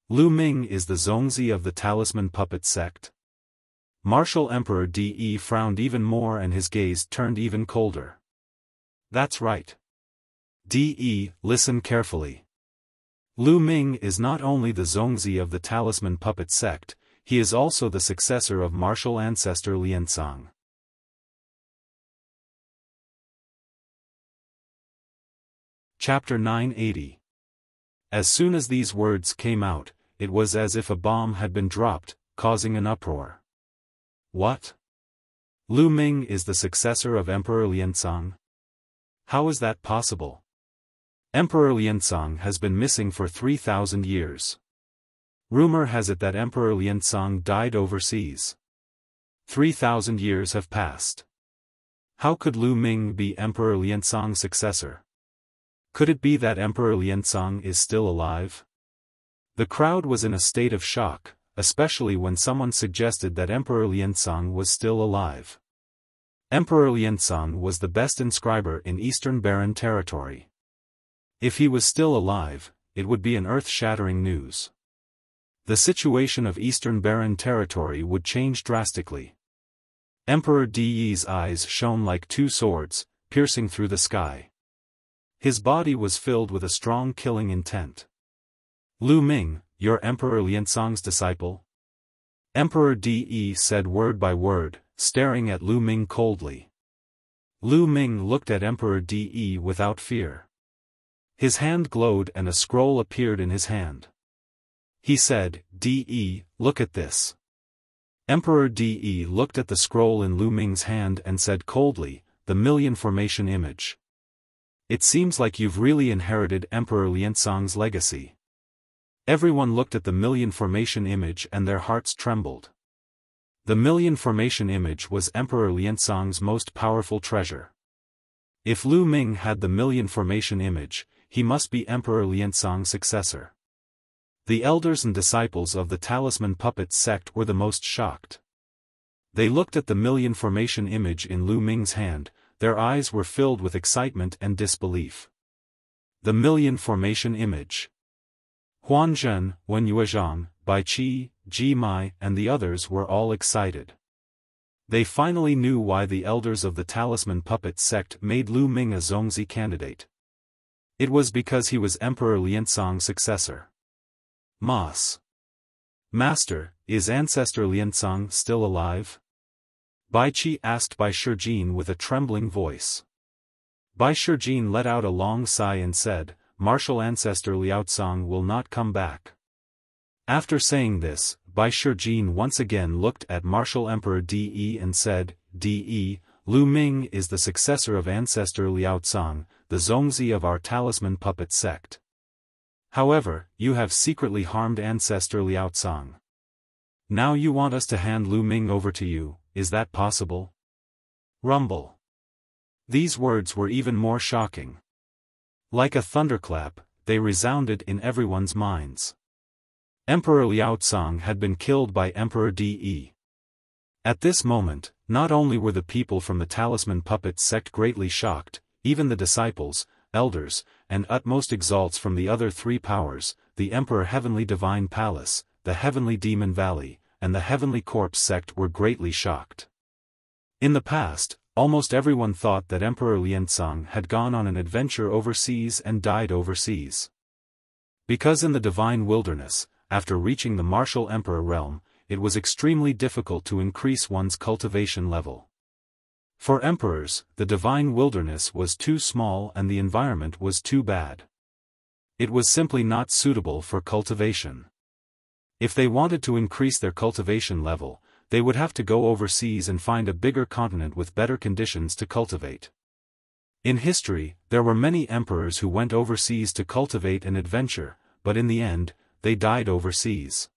Lu Ming is the Zongzi of the Talisman Puppet sect? Martial Emperor De frowned even more and his gaze turned even colder. That's right. De, listen carefully. Lu Ming is not only the Zongzi of the Talisman Puppet sect, he is also the successor of martial ancestor Liansong. Chapter 980. As soon as these words came out, it was as if a bomb had been dropped, causing an uproar. What? Lu Ming is the successor of Emperor Liansong? How is that possible? Emperor Liansong has been missing for 3,000 years. Rumor has it that Emperor Liansong died overseas. 3,000 years have passed. How could Lu Ming be Emperor Liansong's successor? Could it be that Emperor Liansong is still alive? The crowd was in a state of shock, especially when someone suggested that Emperor Liansong was still alive. Emperor Liansong was the best inscriber in Eastern Barren territory. If he was still alive, it would be an earth-shattering news. The situation of Eastern Barren territory would change drastically. Emperor De's eyes shone like two swords, piercing through the sky. His body was filled with a strong killing intent. Lu Ming, you're Emperor Liansong's disciple? Emperor De said word by word, staring at Lu Ming coldly. Lu Ming looked at Emperor De without fear. His hand glowed and a scroll appeared in his hand. He said, De, look at this. Emperor De looked at the scroll in Lu Ming's hand and said coldly, the Million Formation image. It seems like you've really inherited Emperor Liansong's legacy. Everyone looked at the Million Formation image and their hearts trembled. The Million Formation image was Emperor Liansong's most powerful treasure. If Lu Ming had the Million Formation image, he must be Emperor Liansong's successor. The elders and disciples of the Talisman Puppet sect were the most shocked. They looked at the Million Formation image in Lu Ming's hand. Their eyes were filled with excitement and disbelief. The Million Formation image. Huan Zhen, Wen Yuezhang, Bai Qi, Ji Mai and the others were all excited. They finally knew why the elders of the Talisman Puppet sect made Lu Ming a Zongzi candidate. It was because he was Emperor Liansong's successor. Master, is Ancestor Liansong still alive? Bai Qi asked Bai Shijin with a trembling voice. Bai Shijin let out a long sigh and said, Martial Ancestor Liaosong will not come back. After saying this, Bai Shijin once again looked at Martial Emperor De and said, De, Lu Ming is the successor of Ancestor Liaosong, the Zongzi of our Talisman Puppet sect. However, you have secretly harmed Ancestor Liaosong. Now you want us to hand Lu Ming over to you. Is that possible? Rumble. These words were even more shocking. Like a thunderclap, they resounded in everyone's minds. Emperor Liaosong had been killed by Emperor De. At this moment, not only were the people from the Talisman Puppet sect greatly shocked, even the disciples, elders, and utmost exalts from the other three powers, the Emperor Heavenly Divine Palace, the Heavenly Demon Valley, and the Heavenly Corpse sect were greatly shocked. In the past, almost everyone thought that Emperor Liansong had gone on an adventure overseas and died overseas. Because in the Divine Wilderness, after reaching the Martial Emperor realm, it was extremely difficult to increase one's cultivation level. For emperors, the Divine Wilderness was too small and the environment was too bad. It was simply not suitable for cultivation. If they wanted to increase their cultivation level, they would have to go overseas and find a bigger continent with better conditions to cultivate. In history, there were many emperors who went overseas to cultivate an adventure, but in the end, they died overseas.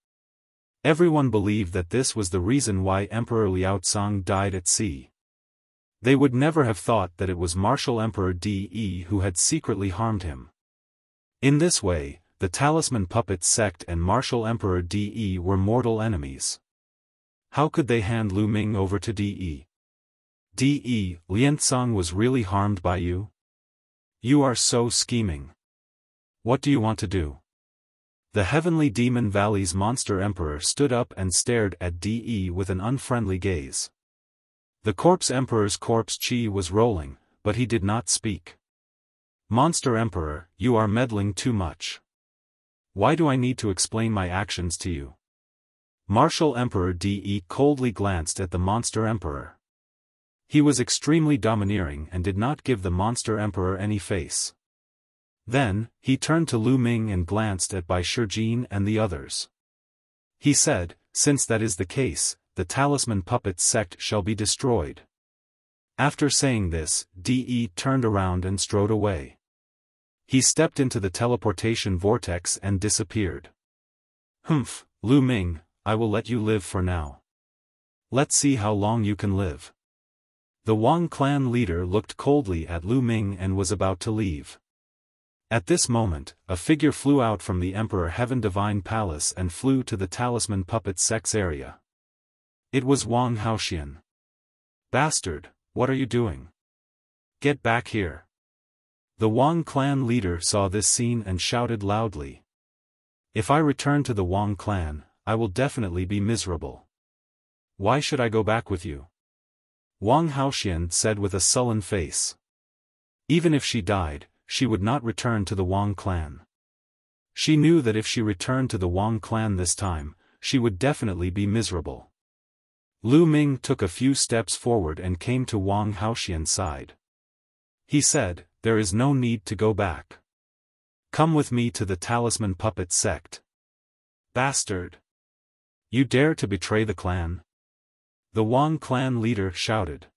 Everyone believed that this was the reason why Emperor Liaosong died at sea. They would never have thought that it was Martial Emperor De who had secretly harmed him. In this way, the Talisman Puppet sect and Martial Emperor De were mortal enemies. How could they hand Lu Ming over to De? De, Liansong was really harmed by you? You are so scheming. What do you want to do? The Heavenly Demon Valley's Monster Emperor stood up and stared at De with an unfriendly gaze. The Corpse Emperor's corpse chi was rolling, but he did not speak. Monster Emperor, you are meddling too much. Why do I need to explain my actions to you? Martial Emperor De coldly glanced at the Monster Emperor. He was extremely domineering and did not give the Monster Emperor any face. Then, he turned to Lu Ming and glanced at Bai Shijin and the others. He said, since that is the case, the Talisman Puppet sect shall be destroyed. After saying this, De turned around and strode away. He stepped into the teleportation vortex and disappeared. Humph, Lu Ming, I will let you live for now. Let's see how long you can live. The Wang clan leader looked coldly at Lu Ming and was about to leave. At this moment, a figure flew out from the Emperor Heaven Divine Palace and flew to the Talisman Puppet sect's area. It was Wang Haoxian. Bastard, what are you doing? Get back here. The Wang clan leader saw this scene and shouted loudly. If I return to the Wang clan, I will definitely be miserable. Why should I go back with you? Wang Haoxian said with a sullen face. Even if she died, she would not return to the Wang clan. She knew that if she returned to the Wang clan this time, she would definitely be miserable. Lu Ming took a few steps forward and came to Wang Haoxian's side. He said, there is no need to go back. Come with me to the Talisman Puppet sect. Bastard! You dare to betray the clan? The Wang clan leader shouted.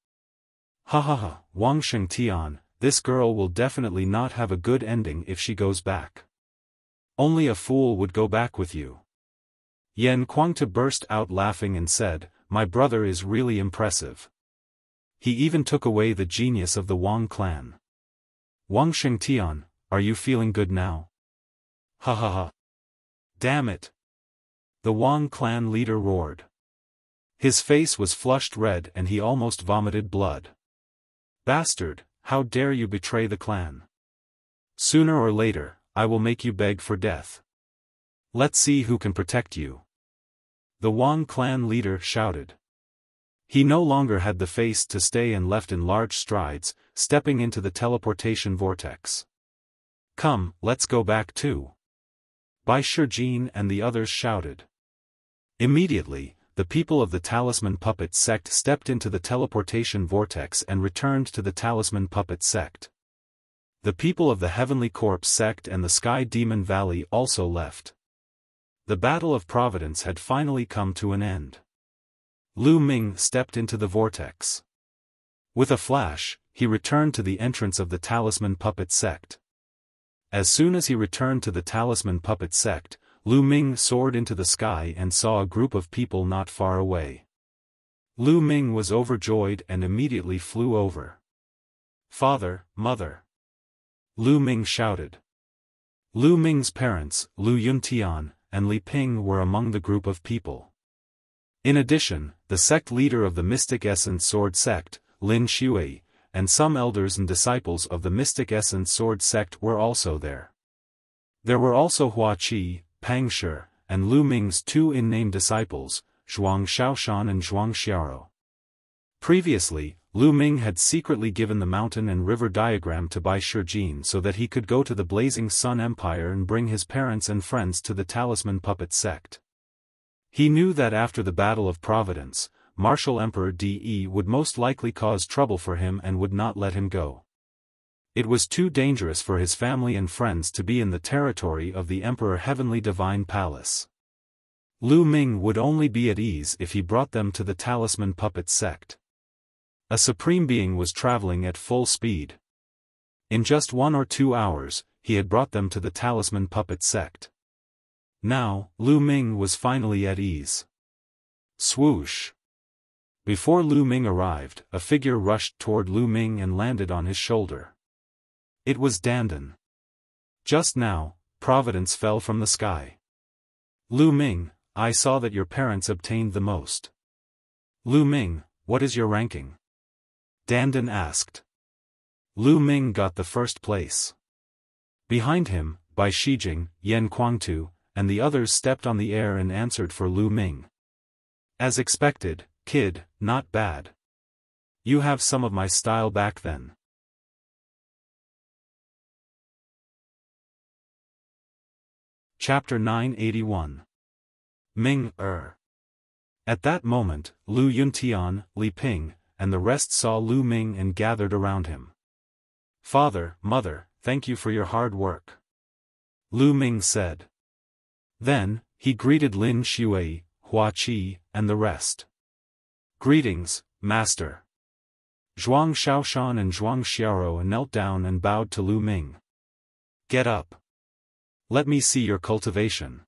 Ha ha ha, Wang Shengtian, this girl will definitely not have a good ending if she goes back. Only a fool would go back with you. Yan Kuangta burst out laughing and said, my brother is really impressive. He even took away the genius of the Wang clan. Wang Shengtian, are you feeling good now? Ha ha ha. Damn it. The Wang clan leader roared. His face was flushed red and he almost vomited blood. Bastard, how dare you betray the clan? Sooner or later, I will make you beg for death. Let's see who can protect you. The Wang clan leader shouted. He no longer had the face to stay and left in large strides, stepping into the teleportation vortex. Come, let's go back too. Bai Shijin and the others shouted. Immediately, the people of the Talisman Puppet sect stepped into the teleportation vortex and returned to the Talisman Puppet sect. The people of the Heavenly Corpse sect and the Sky Demon Valley also left. The Battle of Providence had finally come to an end. Lu Ming stepped into the vortex. With a flash, he returned to the entrance of the Talisman Puppet sect. As soon as he returned to the Talisman Puppet sect, Lu Ming soared into the sky and saw a group of people not far away. Lu Ming was overjoyed and immediately flew over. Father, mother! Lu Ming shouted. Lu Ming's parents, Lu Yuntian, and Li Ping were among the group of people. In addition, the sect leader of the Mystic Essence Sword sect, Lin Shui, and some elders and disciples of the Mystic Essence Sword sect were also there. There were also Hua Qi, Pang Shi, and Lu Ming's two in-name disciples, Zhuang Xiaofan and Zhuang Xiao. Previously, Lu Ming had secretly given the mountain and river diagram to Bai Shijin so that he could go to the Blazing Sun Empire and bring his parents and friends to the Talisman Puppet sect. He knew that after the Battle of Providence, Martial Emperor De would most likely cause trouble for him and would not let him go. It was too dangerous for his family and friends to be in the territory of the Emperor Heavenly Divine Palace. Lu Ming would only be at ease if he brought them to the Talisman Puppet sect. A supreme being was traveling at full speed. In just 1 or 2 hours, he had brought them to the Talisman Puppet sect. Now, Lu Ming was finally at ease. Swoosh! Before Lu Ming arrived, a figure rushed toward Lu Ming and landed on his shoulder. It was Dandan. Just now, Providence fell from the sky. Lu Ming, I saw that your parents obtained the most. Lu Ming, what is your ranking? Dandan asked. Lu Ming got the first place. Behind him, Bai Shijing, Yan Kuangtu, and the others stepped on the air and answered for Lu Ming. As expected, kid, not bad. You have some of my style back then. Chapter 981. Ming At that moment, Lu Yuntian, Li Ping, and the rest saw Lu Ming and gathered around him. Father, mother, thank you for your hard work. Lu Ming said. Then, he greeted Lin Shui, Hua Qi, and the rest. Greetings, master. Zhuang Xiaofan and Zhuang Xiaoro knelt down and bowed to Lu Ming. Get up. Let me see your cultivation.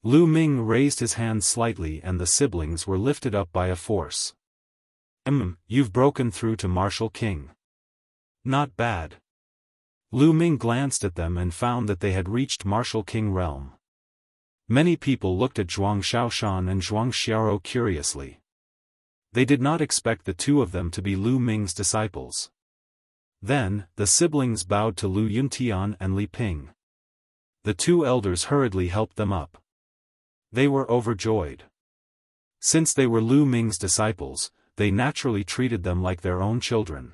Lu Ming raised his hand slightly and the siblings were lifted up by a force. You've broken through to Martial King. Not bad. Lu Ming glanced at them and found that they had reached Martial King realm. Many people looked at Zhuang Xiaoshan and Zhuang Xiaoro curiously. They did not expect the two of them to be Lu Ming's disciples. Then, the siblings bowed to Lu Yuntian and Li Ping. The two elders hurriedly helped them up. They were overjoyed. Since they were Lu Ming's disciples, they naturally treated them like their own children.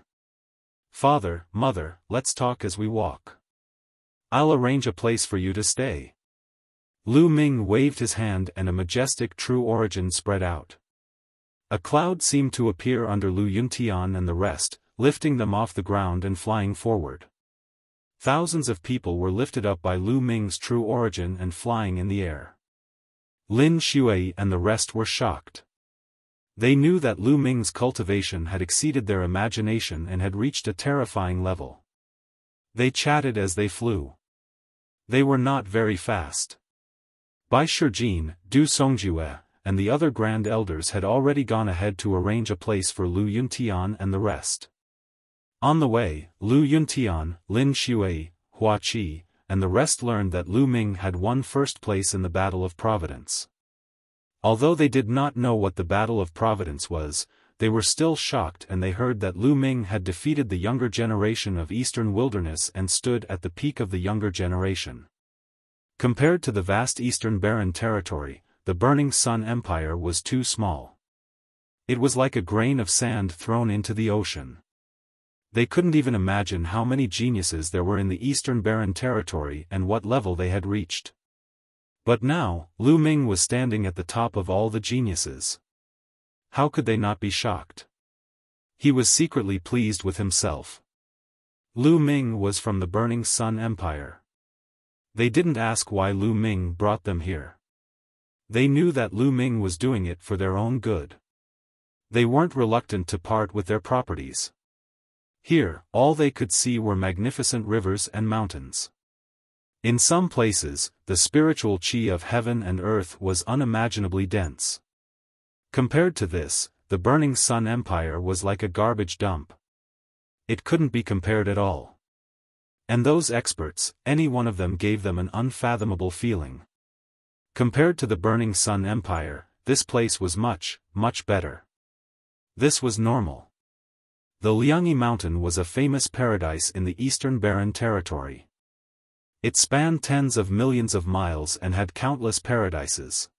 Father, mother, let's talk as we walk. I'll arrange a place for you to stay. Lu Ming waved his hand and a majestic true origin spread out. A cloud seemed to appear under Lu Yuntian and the rest, lifting them off the ground and flying forward. Thousands of people were lifted up by Lu Ming's true origin and flying in the air. Lin Shui and the rest were shocked. They knew that Lu Ming's cultivation had exceeded their imagination and had reached a terrifying level. They chatted as they flew. They were not very fast. Bai Shijing, Du Songjue, and the other grand elders had already gone ahead to arrange a place for Lu Yuntian and the rest. On the way, Lu Yuntian, Lin Shui, Hua Qi, and the rest learned that Lu Ming had won first place in the Battle of Providence. Although they did not know what the Battle of Providence was, they were still shocked and they heard that Lu Ming had defeated the younger generation of Eastern Wilderness and stood at the peak of the younger generation. Compared to the vast Eastern Barren territory, the Burning Sun Empire was too small. It was like a grain of sand thrown into the ocean. They couldn't even imagine how many geniuses there were in the Eastern Barren territory and what level they had reached. But now, Lu Ming was standing at the top of all the geniuses. How could they not be shocked? He was secretly pleased with himself. Lu Ming was from the Burning Sun Empire. They didn't ask why Lu Ming brought them here. They knew that Lu Ming was doing it for their own good. They weren't reluctant to part with their properties. Here, all they could see were magnificent rivers and mountains. In some places, the spiritual qi of heaven and earth was unimaginably dense. Compared to this, the Burning Sun Empire was like a garbage dump. It couldn't be compared at all. And those experts, any one of them gave them an unfathomable feeling. Compared to the Burning Sun Empire, this place was much, much better. This was normal. The Liangyi Mountain was a famous paradise in the Eastern Barren territory. It spanned tens of millions of miles and had countless paradises.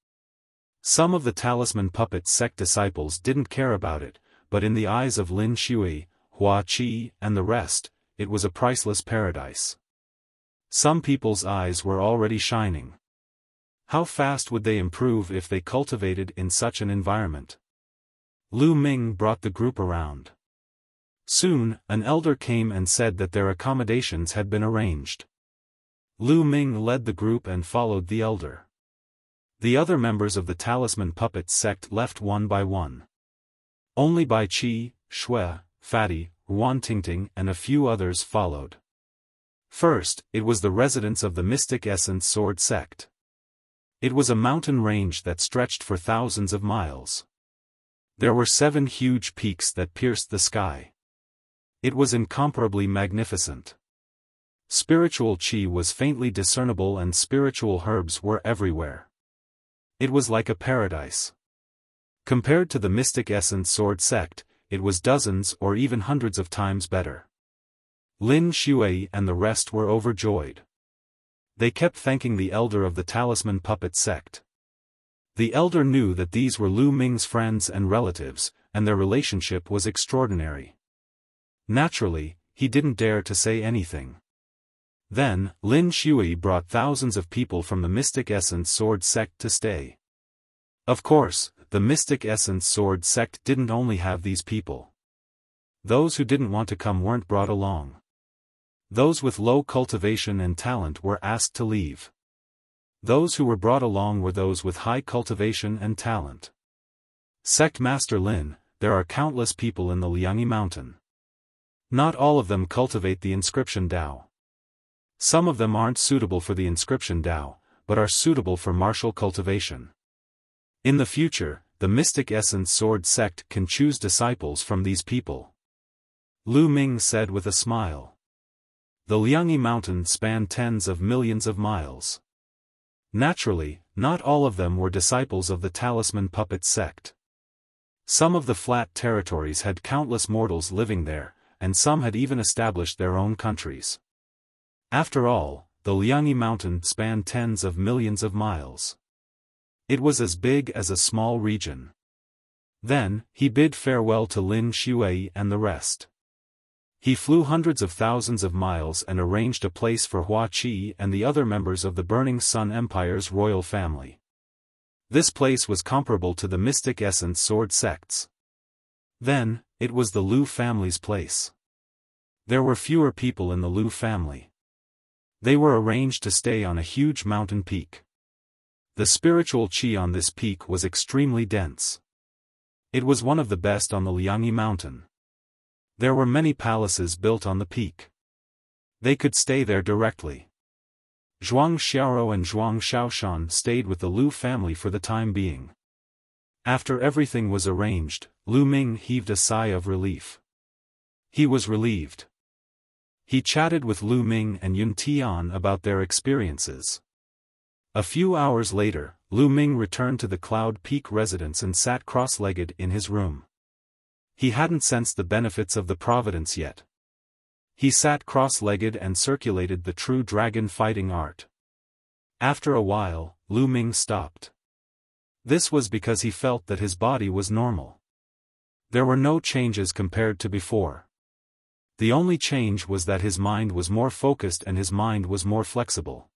Some of the Talisman Puppet sect disciples didn't care about it, but in the eyes of Lin Shui, Hua Qi, and the rest, it was a priceless paradise. Some people's eyes were already shining. How fast would they improve if they cultivated in such an environment? Lu Ming brought the group around. Soon, an elder came and said that their accommodations had been arranged. Lu Ming led the group and followed the elder. The other members of the Talisman Puppet sect left one by one. Only Bai Qi, Shui, Fatty, Ruan Tingting and a few others followed. First, it was the residence of the Mystic Essence Sword sect. It was a mountain range that stretched for thousands of miles. There were 7 huge peaks that pierced the sky. It was incomparably magnificent. Spiritual qi was faintly discernible and spiritual herbs were everywhere. It was like a paradise. Compared to the Mystic Essence Sword sect, it was dozens or even hundreds of times better. Lin Shui and the rest were overjoyed. They kept thanking the elder of the talisman puppet sect. The elder knew that these were Lu Ming's friends and relatives, and their relationship was extraordinary. Naturally, he didn't dare to say anything. Then, Lin Shui brought thousands of people from the Mystic Essence Sword sect to stay. Of course, the Mystic Essence Sword sect didn't only have these people. Those who didn't want to come weren't brought along. Those with low cultivation and talent were asked to leave. Those who were brought along were those with high cultivation and talent. Sect Master Lin, there are countless people in the Liangyi Mountain. Not all of them cultivate the inscription Dao. Some of them aren't suitable for the inscription Dao, but are suitable for martial cultivation. In the future, the Mystic Essence Sword sect can choose disciples from these people. Lu Ming said with a smile. The Liangyi Mountain spanned tens of millions of miles. Naturally, not all of them were disciples of the Talisman Puppet sect. Some of the flat territories had countless mortals living there, and some had even established their own countries. After all, the Liangyi Mountain spanned tens of millions of miles. It was as big as a small region. Then, he bid farewell to Lin Shui and the rest. He flew hundreds of thousands of miles and arranged a place for Hua Qi and the other members of the Burning Sun Empire's royal family. This place was comparable to the Mystic Essence Sword sects. Then, it was the Lu family's place. There were fewer people in the Lu family. They were arranged to stay on a huge mountain peak. The spiritual qi on this peak was extremely dense. It was one of the best on the Liangyi Mountain. There were many palaces built on the peak. They could stay there directly. Zhuang Xiaoro and Zhuang Xiaofan stayed with the Lu family for the time being. After everything was arranged, Lu Ming heaved a sigh of relief. He was relieved. He chatted with Lu Ming and Yun Tian about their experiences. A few hours later, Lu Ming returned to the Cloud Peak residence and sat cross-legged in his room. He hadn't sensed the benefits of the providence yet. He sat cross-legged and circulated the true dragon fighting art. After a while, Lu Ming stopped. This was because he felt that his body was normal. There were no changes compared to before. The only change was that his mind was more focused and his mind was more flexible.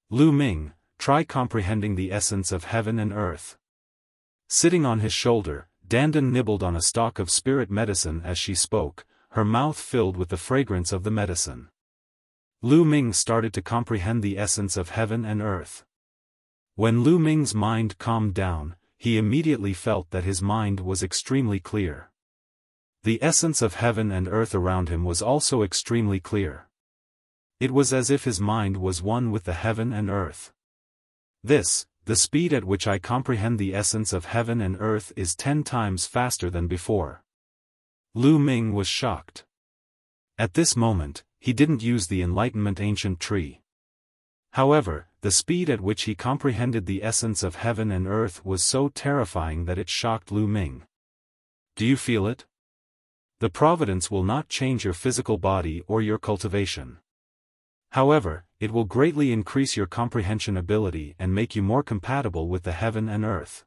Lu Ming, try comprehending the essence of heaven and earth. Sitting on his shoulder, Dandan nibbled on a stalk of spirit medicine as she spoke, her mouth filled with the fragrance of the medicine. Lu Ming started to comprehend the essence of heaven and earth. When Lu Ming's mind calmed down, he immediately felt that his mind was extremely clear. The essence of heaven and earth around him was also extremely clear. It was as if his mind was one with the heaven and earth. The speed at which I comprehend the essence of heaven and earth is 10 times faster than before. Lu Ming was shocked. At this moment, he didn't use the Enlightenment Ancient Tree. However, the speed at which he comprehended the essence of heaven and earth was so terrifying that it shocked Lu Ming. Do you feel it? The providence will not change your physical body or your cultivation. However, it will greatly increase your comprehension ability and make you more compatible with the heaven and earth.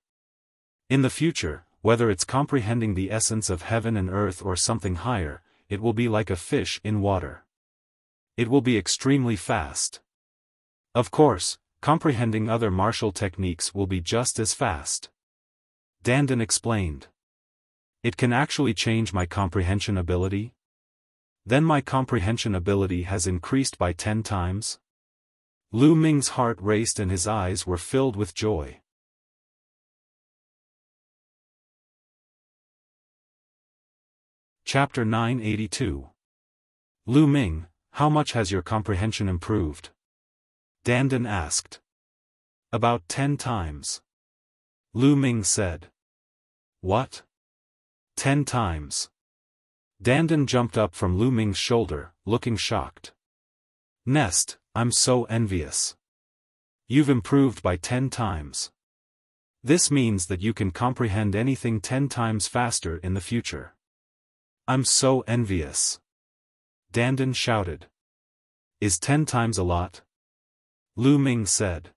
In the future, whether it's comprehending the essence of heaven and earth or something higher, it will be like a fish in water. It will be extremely fast. Of course, comprehending other martial techniques will be just as fast. Dandan explained. It can actually change my comprehension ability? Then my comprehension ability has increased by 10 times? Lu Ming's heart raced and his eyes were filled with joy. Chapter 982. Lu Ming, how much has your comprehension improved? Dandan asked. About 10 times. Lu Ming said. What? 10 times. Dandan jumped up from Lu Ming's shoulder, looking shocked. Nest, I'm so envious. You've improved by 10 times. This means that you can comprehend anything 10 times faster in the future. I'm so envious. Dandan shouted. Is 10 times a lot? Lu Ming said.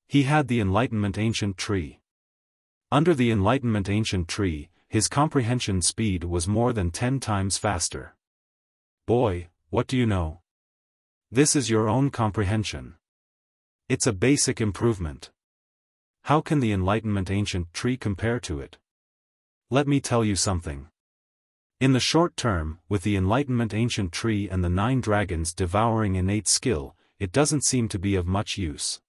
He had the Enlightenment Ancient Tree. Under the Enlightenment Ancient Tree, his comprehension speed was more than 10 times faster. Boy, what do you know? This is your own comprehension. It's a basic improvement. How can the Enlightenment Ancient Tree compare to it? Let me tell you something. In the short term, with the Enlightenment Ancient Tree and the 9 dragons devouring innate skill, it doesn't seem to be of much use.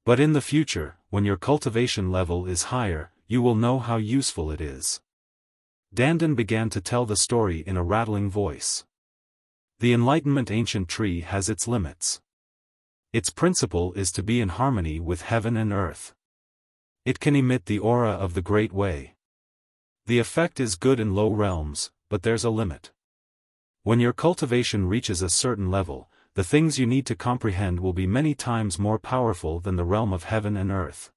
But in the future, when your cultivation level is higher, you will know how useful it is. Dandan began to tell the story in a rattling voice. The Enlightenment Ancient Tree has its limits. Its principle is to be in harmony with heaven and earth. It can emit the aura of the Great Way. The effect is good in low realms, but there's a limit. When your cultivation reaches a certain level, the things you need to comprehend will be many times more powerful than the realm of heaven and earth.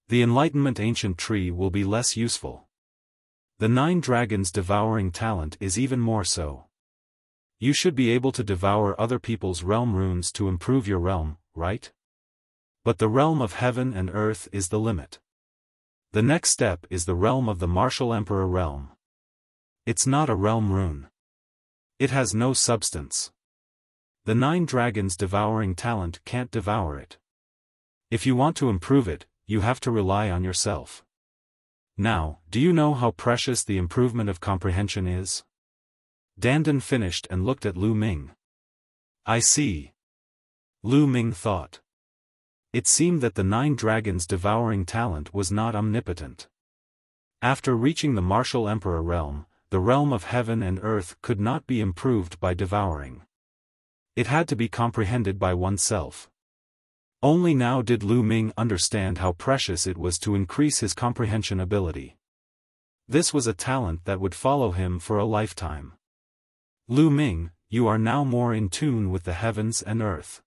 The Enlightenment Ancient Tree will be less useful. The 9 dragons devouring talent is even more so. You should be able to devour other people's realm runes to improve your realm, right? But the realm of heaven and earth is the limit. The next step is the realm of the Martial Emperor realm. It's not a realm rune. It has no substance. The 9 dragons devouring talent can't devour it. If you want to improve it, you have to rely on yourself. Now, do you know how precious the improvement of comprehension is? Dandan finished and looked at Lu Ming. I see. Lu Ming thought. It seemed that the 9 dragons devouring talent was not omnipotent. After reaching the Martial Emperor realm, the realm of heaven and earth could not be improved by devouring. It had to be comprehended by oneself. Only now did Lu Ming understand how precious it was to increase his comprehension ability. This was a talent that would follow him for a lifetime. Lu Ming, you are now more in tune with the heavens and earth.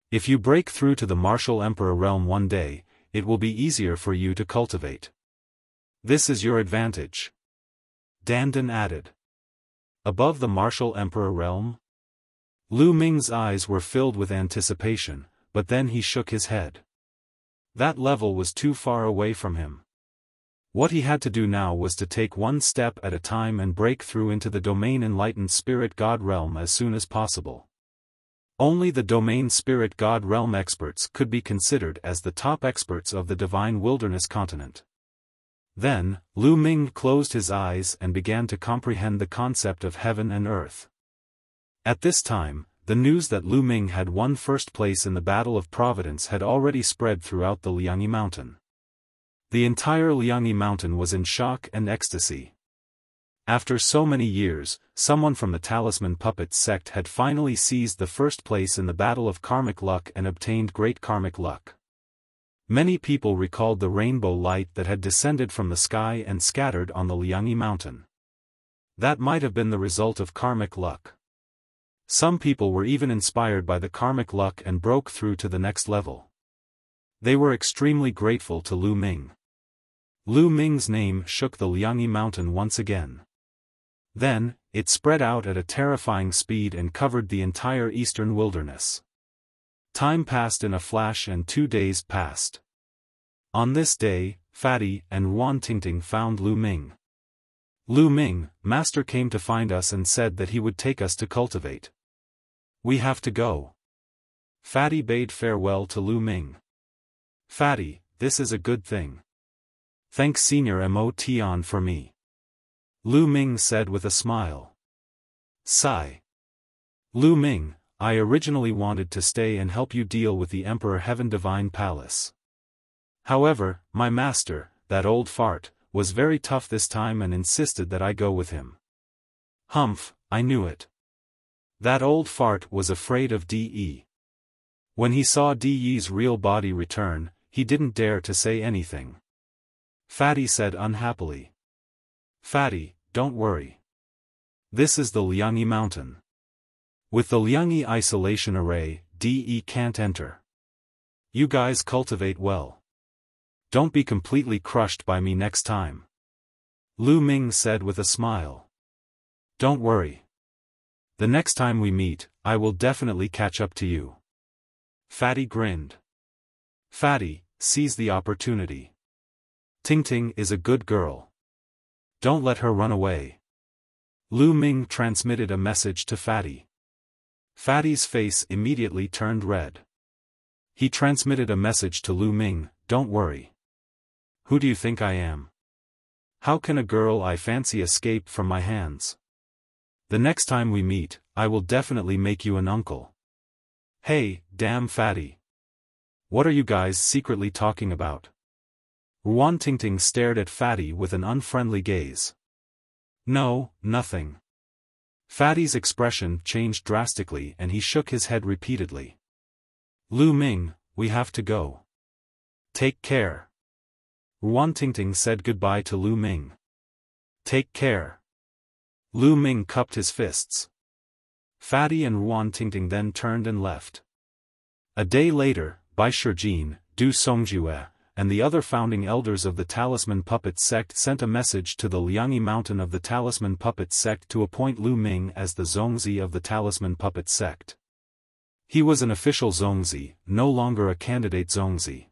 If you break through to the Martial Emperor realm one day, it will be easier for you to cultivate. This is your advantage. Dandan added. Above the Martial Emperor realm? Lu Ming's eyes were filled with anticipation, but then he shook his head. That level was too far away from him. What he had to do now was to take one step at a time and break through into the domain Enlightened Spirit God realm as soon as possible. Only the domain Spirit God realm experts could be considered as the top experts of the Divine Wilderness continent. Then, Lu Ming closed his eyes and began to comprehend the concept of heaven and earth. At this time, the news that Lu Ming had won first place in the Battle of Providence had already spread throughout the Liangyi Mountain. The entire Liangyi Mountain was in shock and ecstasy. After so many years, someone from the Talisman Puppet sect had finally seized the first place in the Battle of Karmic Luck and obtained great karmic luck. Many people recalled the rainbow light that had descended from the sky and scattered on the Liangyi Mountain. That might have been the result of karmic luck. Some people were even inspired by the karmic luck and broke through to the next level. They were extremely grateful to Lu Ming. Lu Ming's name shook the Liangyi Mountain once again. Then, it spread out at a terrifying speed and covered the entire eastern wilderness. Time passed in a flash and 2 days passed. On this day, Fatty and Wan Tingting found Lu Ming. Lu Ming, Master came to find us and said that he would take us to cultivate. We have to go. Fatty bade farewell to Lu Ming. Fatty, this is a good thing. Thanks Senior Mo Tian for me. Lu Ming said with a smile. Sigh. Lu Ming, I originally wanted to stay and help you deal with the Emperor Heaven Divine Palace. However, my master, that old fart, was very tough this time and insisted that I go with him. Humph, I knew it. That old fart was afraid of DE. When he saw DE's real body return, he didn't dare to say anything. Fatty said unhappily. Fatty, don't worry. This is the Liangyi Mountain. With the Liangyi Isolation Array, DE can't enter. You guys cultivate well. Don't be completely crushed by me next time. Lu Ming said with a smile. Don't worry. The next time we meet, I will definitely catch up to you. Fatty grinned. Fatty, seize the opportunity. Tingting is a good girl. Don't let her run away. Lu Ming transmitted a message to Fatty. Fatty's face immediately turned red. He transmitted a message to Lu Ming, don't worry. Who do you think I am? How can a girl I fancy escape from my hands? The next time we meet, I will definitely make you an uncle. Hey, damn Fatty. What are you guys secretly talking about? Ruan Tingting stared at Fatty with an unfriendly gaze. No, nothing. Fatty's expression changed drastically and he shook his head repeatedly. Lu Ming, we have to go. Take care. Ruan Tingting said goodbye to Lu Ming. Take care. Lu Ming cupped his fists. Fatty and Ruan Tingting then turned and left. A day later, Bai Shijin, Du Songjue, and the other founding elders of the Talisman Puppet Sect sent a message to the Liangyi Mountain of the Talisman Puppet Sect to appoint Lu Ming as the Zongzi of the Talisman Puppet Sect. He was an official Zongzi, no longer a candidate Zongzi.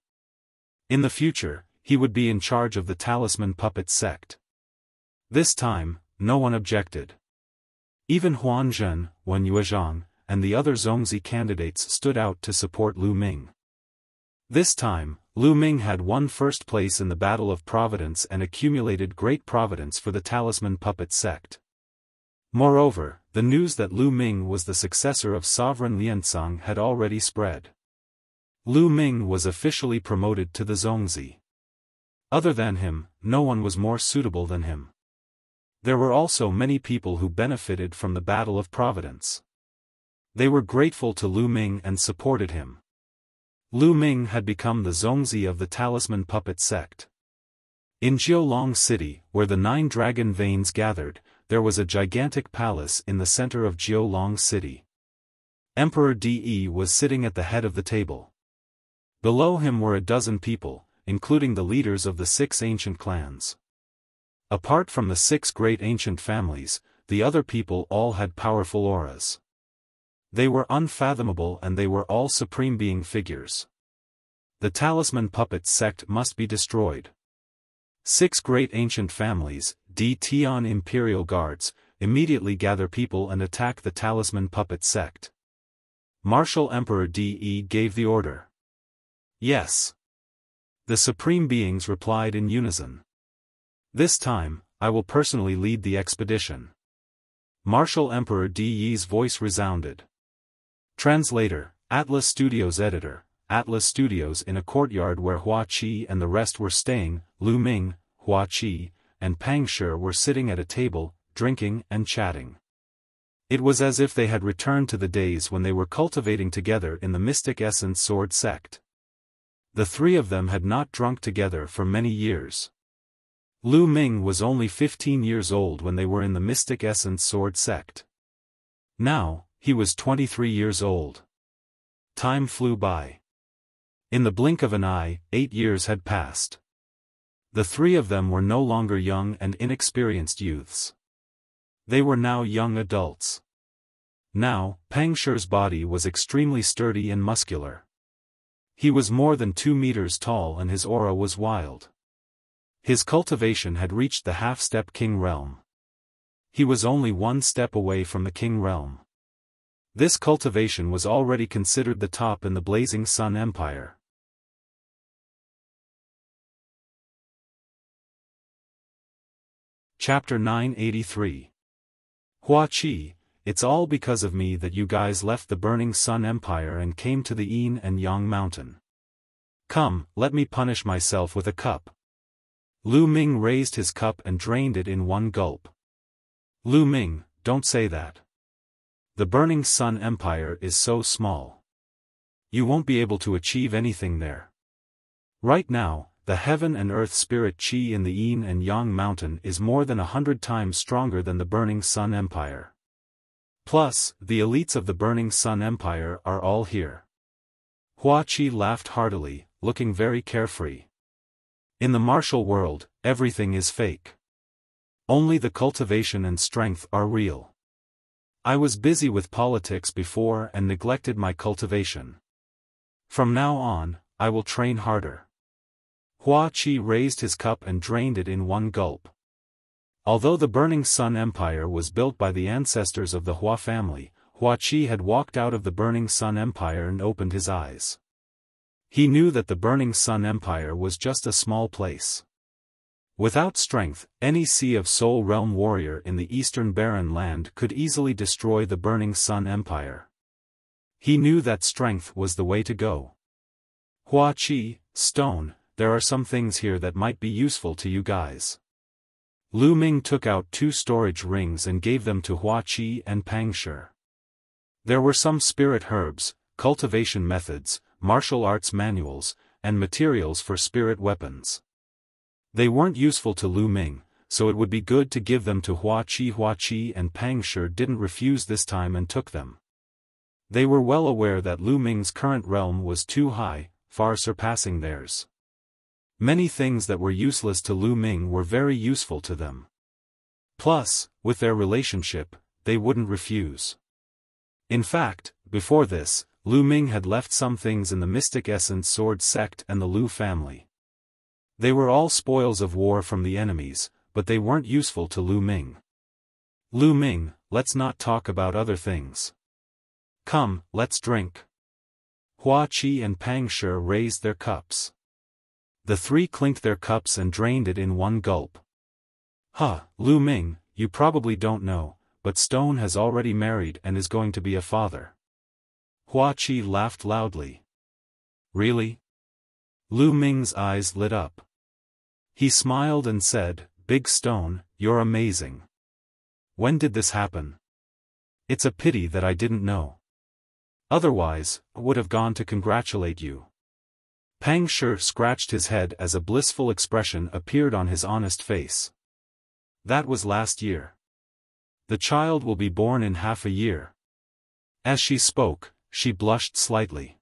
In the future, he would be in charge of the Talisman Puppet Sect. This time, no one objected. Even Huan Zhen, Wen Yuezhang, and the other Zongzi candidates stood out to support Lu Ming. This time, Lu Ming had won first place in the Battle of Providence and accumulated great providence for the Talisman Puppet Sect. Moreover, the news that Lu Ming was the successor of Sovereign Lianzong had already spread. Lu Ming was officially promoted to the Zongzi. Other than him, no one was more suitable than him. There were also many people who benefited from the Battle of Providence. They were grateful to Lu Ming and supported him. Lu Ming had become the Zongzi of the Talisman Puppet Sect. In Jiulong City, where the 9 dragon veins gathered, there was a gigantic palace in the center of Jiulong City. Emperor De was sitting at the head of the table. Below him were a dozen people, including the leaders of the 6 ancient clans. Apart from the 6 great ancient families, the other people all had powerful auras. They were unfathomable and they were all supreme being figures. The Talisman Puppet Sect must be destroyed. 6 great ancient families, D Tian Imperial Guards, immediately gather people and attack the Talisman Puppet Sect. Martial Emperor De gave the order. Yes. The supreme beings replied in unison. This time, I will personally lead the expedition. Martial Emperor De's voice resounded. Translator, Atlas Studios Editor, Atlas Studios. In a courtyard where Hua Qi and the rest were staying, Lu Ming, Hua Qi, and Pang Shi were sitting at a table, drinking and chatting. It was as if they had returned to the days when they were cultivating together in the Mystic Essence Sword Sect. The 3 of them had not drunk together for many years. Lu Ming was only 15 years old when they were in the Mystic Essence Sword Sect. Now, he was 23 years old. Time flew by. In the blink of an eye, 8 years had passed. The 3 of them were no longer young and inexperienced youths. They were now young adults. Now, Pang Shi's body was extremely sturdy and muscular. He was more than 2 meters tall and his aura was wild. His cultivation had reached the half-step king realm. He was only 1 step away from the king realm. This cultivation was already considered the top in the Blazing Sun Empire. Chapter 983. Hua Qi, it's all because of me that you guys left the Burning Sun Empire and came to the Yin and Yang Mountain. Come, let me punish myself with a cup. Lu Ming raised his cup and drained it in 1 gulp. Lu Ming, don't say that. The Burning Sun Empire is so small. You won't be able to achieve anything there. Right now, the heaven and earth spirit Qi in the Yin and Yang Mountain is more than 100 times stronger than the Burning Sun Empire. Plus, the elites of the Burning Sun Empire are all here. Hua Qi laughed heartily, looking very carefree. In the martial world, everything is fake. Only the cultivation and strength are real. I was busy with politics before and neglected my cultivation. From now on, I will train harder. Hua Qi raised his cup and drained it in one gulp. Although the Burning Sun Empire was built by the ancestors of the Hua family, Hua Qi had walked out of the Burning Sun Empire and opened his eyes. He knew that the Burning Sun Empire was just a small place. Without strength, any Sea of Soul Realm warrior in the Eastern Barren Land could easily destroy the Burning Sun Empire. He knew that strength was the way to go. Hua Qi, Stone, there are some things here that might be useful to you guys. Lu Ming took out 2 storage rings and gave them to Hua Qi and Pang Shi. There were some spirit herbs, cultivation methods, martial arts manuals, and materials for spirit weapons. They weren't useful to Lu Ming, so it would be good to give them to Hua Qi. Hua Qi and Pang Shi didn't refuse this time and took them. They were well aware that Lu Ming's current realm was too high, far surpassing theirs. Many things that were useless to Lu Ming were very useful to them. Plus, with their relationship, they wouldn't refuse. In fact, before this, Lu Ming had left some things in the Mystic Essence Sword sect and the Lu family. They were all spoils of war from the enemies, but they weren't useful to Lu Ming. Lu Ming, let's not talk about other things. Come, let's drink. Hua Qi and Pang Shi raised their cups. The 3 clinked their cups and drained it in one gulp. Lu Ming, you probably don't know, but Stone has already married and is going to be a father. Hua Qi laughed loudly. Really? Lu Ming's eyes lit up. He smiled and said, Big Stone, you're amazing. When did this happen? It's a pity that I didn't know. Otherwise, I would have gone to congratulate you. Pang Shi scratched his head as a blissful expression appeared on his honest face. That was last year. The child will be born in half a year. As she spoke, she blushed slightly.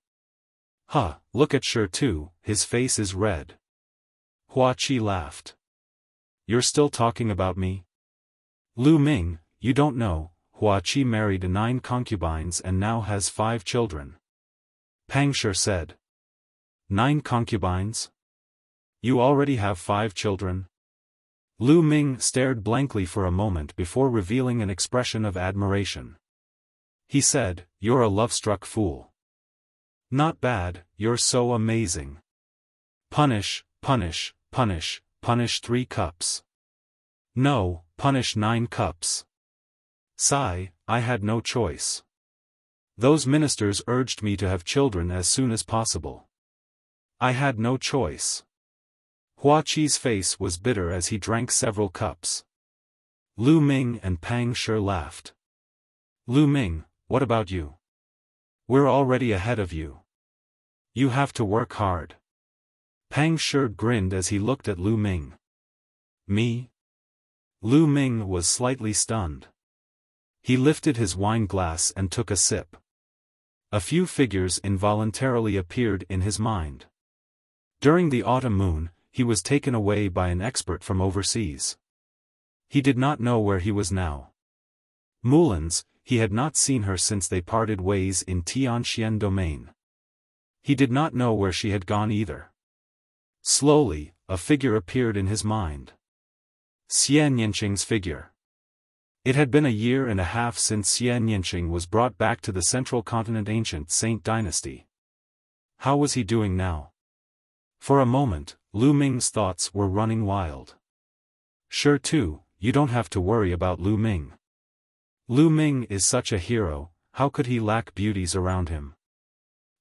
Look at Shi too, his face is red. Hua Qi laughed. You're still talking about me? Lu Ming, you don't know, Hua Qi married 9 concubines and now has 5 children. Pang Shi said. 9 concubines? You already have 5 children? Lu Ming stared blankly for a moment before revealing an expression of admiration. He said, You're a love-struck fool. Not bad, you're so amazing. Punish, punish, punish, punish 3 cups. No, punish 9 cups. Sigh, I had no choice. Those ministers urged me to have children as soon as possible. I had no choice. Hua Qi's face was bitter as he drank several cups. Lu Ming and Pang Shi laughed. Lu Ming, what about you? We're already ahead of you. You have to work hard. Pang Shi grinned as he looked at Lu Ming. Me? Lu Ming was slightly stunned. He lifted his wine glass and took a sip. A few figures involuntarily appeared in his mind. During the autumn moon, he was taken away by an expert from overseas. He did not know where he was now. Mulan's, he had not seen her since they parted ways in Tianxian domain. He did not know where she had gone either. Slowly, a figure appeared in his mind. Xian Yanqing's figure. It had been a year and a half since Xian Yanqing was brought back to the Central Continent ancient Saint dynasty. How was he doing now? For a moment, Lu Ming's thoughts were running wild. Sure too, you don't have to worry about Lu Ming. Lu Ming is such a hero, how could he lack beauties around him?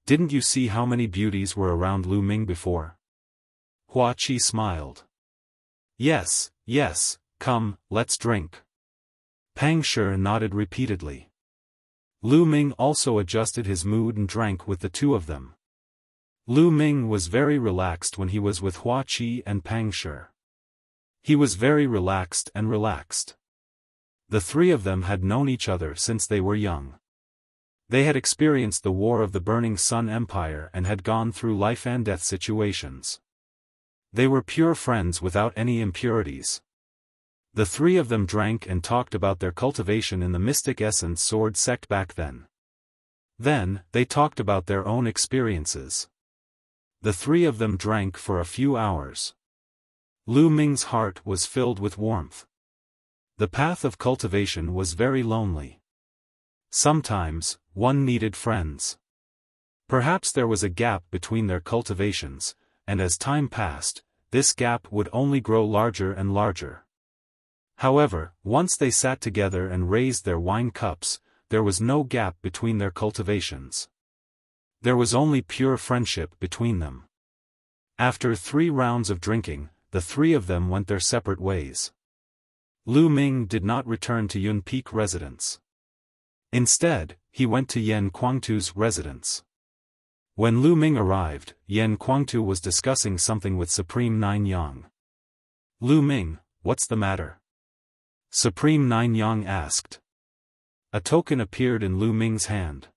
Didn't you see how many beauties were around Lu Ming before? Hua Qi smiled. Yes, yes, come, let's drink. Pang Shi nodded repeatedly. Lu Ming also adjusted his mood and drank with the 2 of them. Lu Ming was very relaxed when he was with Hua Qi and Pang Shi. He was very relaxed and relaxed. The 3 of them had known each other since they were young. They had experienced the war of the Burning Sun Empire and had gone through life and death situations. They were pure friends without any impurities. The three of them drank and talked about their cultivation in the mystic essence sword sect back then. Then, they talked about their own experiences. The three of them drank for a few hours. Lu Ming's heart was filled with warmth. The path of cultivation was very lonely. Sometimes, one needed friends. Perhaps there was a gap between their cultivations, and as time passed, this gap would only grow larger and larger. However, once they sat together and raised their wine cups, there was no gap between their cultivations. There was only pure friendship between them. After 3 rounds of drinking, the three of them went their separate ways. Lu Ming did not return to Yun Peak residence. Instead, he went to Yan Kuangtu's residence. When Lu Ming arrived, Yan Kuangtu was discussing something with Supreme Nine Yang. Lu Ming, what's the matter? Supreme Nine Yang asked. A token appeared in Lu Ming's hand.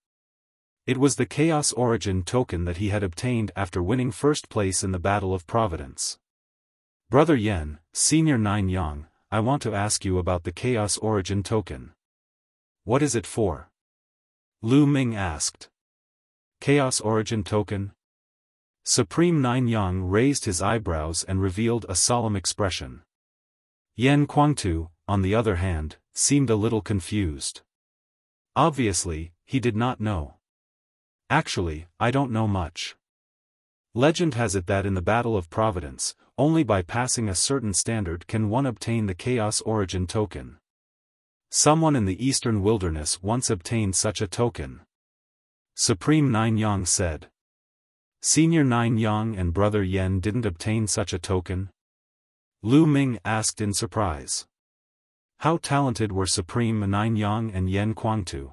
It was the Chaos Origin token that he had obtained after winning first place in the Battle of Providence. Brother Yan, Senior Nine Yang, I want to ask you about the Chaos Origin token. What is it for? Lu Ming asked. Chaos Origin token? Supreme Nine Yang raised his eyebrows and revealed a solemn expression. Yan Kuangtu, on the other hand, seemed a little confused. Obviously, he did not know. Actually, I don't know much. Legend has it that in the Battle of Providence, only by passing a certain standard can one obtain the Chaos Origin token. Someone in the Eastern Wilderness once obtained such a token. Supreme Nine Yang said. Senior Nine Yang and Brother Yen didn't obtain such a token? Lu Ming asked in surprise. How talented were Supreme Nine Yang and Yan Kuangtu?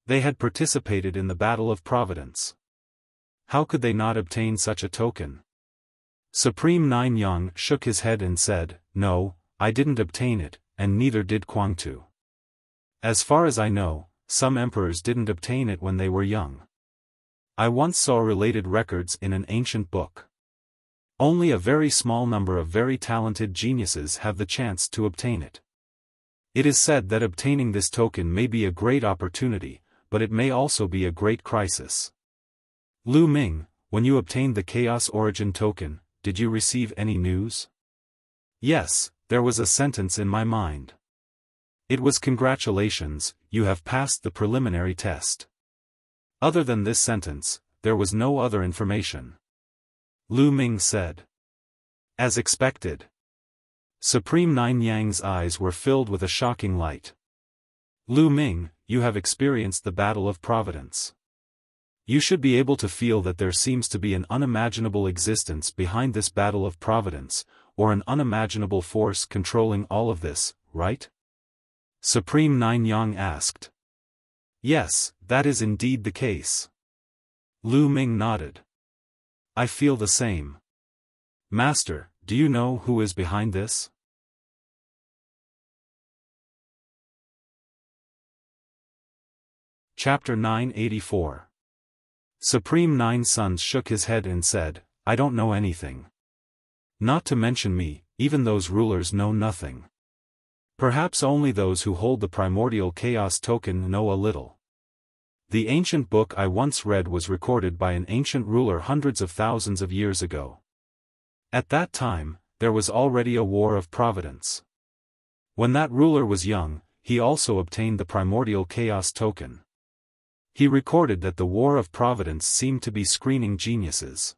They had participated in the Battle of Providence. How could they not obtain such a token? Supreme Nine Yang shook his head and said, No, I didn't obtain it, and neither did Kuangtu. As far as I know, some emperors didn't obtain it when they were young. I once saw related records in an ancient book. Only a very small number of very talented geniuses have the chance to obtain it. It is said that obtaining this token may be a great opportunity, but it may also be a great crisis. Lu Ming, when you obtained the Chaos Origin token, did you receive any news? Yes, there was a sentence in my mind. It was congratulations, you have passed the preliminary test. Other than this sentence, there was no other information. Lu Ming said. As expected. Supreme Nine Yang's eyes were filled with a shocking light. Lu Ming, you have experienced the Battle of Providence. You should be able to feel that there seems to be an unimaginable existence behind this Battle of Providence, or an unimaginable force controlling all of this, right? Supreme Nine Yang asked. Yes, that is indeed the case. Lu Ming nodded. I feel the same. Master, do you know who is behind this? Chapter 984. Supreme Nine Sons shook his head and said, I don't know anything. Not to mention me, even those rulers know nothing. Perhaps only those who hold the primordial chaos token know a little. The ancient book I once read was recorded by an ancient ruler hundreds of thousands of years ago. At that time, there was already a war of providence. When that ruler was young, he also obtained the primordial chaos token. He recorded that the War of Providence seemed to be screening geniuses.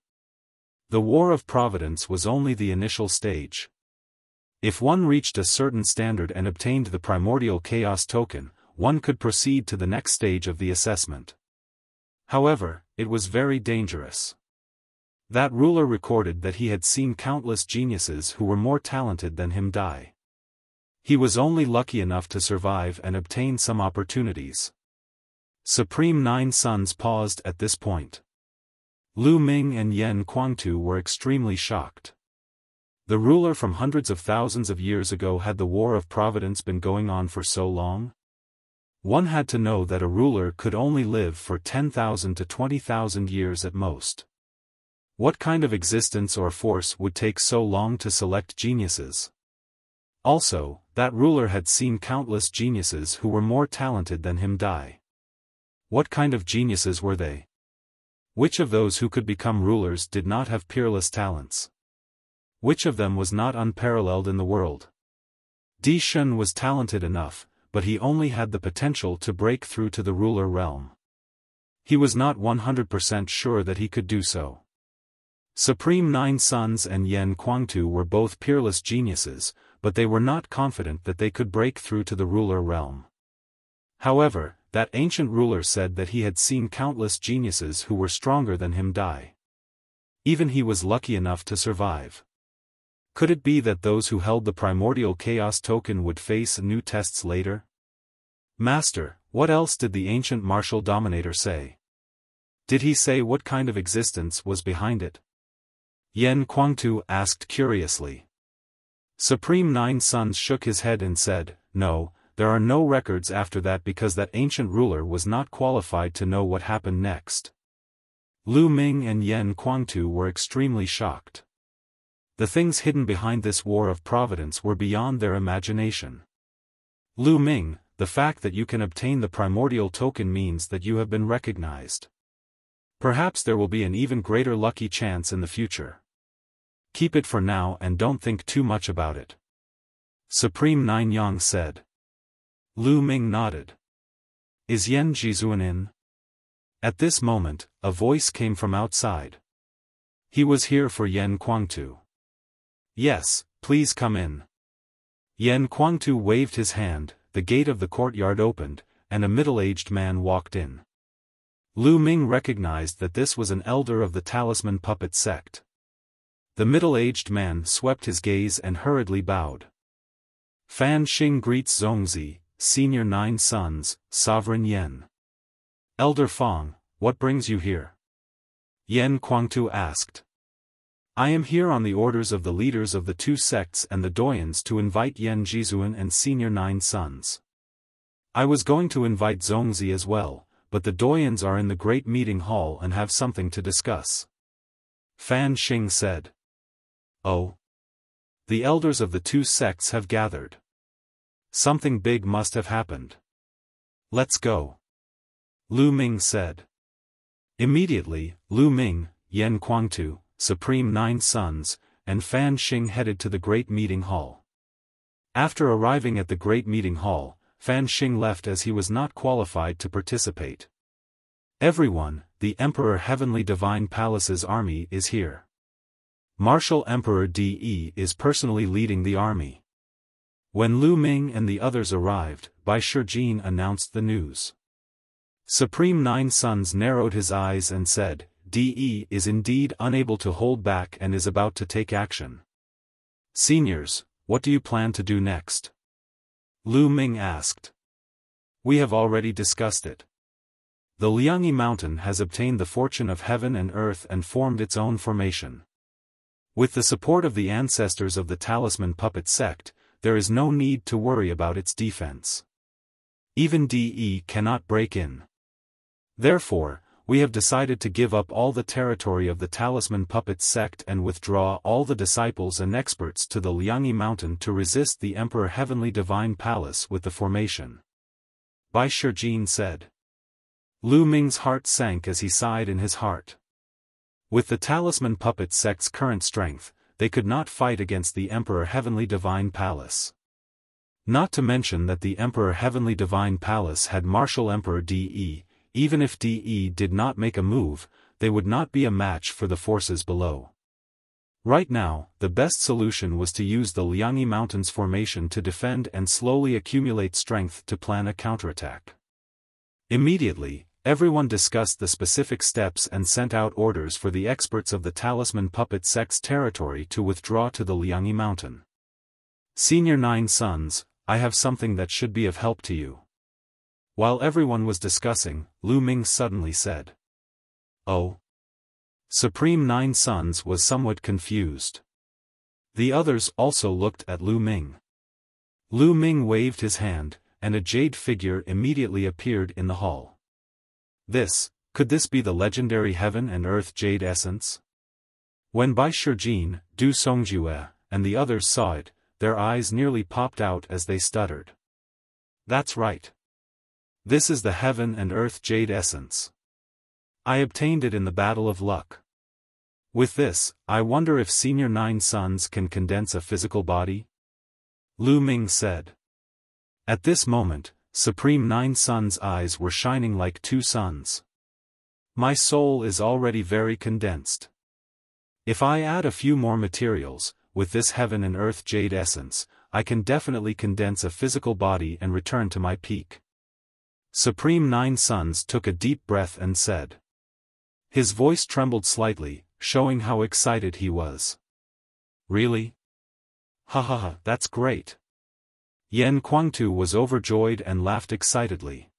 The War of Providence was only the initial stage. If one reached a certain standard and obtained the primordial chaos token, one could proceed to the next stage of the assessment. However, it was very dangerous. That ruler recorded that he had seen countless geniuses who were more talented than him die. He was only lucky enough to survive and obtain some opportunities. Supreme Nine Sons paused at this point. Lu Ming and Yan Kuangtu were extremely shocked. The ruler from hundreds of thousands of years ago had the War of Providence been going on for so long? One had to know that a ruler could only live for 10,000 to 20,000 years at most. What kind of existence or force would take so long to select geniuses? Also, that ruler had seen countless geniuses who were more talented than him die. What kind of geniuses were they? Which of those who could become rulers did not have peerless talents? Which of them was not unparalleled in the world? Di Shun was talented enough, but he only had the potential to break through to the ruler realm. He was not 100% sure that he could do so. Supreme Nine Sons and Yan Kuangtu were both peerless geniuses, but they were not confident that they could break through to the ruler realm. However, that ancient ruler said that he had seen countless geniuses who were stronger than him die. Even he was lucky enough to survive. Could it be that those who held the primordial chaos token would face new tests later? Master, what else did the ancient martial dominator say? Did he say what kind of existence was behind it? Yan Kuangtu asked curiously. Supreme Nine Sons shook his head and said, "No, there are no records after that because that ancient ruler was not qualified to know what happened next." Lu Ming and Yan Kuangtu were extremely shocked. The things hidden behind this war of providence were beyond their imagination. Lu Ming, the fact that you can obtain the primordial token means that you have been recognized. Perhaps there will be an even greater lucky chance in the future. Keep it for now and don't think too much about it. Supreme Nine Yang said. Lu Ming nodded. Is Yan Jizuan in? At this moment, a voice came from outside. He was here for Yan Kuangtu. Yes, please come in. Yan Kuangtu waved his hand, the gate of the courtyard opened, and a middle-aged man walked in. Lu Ming recognized that this was an elder of the Talisman Puppet sect. The middle-aged man swept his gaze and hurriedly bowed. Fan Xing greets Zongzi, Senior Nine Sons, Sovereign Yan. Elder Fong, what brings you here? Yan Kuangtu asked. I am here on the orders of the leaders of the two sects and the doyens to invite Yan Jizuan and Senior Nine Sons. I was going to invite Zongzi as well, but the doyens are in the great meeting hall and have something to discuss. Fan Xing said. Oh. The elders of the two sects have gathered. Something big must have happened. Let's go. Lu Ming said. Immediately, Lu Ming, Yan Kuangtu, Supreme Nine Sons, and Fan Xing headed to the Great Meeting Hall. After arriving at the Great Meeting Hall, Fan Xing left as he was not qualified to participate. Everyone, the Emperor Heavenly Divine Palace's army is here. Martial Emperor De is personally leading the army. When Lu Ming and the others arrived, Bai Shijin announced the news. Supreme Nine Sons narrowed his eyes and said, De is indeed unable to hold back and is about to take action. Seniors, what do you plan to do next? Lu Ming asked. We have already discussed it. The Liangyi Mountain has obtained the fortune of heaven and earth and formed its own formation. With the support of the ancestors of the Talisman Puppet sect, there is no need to worry about its defense. Even De cannot break in. Therefore, we have decided to give up all the territory of the Talisman Puppet sect and withdraw all the disciples and experts to the Liangyi Mountain to resist the Emperor Heavenly Divine Palace with the formation. Bai Shijin said. Lu Ming's heart sank as he sighed in his heart. With the Talisman Puppet sect's current strength, they could not fight against the Emperor Heavenly Divine Palace. Not to mention that the Emperor Heavenly Divine Palace had Martial Emperor De. Even if De did not make a move, they would not be a match for the forces below. Right now, the best solution was to use the Liangyi Mountains formation to defend and slowly accumulate strength to plan a counterattack. Immediately, everyone discussed the specific steps and sent out orders for the experts of the Talisman Puppet sect's territory to withdraw to the Liangyi Mountain. Senior Nine Sons, I have something that should be of help to you. While everyone was discussing, Lu Ming suddenly said. Oh. Supreme Nine Sons was somewhat confused. The others also looked at Lu Ming. Lu Ming waved his hand, and a jade figure immediately appeared in the hall. Could this be the legendary Heaven and Earth Jade Essence? When Bai Shijin, Du Songjue, and the others saw it, their eyes nearly popped out as they stuttered. That's right. This is the Heaven and Earth Jade Essence. I obtained it in the Battle of Luck. With this, I wonder if Senior Nine Suns can condense a physical body? Lu Ming said. At this moment, Supreme Nine Suns' eyes were shining like two suns. My soul is already very condensed. If I add a few more materials, with this Heaven and Earth Jade Essence, I can definitely condense a physical body and return to my peak. Supreme Nine Suns took a deep breath and said. His voice trembled slightly, showing how excited he was. Really? Ha ha ha, that's great. Yan Kuangtu was overjoyed and laughed excitedly.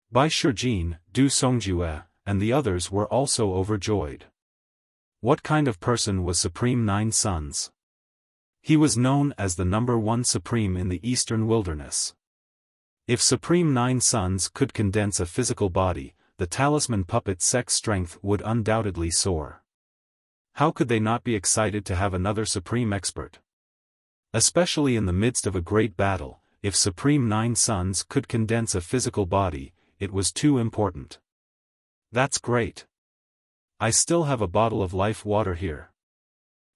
Bai Shijin, Du Songjue, and the others were also overjoyed. What kind of person was Supreme Nine Suns? He was known as the #1 Supreme in the Eastern Wilderness. If Supreme Nine Suns could condense a physical body, the talisman puppet sect's strength would undoubtedly soar. How could they not be excited to have another Supreme expert? Especially in the midst of a great battle, if Supreme Nine Suns could condense a physical body, it was too important. That's great. I still have a bottle of life water here.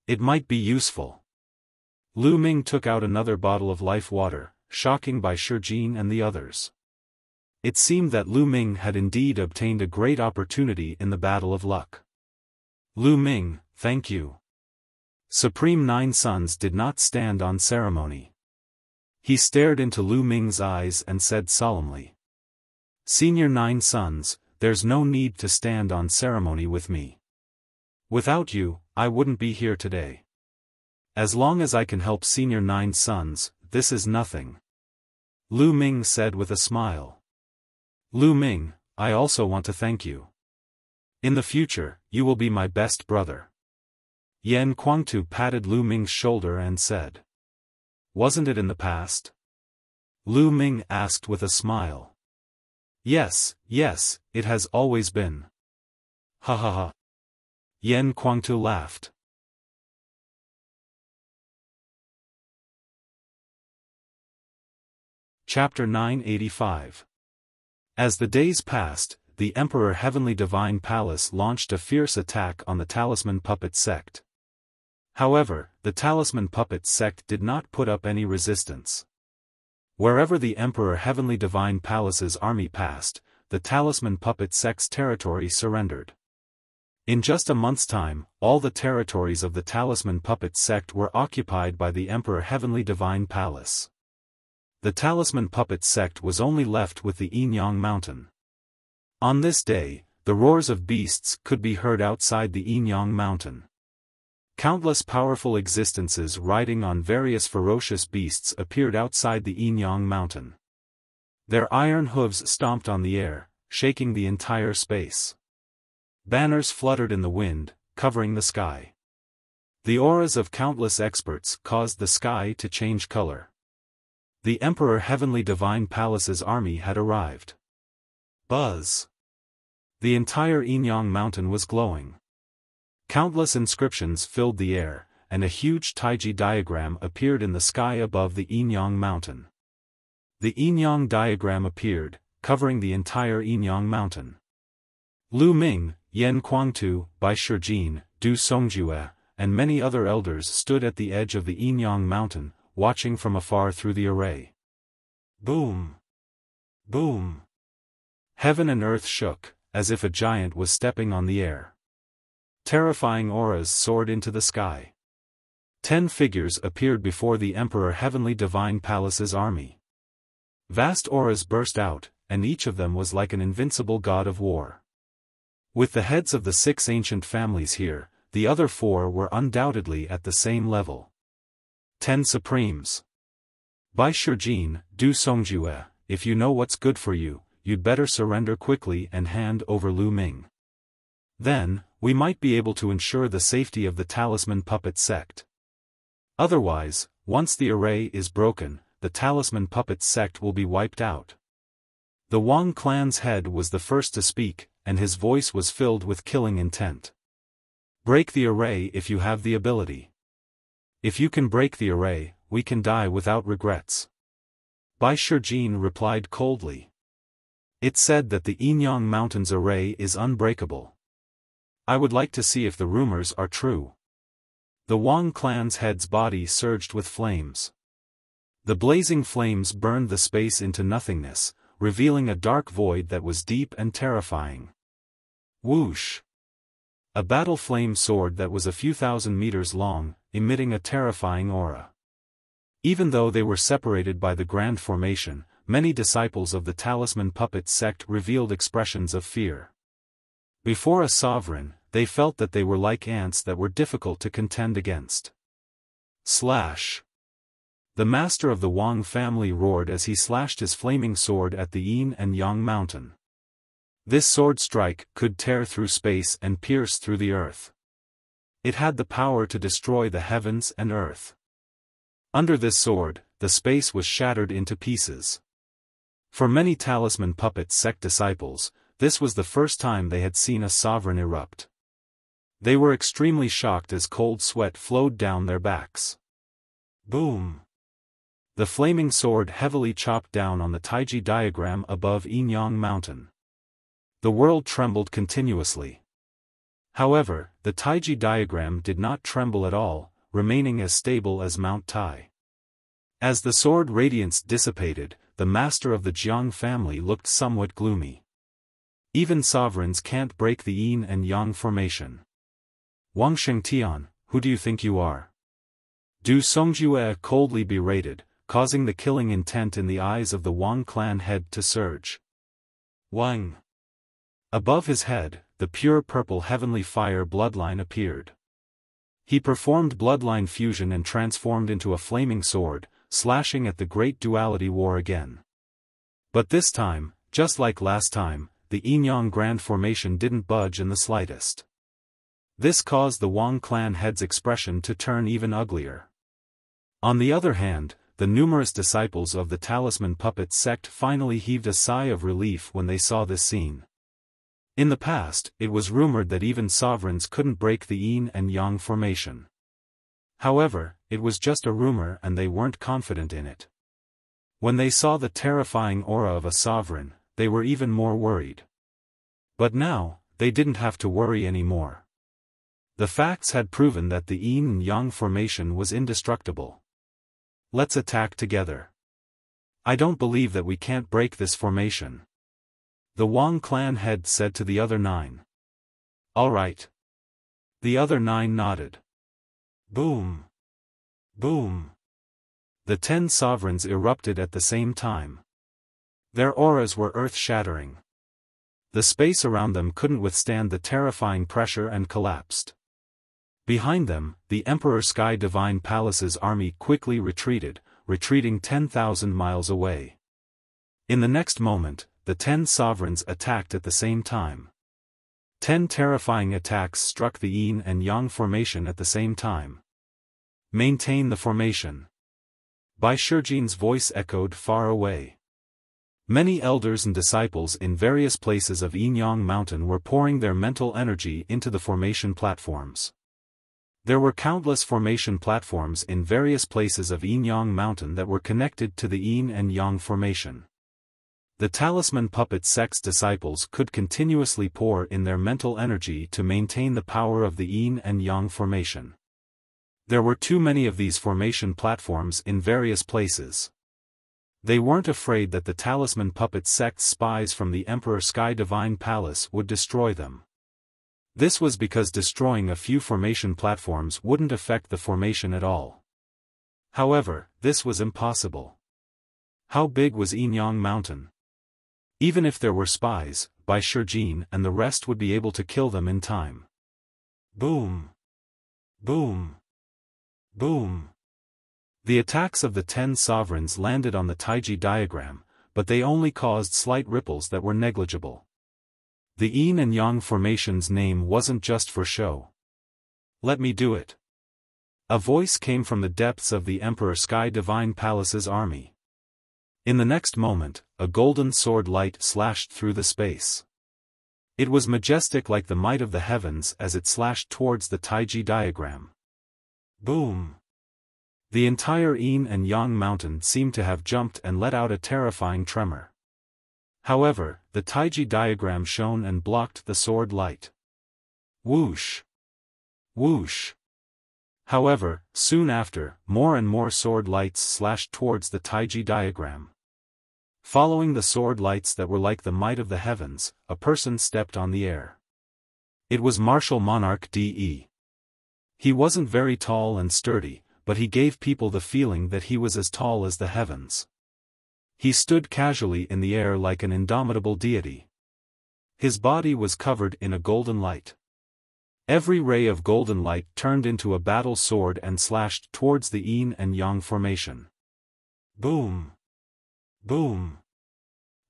It might be useful. Lu Ming took out another bottle of life water, shocking Bai Shijin and the others. It seemed that Lu Ming had indeed obtained a great opportunity in the Battle of Luck. Lu Ming, thank you. Supreme Nine Suns did not stand on ceremony. He stared into Lu Ming's eyes and said solemnly. Senior Nine Suns, there's no need to stand on ceremony with me. Without you, I wouldn't be here today. As long as I can help Senior Nine Suns, this is nothing. Lu Ming said with a smile. Lu Ming, I also want to thank you. In the future, you will be my best brother. Yan Kuangtu patted Lu Ming's shoulder and said. Wasn't it in the past? Lu Ming asked with a smile. Yes, yes, it has always been. Ha ha ha. Yan Kuangtu laughed. Chapter 985. As the days passed, the Emperor Heavenly Divine Palace launched a fierce attack on the Talisman Puppet Sect. However, the Talisman Puppet Sect did not put up any resistance. Wherever the Emperor Heavenly Divine Palace's army passed, the Talisman Puppet Sect's territory surrendered. In just a month's time, all the territories of the Talisman Puppet Sect were occupied by the Emperor Heavenly Divine Palace. The Talisman Puppet Sect was only left with the Yinyang Mountain. On this day, the roars of beasts could be heard outside the Yinyang Mountain. Countless powerful existences riding on various ferocious beasts appeared outside the Yinyang Mountain. Their iron hooves stomped on the air, shaking the entire space. Banners fluttered in the wind, covering the sky. The auras of countless experts caused the sky to change color. The Emperor Heavenly Divine Palace's army had arrived. Buzz! The entire Yinyang Mountain was glowing. Countless inscriptions filled the air, and a huge Taiji diagram appeared in the sky above the Yinyang Mountain. The Yinyang diagram appeared, covering the entire Yinyang Mountain. Lu Ming, Yan Kuangtu, Bai Shijin, Du Songjue, and many other elders stood at the edge of the Yinyang Mountain, watching from afar through the array. Boom! Boom! Heaven and earth shook, as if a giant was stepping on the air. Terrifying auras soared into the sky. 10 figures appeared before the Emperor Heavenly Divine Palace's army. Vast auras burst out, and each of them was like an invincible god of war. With the heads of the 6 ancient families here, the other 4 were undoubtedly at the same level. 10 Supremes. Bai Shijin, Du Songjue, if you know what's good for you, you'd better surrender quickly and hand over Lu Ming. Then, we might be able to ensure the safety of the Talisman Puppet Sect. Otherwise, once the array is broken, the Talisman Puppet Sect will be wiped out. The Wang clan's head was the first to speak, and his voice was filled with killing intent. Break the array if you have the ability. If you can break the array, we can die without regrets. Bai Shijin replied coldly. It said that the Yinyang Mountains array is unbreakable. I would like to see if the rumors are true. The Wang clan's head's body surged with flames. The blazing flames burned the space into nothingness, revealing a dark void that was deep and terrifying. Whoosh! A battle flame sword that was a few thousand meters long, emitting a terrifying aura. Even though they were separated by the Grand Formation, many disciples of the Talisman Puppet sect revealed expressions of fear. Before a sovereign, they felt that they were like ants that were difficult to contend against. Slash! The master of the Wang family roared as he slashed his flaming sword at the Yin and Yang mountain. This sword strike could tear through space and pierce through the earth. It had the power to destroy the heavens and earth. Under this sword, the space was shattered into pieces. For many Talisman Puppet sect disciples, this was the first time they had seen a sovereign erupt. They were extremely shocked as cold sweat flowed down their backs. Boom! The flaming sword heavily chopped down on the Taiji diagram above Yinyang Mountain. The world trembled continuously. However, the Taiji diagram did not tremble at all, remaining as stable as Mount Tai. As the sword radiance dissipated, the master of the Jiang family looked somewhat gloomy. Even sovereigns can't break the Yin and Yang formation. Wang Shengtian, who do you think you are? Du Songjue coldly berated, causing the killing intent in the eyes of the Wang clan head to surge. Wang! Above his head, the pure purple heavenly fire bloodline appeared. He performed bloodline fusion and transformed into a flaming sword, slashing at the great duality war again. But this time, just like last time, the Yinyang Grand Formation didn't budge in the slightest. This caused the Wang clan head's expression to turn even uglier. On the other hand, the numerous disciples of the Talisman Puppet sect finally heaved a sigh of relief when they saw this scene. In the past, it was rumored that even sovereigns couldn't break the Yin and Yang formation. However, it was just a rumor and they weren't confident in it. When they saw the terrifying aura of a sovereign, they were even more worried. But now, they didn't have to worry anymore. The facts had proven that the Yin and Yang formation was indestructible. Let's attack together. I don't believe that we can't break this formation. The Wang clan head said to the other 9. All right. The other 9 nodded. Boom! Boom! The 10 sovereigns erupted at the same time. Their auras were earth-shattering. The space around them couldn't withstand the terrifying pressure and collapsed. Behind them, the Emperor Sky Divine Palace's army quickly retreating 10,000 miles away. In the next moment, the 10 sovereigns attacked at the same time. 10 terrifying attacks struck the Yin and Yang formation at the same time. Maintain the formation. Bai Shijin's voice echoed far away. Many elders and disciples in various places of Yinyang Mountain were pouring their mental energy into the formation platforms. There were countless formation platforms in various places of Yinyang Mountain that were connected to the Yin and Yang formation. The Talisman Puppet sect's disciples could continuously pour in their mental energy to maintain the power of the Yin and Yang formation. There were too many of these formation platforms in various places. They weren't afraid that the Talisman Puppet sect's spies from the Emperor Sky Divine Palace would destroy them. This was because destroying a few formation platforms wouldn't affect the formation at all. However, this was impossible. How big was Yinyang Mountain? Even if there were spies, Bai Shijin and the rest would be able to kill them in time. Boom! Boom! Boom! The attacks of the 10 sovereigns landed on the Taiji diagram, but they only caused slight ripples that were negligible. The Yin and Yang formation's name wasn't just for show. Let me do it. A voice came from the depths of the Emperor Sky Divine Palace's army. In the next moment, a golden sword light slashed through the space. It was majestic like the might of the heavens as it slashed towards the Taiji diagram. Boom! The entire Yin and Yang mountain seemed to have jumped and let out a terrifying tremor. However, the Taiji diagram shone and blocked the sword light. Whoosh! Whoosh! However, soon after, more and more sword lights slashed towards the Taiji diagram. Following the sword lights that were like the might of the heavens, a person stepped on the air. It was Martial Monarch De. He wasn't very tall and sturdy, but he gave people the feeling that he was as tall as the heavens. He stood casually in the air like an indomitable deity. His body was covered in a golden light. Every ray of golden light turned into a battle sword and slashed towards the Yin and Yang formation. Boom! Boom!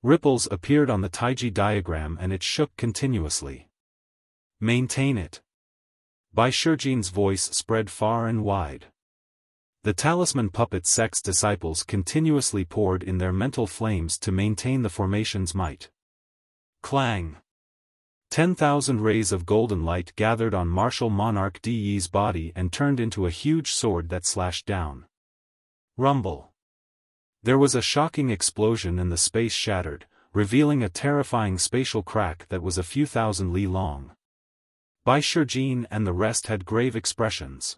Ripples appeared on the Taiji diagram and it shook continuously. Maintain it. Bai Shijin's voice spread far and wide. The talisman puppet sect's disciples continuously poured in their mental flames to maintain the formation's might. Clang! 10,000 rays of golden light gathered on Martial Monarch De's body and turned into a huge sword that slashed down. Rumble! There was a shocking explosion and the space shattered, revealing a terrifying spatial crack that was a few thousand li long. Bai Shijin and the rest had grave expressions.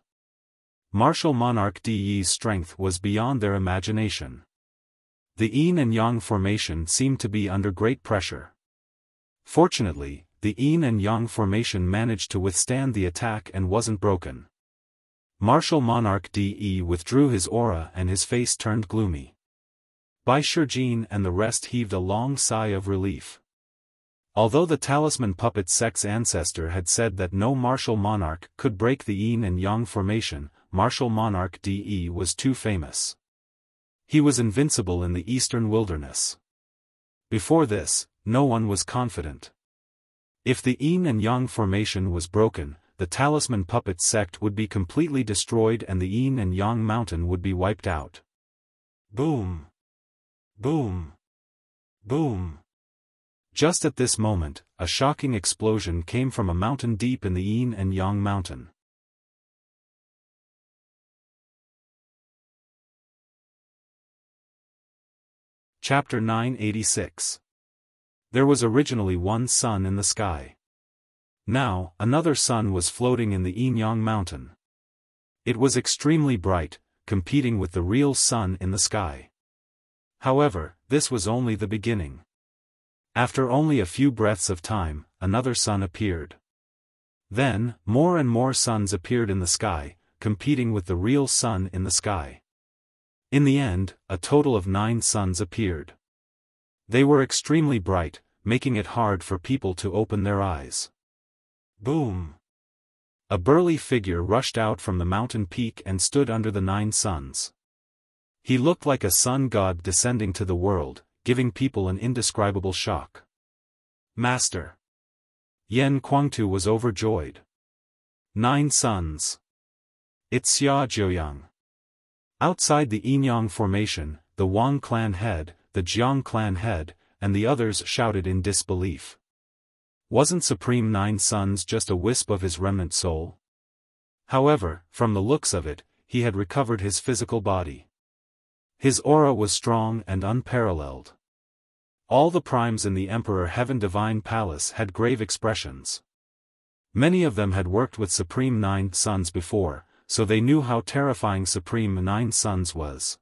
Martial Monarch De's strength was beyond their imagination. The Yin and Yang formation seemed to be under great pressure. Fortunately, the Yin and Yang formation managed to withstand the attack and wasn't broken. Martial Monarch De withdrew his aura and his face turned gloomy. Bai Shijin and the rest heaved a long sigh of relief. Although the talisman puppet sect's ancestor had said that no martial monarch could break the Yin and Yang formation, Martial Monarch De was too famous. He was invincible in the eastern wilderness. Before this, no one was confident. If the Yin and Yang formation was broken, the talisman puppet sect would be completely destroyed and the Yin and Yang mountain would be wiped out. Boom! Boom! Boom! Just at this moment, a shocking explosion came from a mountain deep in the Yin and Yang mountain. Chapter 986. There was originally one sun in the sky. Now, another sun was floating in the Yin-Yang mountain. It was extremely bright, competing with the real sun in the sky. However, this was only the beginning. After only a few breaths of time, another sun appeared. Then, more and more suns appeared in the sky, competing with the real sun in the sky. In the end, a total of 9 suns appeared. They were extremely bright, making it hard for people to open their eyes. Boom! A burly figure rushed out from the mountain peak and stood under the 9 suns. He looked like a sun god descending to the world, giving people an indescribable shock. Master! Yan Kuangtu was overjoyed. 9 suns! It's Xia Jiuyang. Outside the Yin-Yang formation, the Wang clan head, the Jiang clan head, and the others shouted in disbelief. Wasn't Supreme 9 Suns just a wisp of his remnant soul? However, from the looks of it, he had recovered his physical body. His aura was strong and unparalleled. All the primes in the Emperor Heaven Divine Palace had grave expressions. Many of them had worked with Supreme 9 Suns before, so they knew how terrifying Supreme 9 Suns was.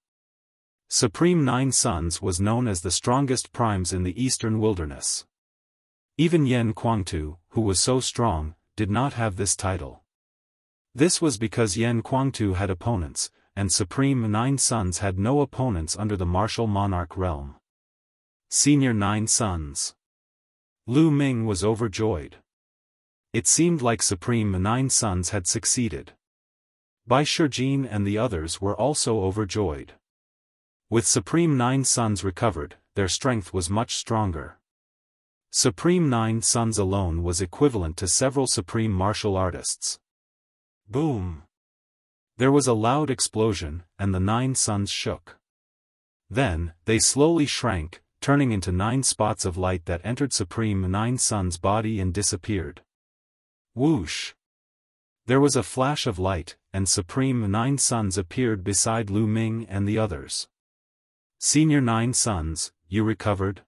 Supreme 9 Suns was known as the strongest primes in the eastern wilderness. Even Yan Kuangtu, who was so strong, did not have this title. This was because Yan Kuangtu had opponents, and Supreme 9 Suns had no opponents under the martial monarch realm. Senior 9 Suns. Lu Ming was overjoyed. It seemed like Supreme 9 Suns had succeeded. Bai Shijin and the others were also overjoyed. With Supreme 9 Suns recovered, their strength was much stronger. Supreme 9 Suns alone was equivalent to several supreme martial artists. Boom! There was a loud explosion, and the 9 suns shook. Then, they slowly shrank, turning into 9 spots of light that entered Supreme 9 Sun's body and disappeared. Whoosh! There was a flash of light, and Supreme Nine Sons appeared beside Lu Ming and the others. "Senior Nine Sons, you recovered?"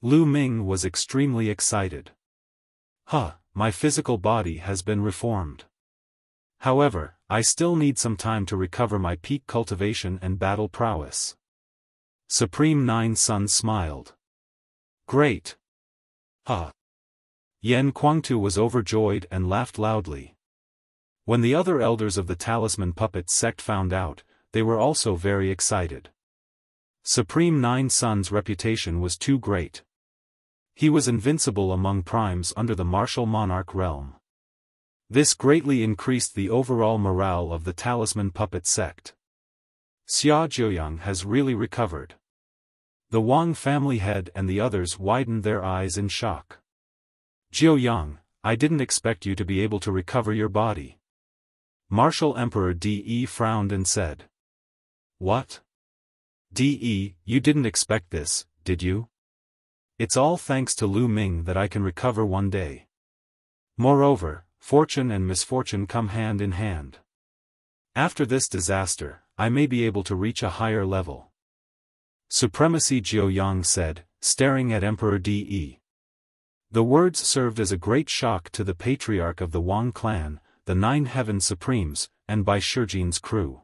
Lu Ming was extremely excited. My physical body has been reformed. However, I still need some time to recover my peak cultivation and battle prowess." Supreme Nine Sons smiled. "Great. Yen Kuangtu was overjoyed and laughed loudly. When the other elders of the Talisman Puppet sect found out, they were also very excited. Supreme Nine Sons' reputation was too great. He was invincible among primes under the martial monarch realm. This greatly increased the overall morale of the Talisman Puppet sect. Xia Jiuyang has really recovered. The Wang family head and the others widened their eyes in shock. "Jiuyang, I didn't expect you to be able to recover your body." Martial Emperor De frowned and said. "What? De, you didn't expect this, did you? It's all thanks to Lu Ming that I can recover one day. Moreover, fortune and misfortune come hand in hand. After this disaster, I may be able to reach a higher level." Supremacy Jiuyang said, staring at Emperor De. The words served as a great shock to the patriarch of the Wang clan, the Nine Heaven Supremes, and Bai Shijin's crew.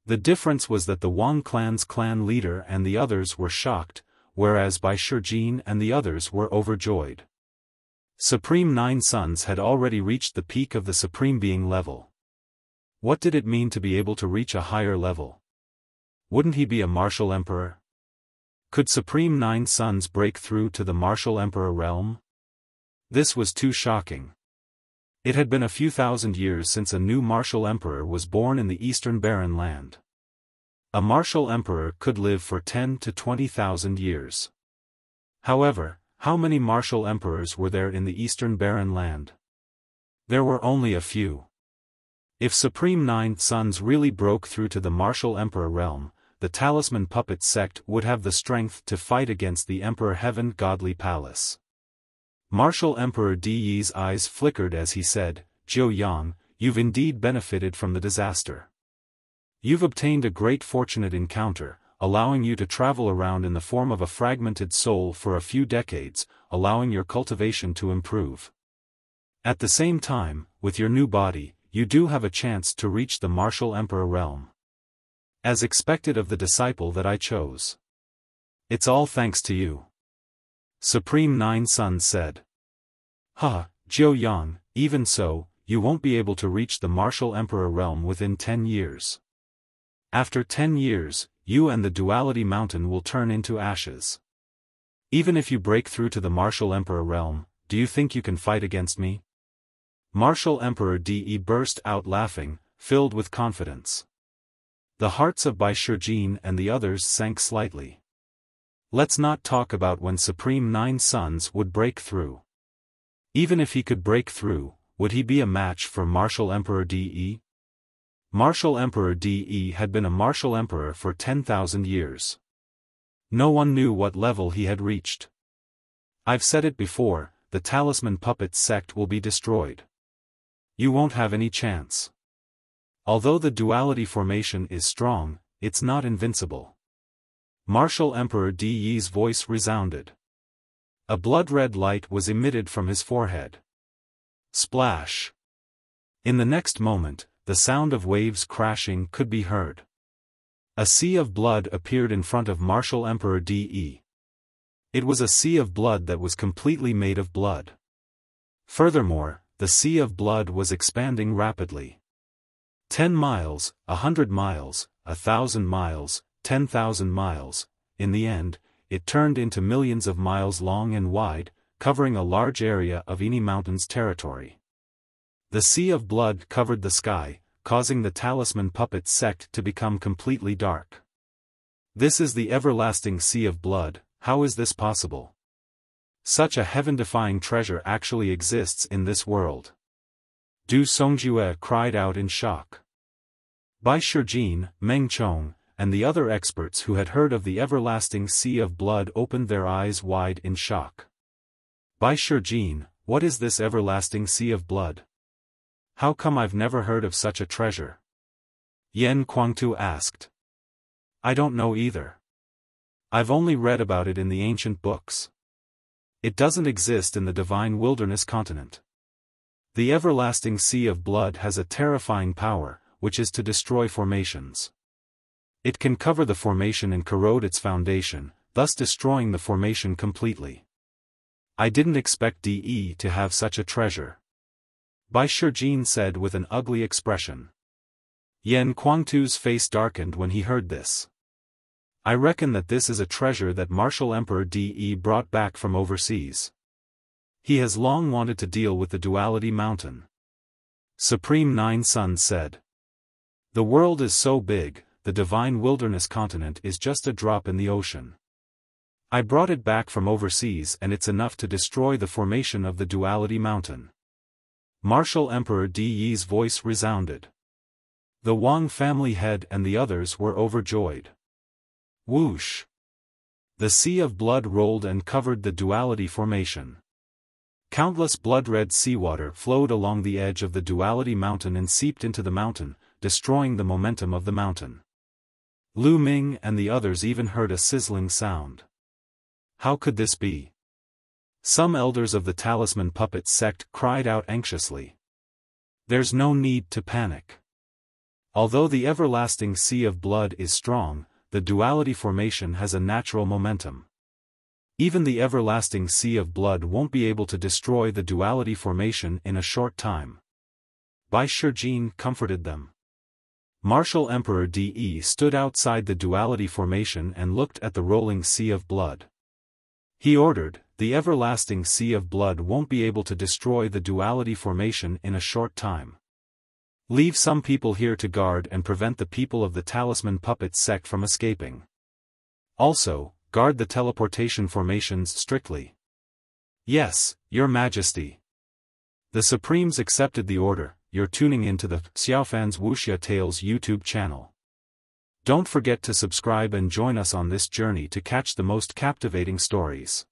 The difference was that the Wang clan's clan leader and the others were shocked, whereas Bai Shijin and the others were overjoyed. Supreme Nine Sons had already reached the peak of the Supreme Being level. What did it mean to be able to reach a higher level? Wouldn't he be a martial emperor? Could Supreme Nine Sons break through to the martial emperor realm? This was too shocking. It had been a few thousand years since a new martial emperor was born in the Eastern Barren Land. A martial emperor could live for 10 to 20,000 years. However, how many martial emperors were there in the Eastern Barren Land? There were only a few. If Supreme Nine Sons really broke through to the martial emperor realm, the Talisman Puppet sect would have the strength to fight against the Emperor Heaven Godly Palace. Martial Emperor De's eyes flickered as he said, "Jiuyang, you've indeed benefited from the disaster. You've obtained a great fortunate encounter, allowing you to travel around in the form of a fragmented soul for a few decades, allowing your cultivation to improve. At the same time, with your new body, you do have a chance to reach the martial emperor realm. As expected of the disciple that I chose. It's all thanks to you." Supreme Nine Sons said. Jiuyang, even so, you won't be able to reach the martial emperor realm within 10 years. After 10 years, you and the Duality Mountain will turn into ashes. Even if you break through to the martial emperor realm, do you think you can fight against me? Martial Emperor De burst out laughing, filled with confidence. The hearts of Bai Shijin and the others sank slightly. Let's not talk about when Supreme Nine Sons would break through. Even if he could break through, would he be a match for Martial Emperor De? Martial Emperor De had been a martial emperor for 10,000 years. No one knew what level he had reached. I've said it before, the Talisman Puppet sect will be destroyed. You won't have any chance. Although the duality formation is strong, it's not invincible. Martial Emperor De's voice resounded. A blood-red light was emitted from his forehead. Splash! In the next moment, the sound of waves crashing could be heard. A sea of blood appeared in front of Martial Emperor De. It was a sea of blood that was completely made of blood. Furthermore, the sea of blood was expanding rapidly. 10 miles, 100 miles, 1,000 miles, 10,000 miles, in the end, it turned into millions of miles long and wide, covering a large area of Ini Mountain's territory. The sea of blood covered the sky, causing the Talisman Puppet sect to become completely dark. This is the everlasting sea of blood. How is this possible? Such a heaven-defying treasure actually exists in this world. Du Songjue cried out in shock. Bai Shijin, Meng Chong, and the other experts who had heard of the everlasting sea of blood opened their eyes wide in shock. Bai Shijin, what is this everlasting sea of blood? How come I've never heard of such a treasure? Yan Kuangtu asked. I don't know either. I've only read about it in the ancient books. It doesn't exist in the divine wilderness continent. The everlasting sea of blood has a terrifying power, which is to destroy formations. It can cover the formation and corrode its foundation, thus destroying the formation completely. I didn't expect DE to have such a treasure. Bai Shijin said with an ugly expression. Yan Kuangtu's face darkened when he heard this. I reckon that this is a treasure that Martial Emperor DE brought back from overseas. He has long wanted to deal with the Duality Mountain. Supreme Nine Suns said. The world is so big, the divine wilderness continent is just a drop in the ocean. I brought it back from overseas and it's enough to destroy the formation of the Duality Mountain. Martial Emperor Di's voice resounded. The Wang family head and the others were overjoyed. Whoosh! The sea of blood rolled and covered the Duality formation. Countless blood-red seawater flowed along the edge of the Duality Mountain and seeped into the mountain, destroying the momentum of the mountain. Lu Ming and the others even heard a sizzling sound. How could this be? Some elders of the Talisman Puppet sect cried out anxiously. There's no need to panic. Although the everlasting sea of blood is strong, the Duality formation has a natural momentum. Even the everlasting sea of blood won't be able to destroy the Duality formation in a short time. Bai Shijin comforted them. Martial Emperor DE stood outside the Duality formation and looked at the rolling sea of blood. He ordered, the everlasting sea of blood won't be able to destroy the Duality formation in a short time. Leave some people here to guard and prevent the people of the Talisman Puppet sect from escaping. Also, guard the teleportation formations strictly. Yes, Your Majesty. The Supremes accepted the order. You're tuning into the Xiaofan's Wuxia Tales YouTube channel. Don't forget to subscribe and join us on this journey to catch the most captivating stories.